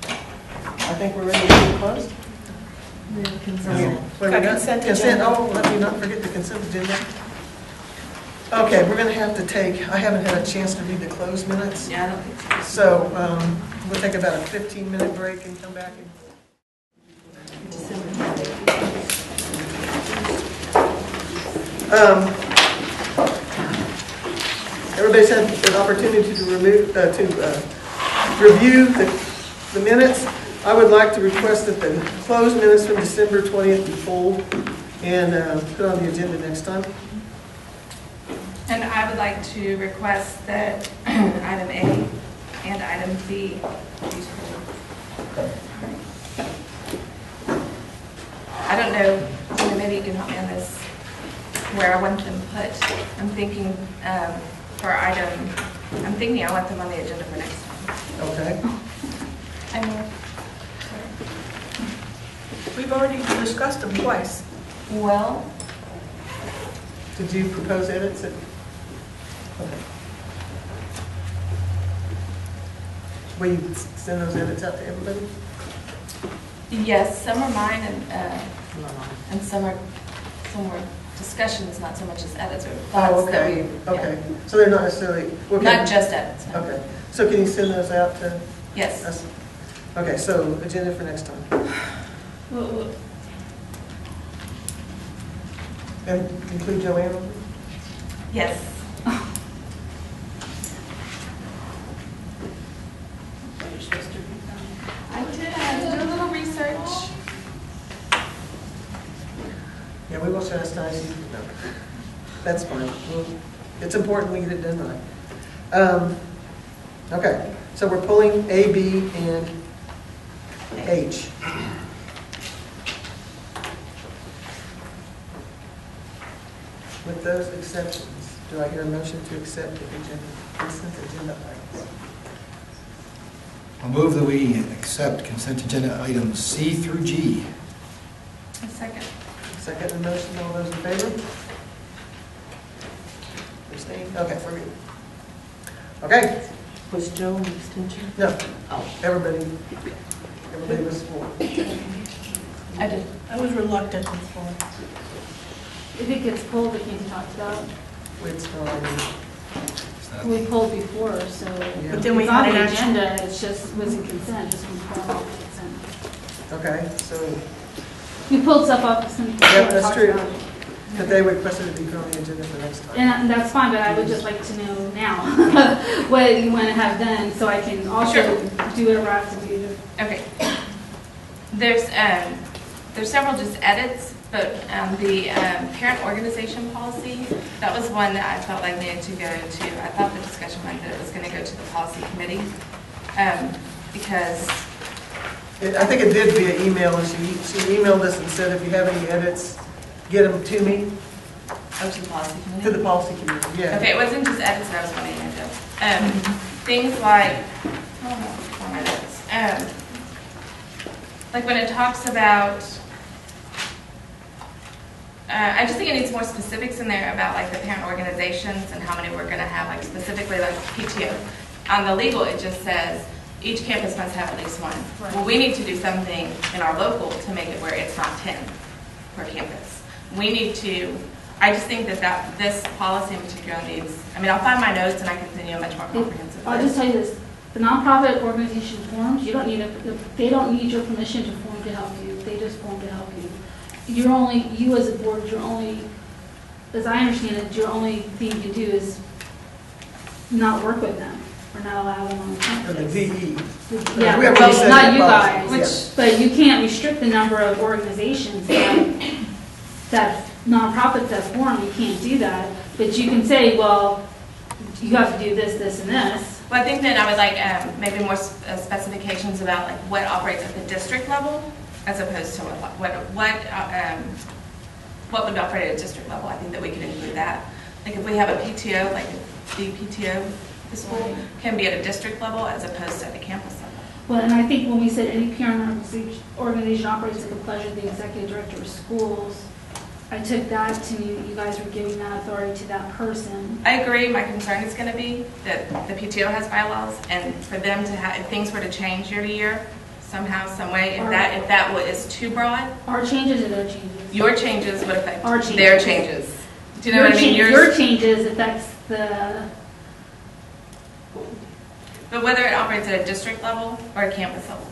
I think we're ready to close. Consent. Consent. Oh, let me not forget the consent agenda. Okay, we're going to have to take, I haven't had a chance to read the closed minutes. Yeah, I don't think so. So we'll take about a 15-minute break and come back. Everybody's had an opportunity to review the minutes. I would like to request that the closed minutes from December 20th be pulled and put on the agenda next time. And I would like to request that item A and item B be pulled. I don't know, maybe you can help me on this, where I want them put. I'm thinking for item, I'm thinking I want them on the agenda for next time. Okay. I mean, We've already discussed them twice. well, Did you propose edits? Okay. Will you send those edits out to everybody? yes, some are mine and some are discussions, not so much as edits or thoughts. Oh, okay, that we, okay. So they're not necessarily, okay. Not just edits. No. Okay. So can you send those out to Yes. us? Okay, so agenda for next time. And include Joanne? Yes. I did. I had to do a little research. Yeah, we will chastise you. No. That's fine. It's important we get it done right. Okay, so we're pulling A, B, and H. With those exceptions, do I hear a motion to accept the consent agenda items? I'll move that we accept consent agenda items C through G. A second. Second the motion, all those in favor? Abstain? Okay, we're good. Okay. Was Joe an extension? No. Oh. Everybody was for. I did. I was reluctant before. if it gets pulled, it can't be talked about. It's, We pulled before, so. But then we it's on had the an action. agenda, it's just, wasn't consent, just was pulled off consent. okay, so, We pulled stuff off consent before. yeah, and that's talked true. about it. But they requested it to be put on the agenda for next time. And that's fine, but I would just like to know now what you want to have done, so I can also do whatever I have to do. Okay. There's several just edits, but the parent organization policy, that was one that I felt like needed to go to. I thought the discussion went that it was going to go to the policy committee because I think it did via email, and she emailed us and said, if you have any edits, get them to me. Oh, to the policy committee? To the policy committee, yeah. Okay, it wasn't just edits that I was wanting to do. Things like, like when it talks about, I just think it needs more specifics in there about like the parent organizations and how many we're going to have, like specifically like PTO. On the legal, it just says each campus must have at least one. Right. Well, we need to do something in our local to make it where it's not 10 per campus. We need to, I just think that this policy in particular needs, I mean, I'll find my notes and I can send you a much more comprehensive I'll list. just tell you this, the nonprofit organization forms, you don't need they don't need your permission to form to help you, they just form to help you. You're only, you as a board, you're only, as I understand it, your only thing you can do is not work with them, or not allow them on the Or campus. the DE. Yeah, We already well, said not that you policy, guys, but you can't restrict the number of organizations that nonprofits that form, you can't do that. But you can say, well, you have to do this, this, and this. Well, I think that I would like maybe more specifications about like what operates at the district level as opposed to what would operate at a district level. I think that we could include that. Like if we have a PTO, like the PTO, the school can be at a district level as opposed to at a campus level. Well, and I think when we said any parent organization operates at the pleasure of the executive director of schools, I took that to mean you guys were giving that authority to that person. I agree. My concern is going to be that the PTO has bylaws, and for them to have, if things were to change year to year, somehow, some way, if that is too broad, Our changes or their changes? your changes would affect Our changes. their changes. Do you know what I mean? Your changes affects the. But whether it operates at a district level or a campus level.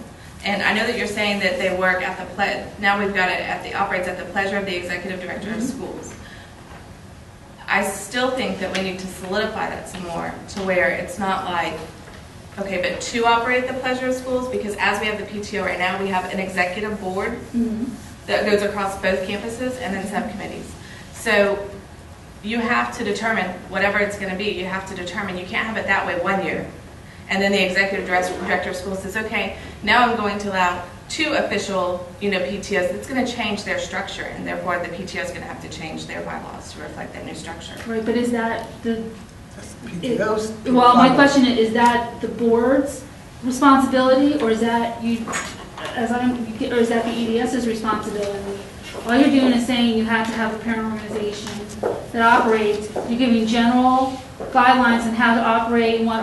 And I know that you're saying that they work at the now we've got it operates at the pleasure of the executive director of schools. I still think that we need to solidify that some more to where it's not like, okay, but to operate at the pleasure of schools, because as we have the PTO right now, we have an executive board that goes across both campuses and then subcommittees. So you have to determine whatever it's going to be. You have to determine, you can't have it that way 1 year. And then the executive director of schools says, okay, now I'm going to allow 2 official, PTOs. It's going to change their structure, and therefore the PTO is going to have to change their bylaws to reflect that new structure. Right, but is that the? PTOs. Well, my question is that the board's responsibility, or is that you, or is that the EDS's responsibility? All you're doing is saying you have to have a parent organization that operates. You're giving general guidelines on how to operate and what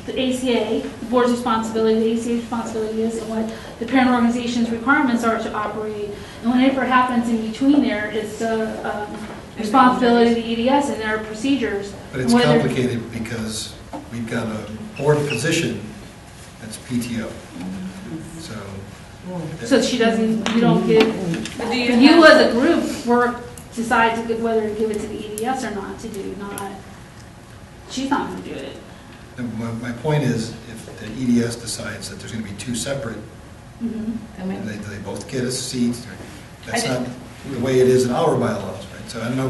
the ACA, the board's responsibility, the ACA's responsibility is, and what the parent organization's requirements are to operate. And whatever happens in between there is the responsibility of the EDS and their procedures. But it's complicated because we've got a board position that's PTO. So she doesn't, you don't give, you as a group decide whether to give it to the EDS or not to do, she's not going to do it. My point is, if the EDS decides that there's going to be 2 separate, and they both get a seat, that's not the way it is in our bylaws, right? So I don't know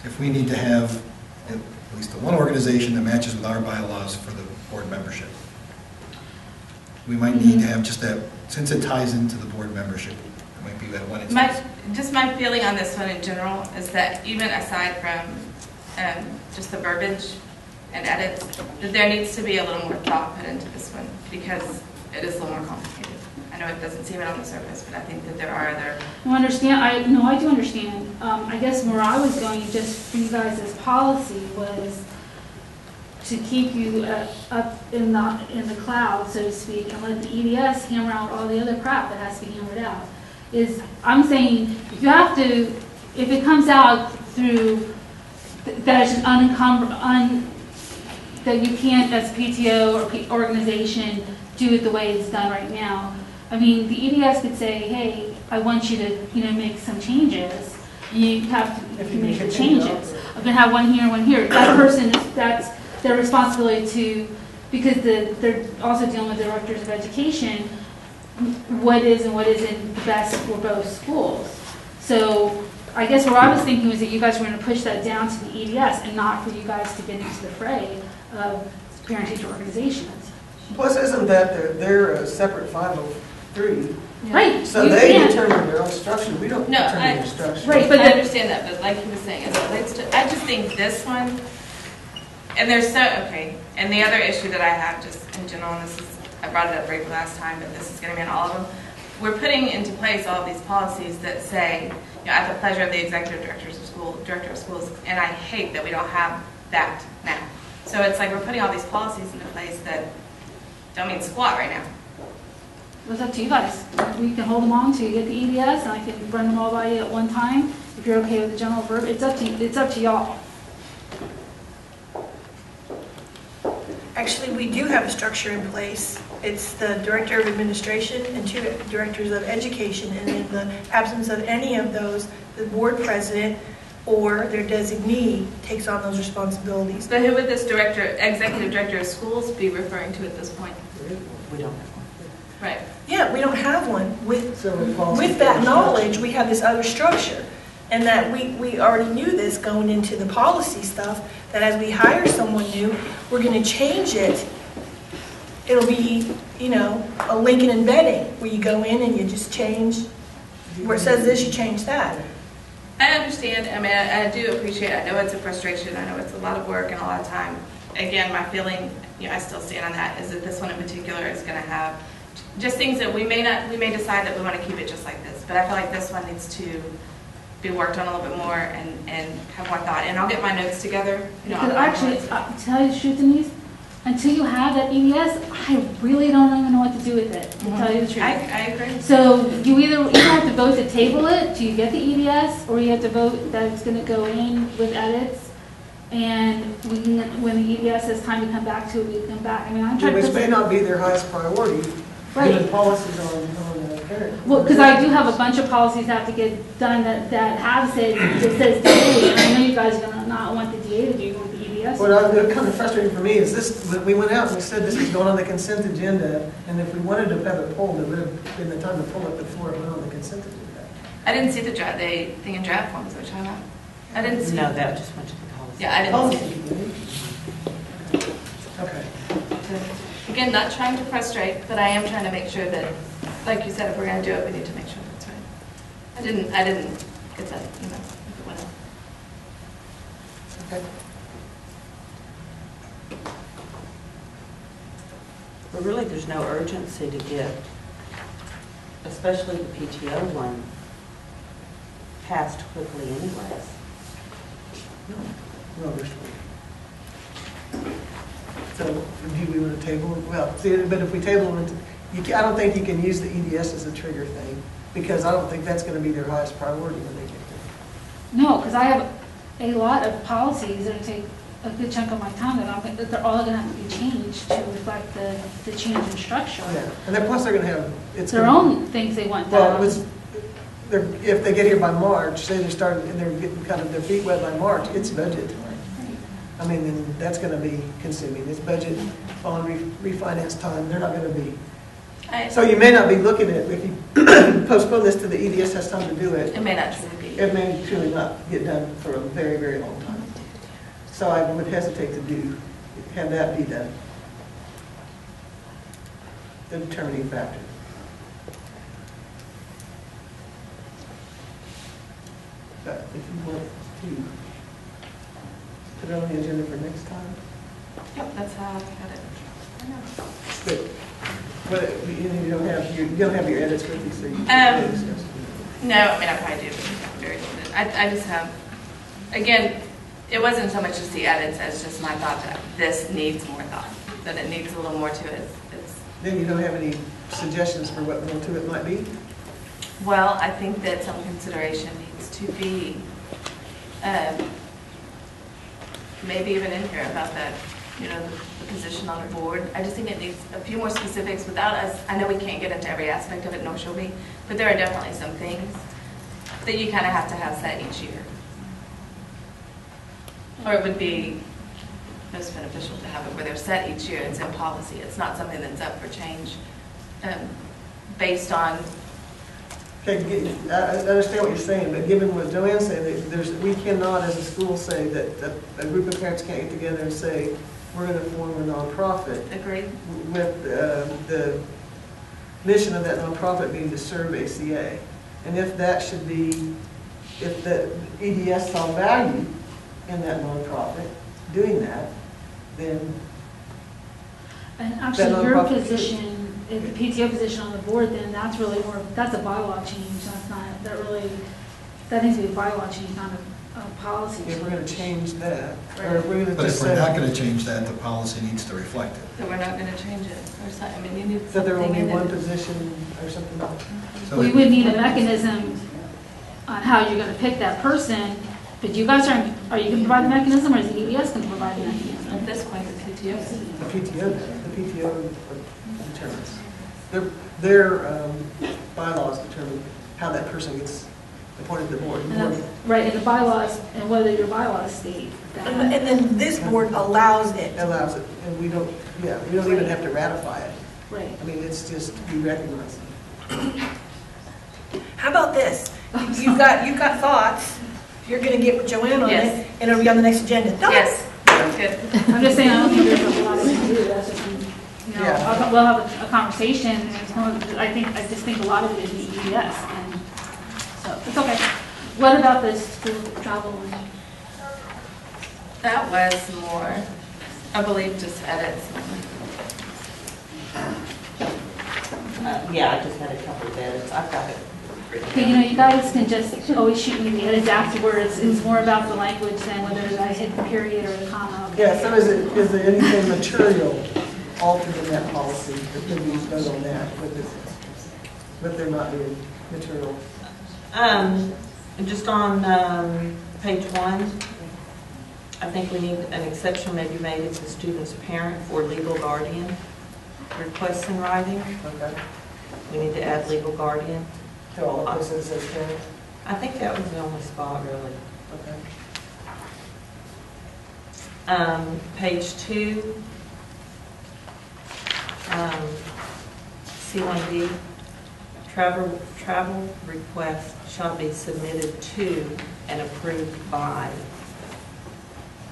if we need to have at least the one organization that matches with our bylaws for the board membership. We might need to have just that, since it ties into the board membership, it might be that one instance. Just my feeling on this one in general is that even aside from just the verbiage and edits, that there needs to be a little more thought put into this one because it is a little more complicated. I know it doesn't seem it on the surface, but I think that there are other. I do understand. I guess where I was going, just for you guys as policy, was to keep you up in the cloud, so to speak, and let the EDS hammer out all the other crap that has to be hammered out. I'm saying you have to if it comes out through, that it's unencumbered, that you can't, as PTO or organization, do it the way it's done right now. I mean, the EDS could say, hey, I want you to, make some changes. You have to make the changes. I'm gonna have one here and one here. That person, that's their responsibility to, because they're also dealing with the directors of education, what is and what isn't the best for both schools. So I guess what I was thinking was that you guys were going to push that down to the EDS and not for you guys to get into the fray of parent-teacher organizations. Plus, isn't that they're a separate 503? Right. So they determine their own structure. We don't determine their structure. Right, but I understand that, but like he was saying, as it relates to, I just think this one, and there's okay, and the other issue that I have just in general, and this is, I brought it up briefly last time, but this is going to be in all of them, we're putting into place all of these policies that say, at the pleasure of the executive director of schools, and I hate that we don't have that now. So it's like we're putting all these policies into place that don't mean squat right now. It's up to you guys. We can hold them on till you get the EDS, and I can run them all by you at one time. If you're okay with the general verb, it's up to you. It's up to y'all. Actually, we do have a structure in place. It's the director of administration and 2 directors of education, and in the absence of any of those, the board president or their designee takes on those responsibilities. But who would this executive director of schools be referring to at this point? We don't have one. Right. Yeah, we don't have one. With that knowledge, we have this other structure. And that we already knew this going into the policy stuff, that as we hire someone new, we're going to change it. It'll be, a Lincoln embedding, where you go in and you just change, where it says this, you change that. I understand. I mean, I do appreciate it. I know it's a frustration. I know it's a lot of work and a lot of time. Again, my feeling, I still stand on that, is that this one in particular is going to have just things that we may decide that we want to keep it just like this. But I feel like this one needs to be worked on a little bit more and have more thought. And I'll get my notes together. Because actually, to tell you the truth, Denise, until you have that EDS, I really don't even know what to do with it, to tell you the truth. I agree. So you either have to vote to table it till you get the EDS, or you have to vote that it's going to go in with edits. And we can, when the EDS has time to come back to it, we can come back. I mean, I'm trying to. Which may not be their highest priority. Right. Given policies on parent. Well, because I do have a bunch of policies that have to get done that have said, it says DA, and I know you guys are going to not want the DA to do, you want the EDS. What kind of frustrating for me is this, we went out and we said this is going on the consent agenda, and if we wanted to have it pulled, it would have been the time to pull it before it went on the consent agenda. I didn't see the thing in draft form, is what you're talking about? I didn't see. No, that just went to the policy. Yeah, I didn't see it. Okay. Again, not trying to frustrate, but I am trying to make sure that, like you said, if we're going to do it, we need to make sure that's right. I didn't get that, if it went out. Okay. But really, there's no urgency to get, especially the PTO one, passed quickly anyways. No, there's So do we want to table it? Well, see, but if we table it, I don't think you can use the EDS as a trigger thing, because I don't think that's going to be their highest priority when they get there. No, because I have a lot of policies that take a good chunk of my time that they're all going to have to be changed to reflect the change in structure. Yeah, and then plus they're going to have their own things they want done. Well, if they get here by March, say they started and they're getting kind of their feet wet by March, it's budget time. I mean, then that's going to be consuming. It's budget on refinance time. They're not going to be. So you may not be looking at, if you postpone this to the EDS has time to do it. It may not truly be. It may truly not get done for a very, very long time. So I would hesitate to have that be the determining factor. But if you want to put it on the agenda for next time. Yep, that's how I got it. I know. But you don't have your edits with you, so you no, I mean, I probably do, but very limited. I just have, again, it wasn't so much just the edits as just my thought that this needs more thought, that it needs a little more to it. Then you don't have any suggestions for what more to it might be? Well, I think that some consideration needs to be, maybe even in here about that, you know, the position on the board. I just think it needs a few more specifics without us. I know we can't get into every aspect of it, nor shall we, but there are definitely some things that you kind of have to have set each year. Or it would be most beneficial to have it where they're set each year. It's in policy. It's not something that's up for change based on. Okay, I understand what you're saying, but given what Joanne's saying, that we cannot, as a school, say that a group of parents can't get together and say, we're going to form a nonprofit. Agreed. With the mission of that nonprofit being to serve ACA. And if that should be, if the EDS saw value in that nonprofit doing that, then. And actually, your position, if the PTO position on the board, then that's really more, that's a bylaw change. That's not, that needs to be a bylaw change, not a policy change. If we're going to change that, or if we're going to But just if we're say not going to change that, the policy needs to reflect it. So we're not going to change it. Or something. I mean, you need that there will something be in one it. position or something else. So We would need a mechanism on how you're going to pick that person, but you guys are you going to provide the mechanism, or is the EDS going to provide the mechanism? At this point, the PTO. The PTO determines. Their bylaws determine how that person gets appointed to the board. Right, in the bylaws, and whether your bylaws state that. And then this board allows it. Allows it, and we don't even have to ratify it. Right. I mean, it's just to be recognized. How about this? You've got thoughts. You're going to get with Joanne on Yes. it, and it'll be on the next agenda. No, Yes. Good. I'm just saying, I don't think there's a lot of to do. That's just, Yeah. we'll have a conversation. And I just think a lot of it is the EDS, and so it's okay. What about this school travel one? That was more, I believe, just edits. Yeah, I just had a couple of edits. I've got it. Okay, you guys can just always shoot me the edits afterwards. It's more about the language than whether I hit the period or the comma. Yeah, so is there anything material altered in that policy? There could be note on that, but there not being material. Just on page 1, I think we need an exception maybe made if the student's parent or legal guardian requests in writing. Okay. We need to add legal guardian. To all the places that says parent? I think that was the only spot, really. Okay. Page 2, C1D, travel requests shall be submitted to and approved by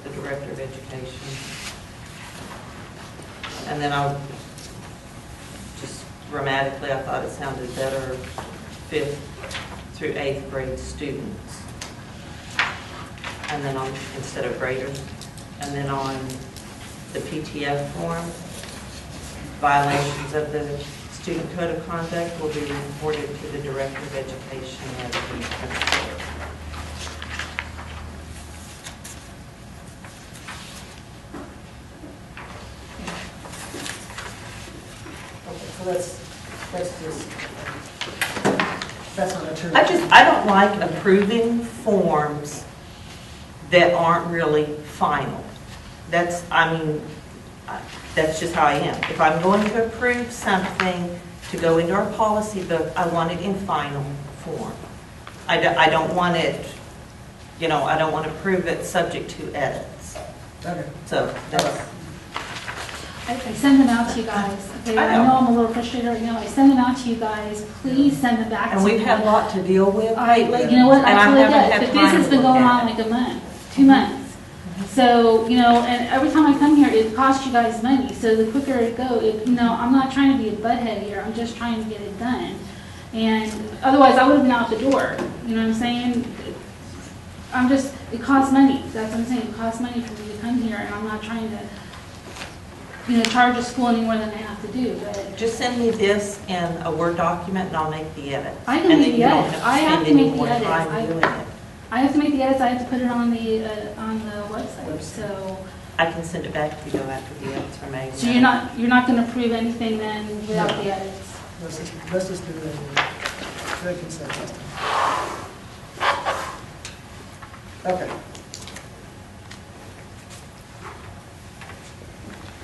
the Director of Education. And then just grammatically, I thought it sounded better, 5th through 8th grade students. And then instead of greater. And then on the PTF form, violations of the student code of conduct will be reported to the Director of Education as the principal. Okay, so that's not material. I don't like approving forms that aren't really final. That's just how I am. If I'm going to approve something to go into our policy book, I want it in final form. I don't want it, I don't want to approve it subject to edits. Okay. So that's. I send them out to you guys. Okay, I know I'm a little frustrated right now. I send them out to you guys. Please send them back to me. And we've had a lot to deal with lately. You know what? And I totally haven't get had it. But time this has to been look going at on it. like a month, 2 months. So, and every time I come here, it costs you guys money. So the quicker it goes, I'm not trying to be a butthead here. I'm just trying to get it done. And otherwise, I would have been out the door. You know what I'm saying? It costs money. That's what I'm saying. It costs money for me to come here, and I'm not trying to, charge a school any more than I have to do. But just send me this in a Word document, and I'll make the edits. I can make the edits. I have to make the edits. Doing it. I have to make the edits. I have to put it on the website. So I can send it back to you after the edits are made. So you're not going to approve anything then without the edits? Let's just do that. the consent list. Okay.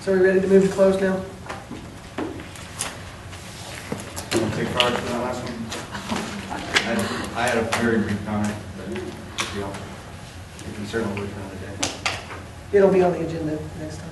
So are we ready to move to close now? You want to take charge for that last one? I had a very brief comment, but you know, we can certainly wait for another day. It'll be on the agenda next time.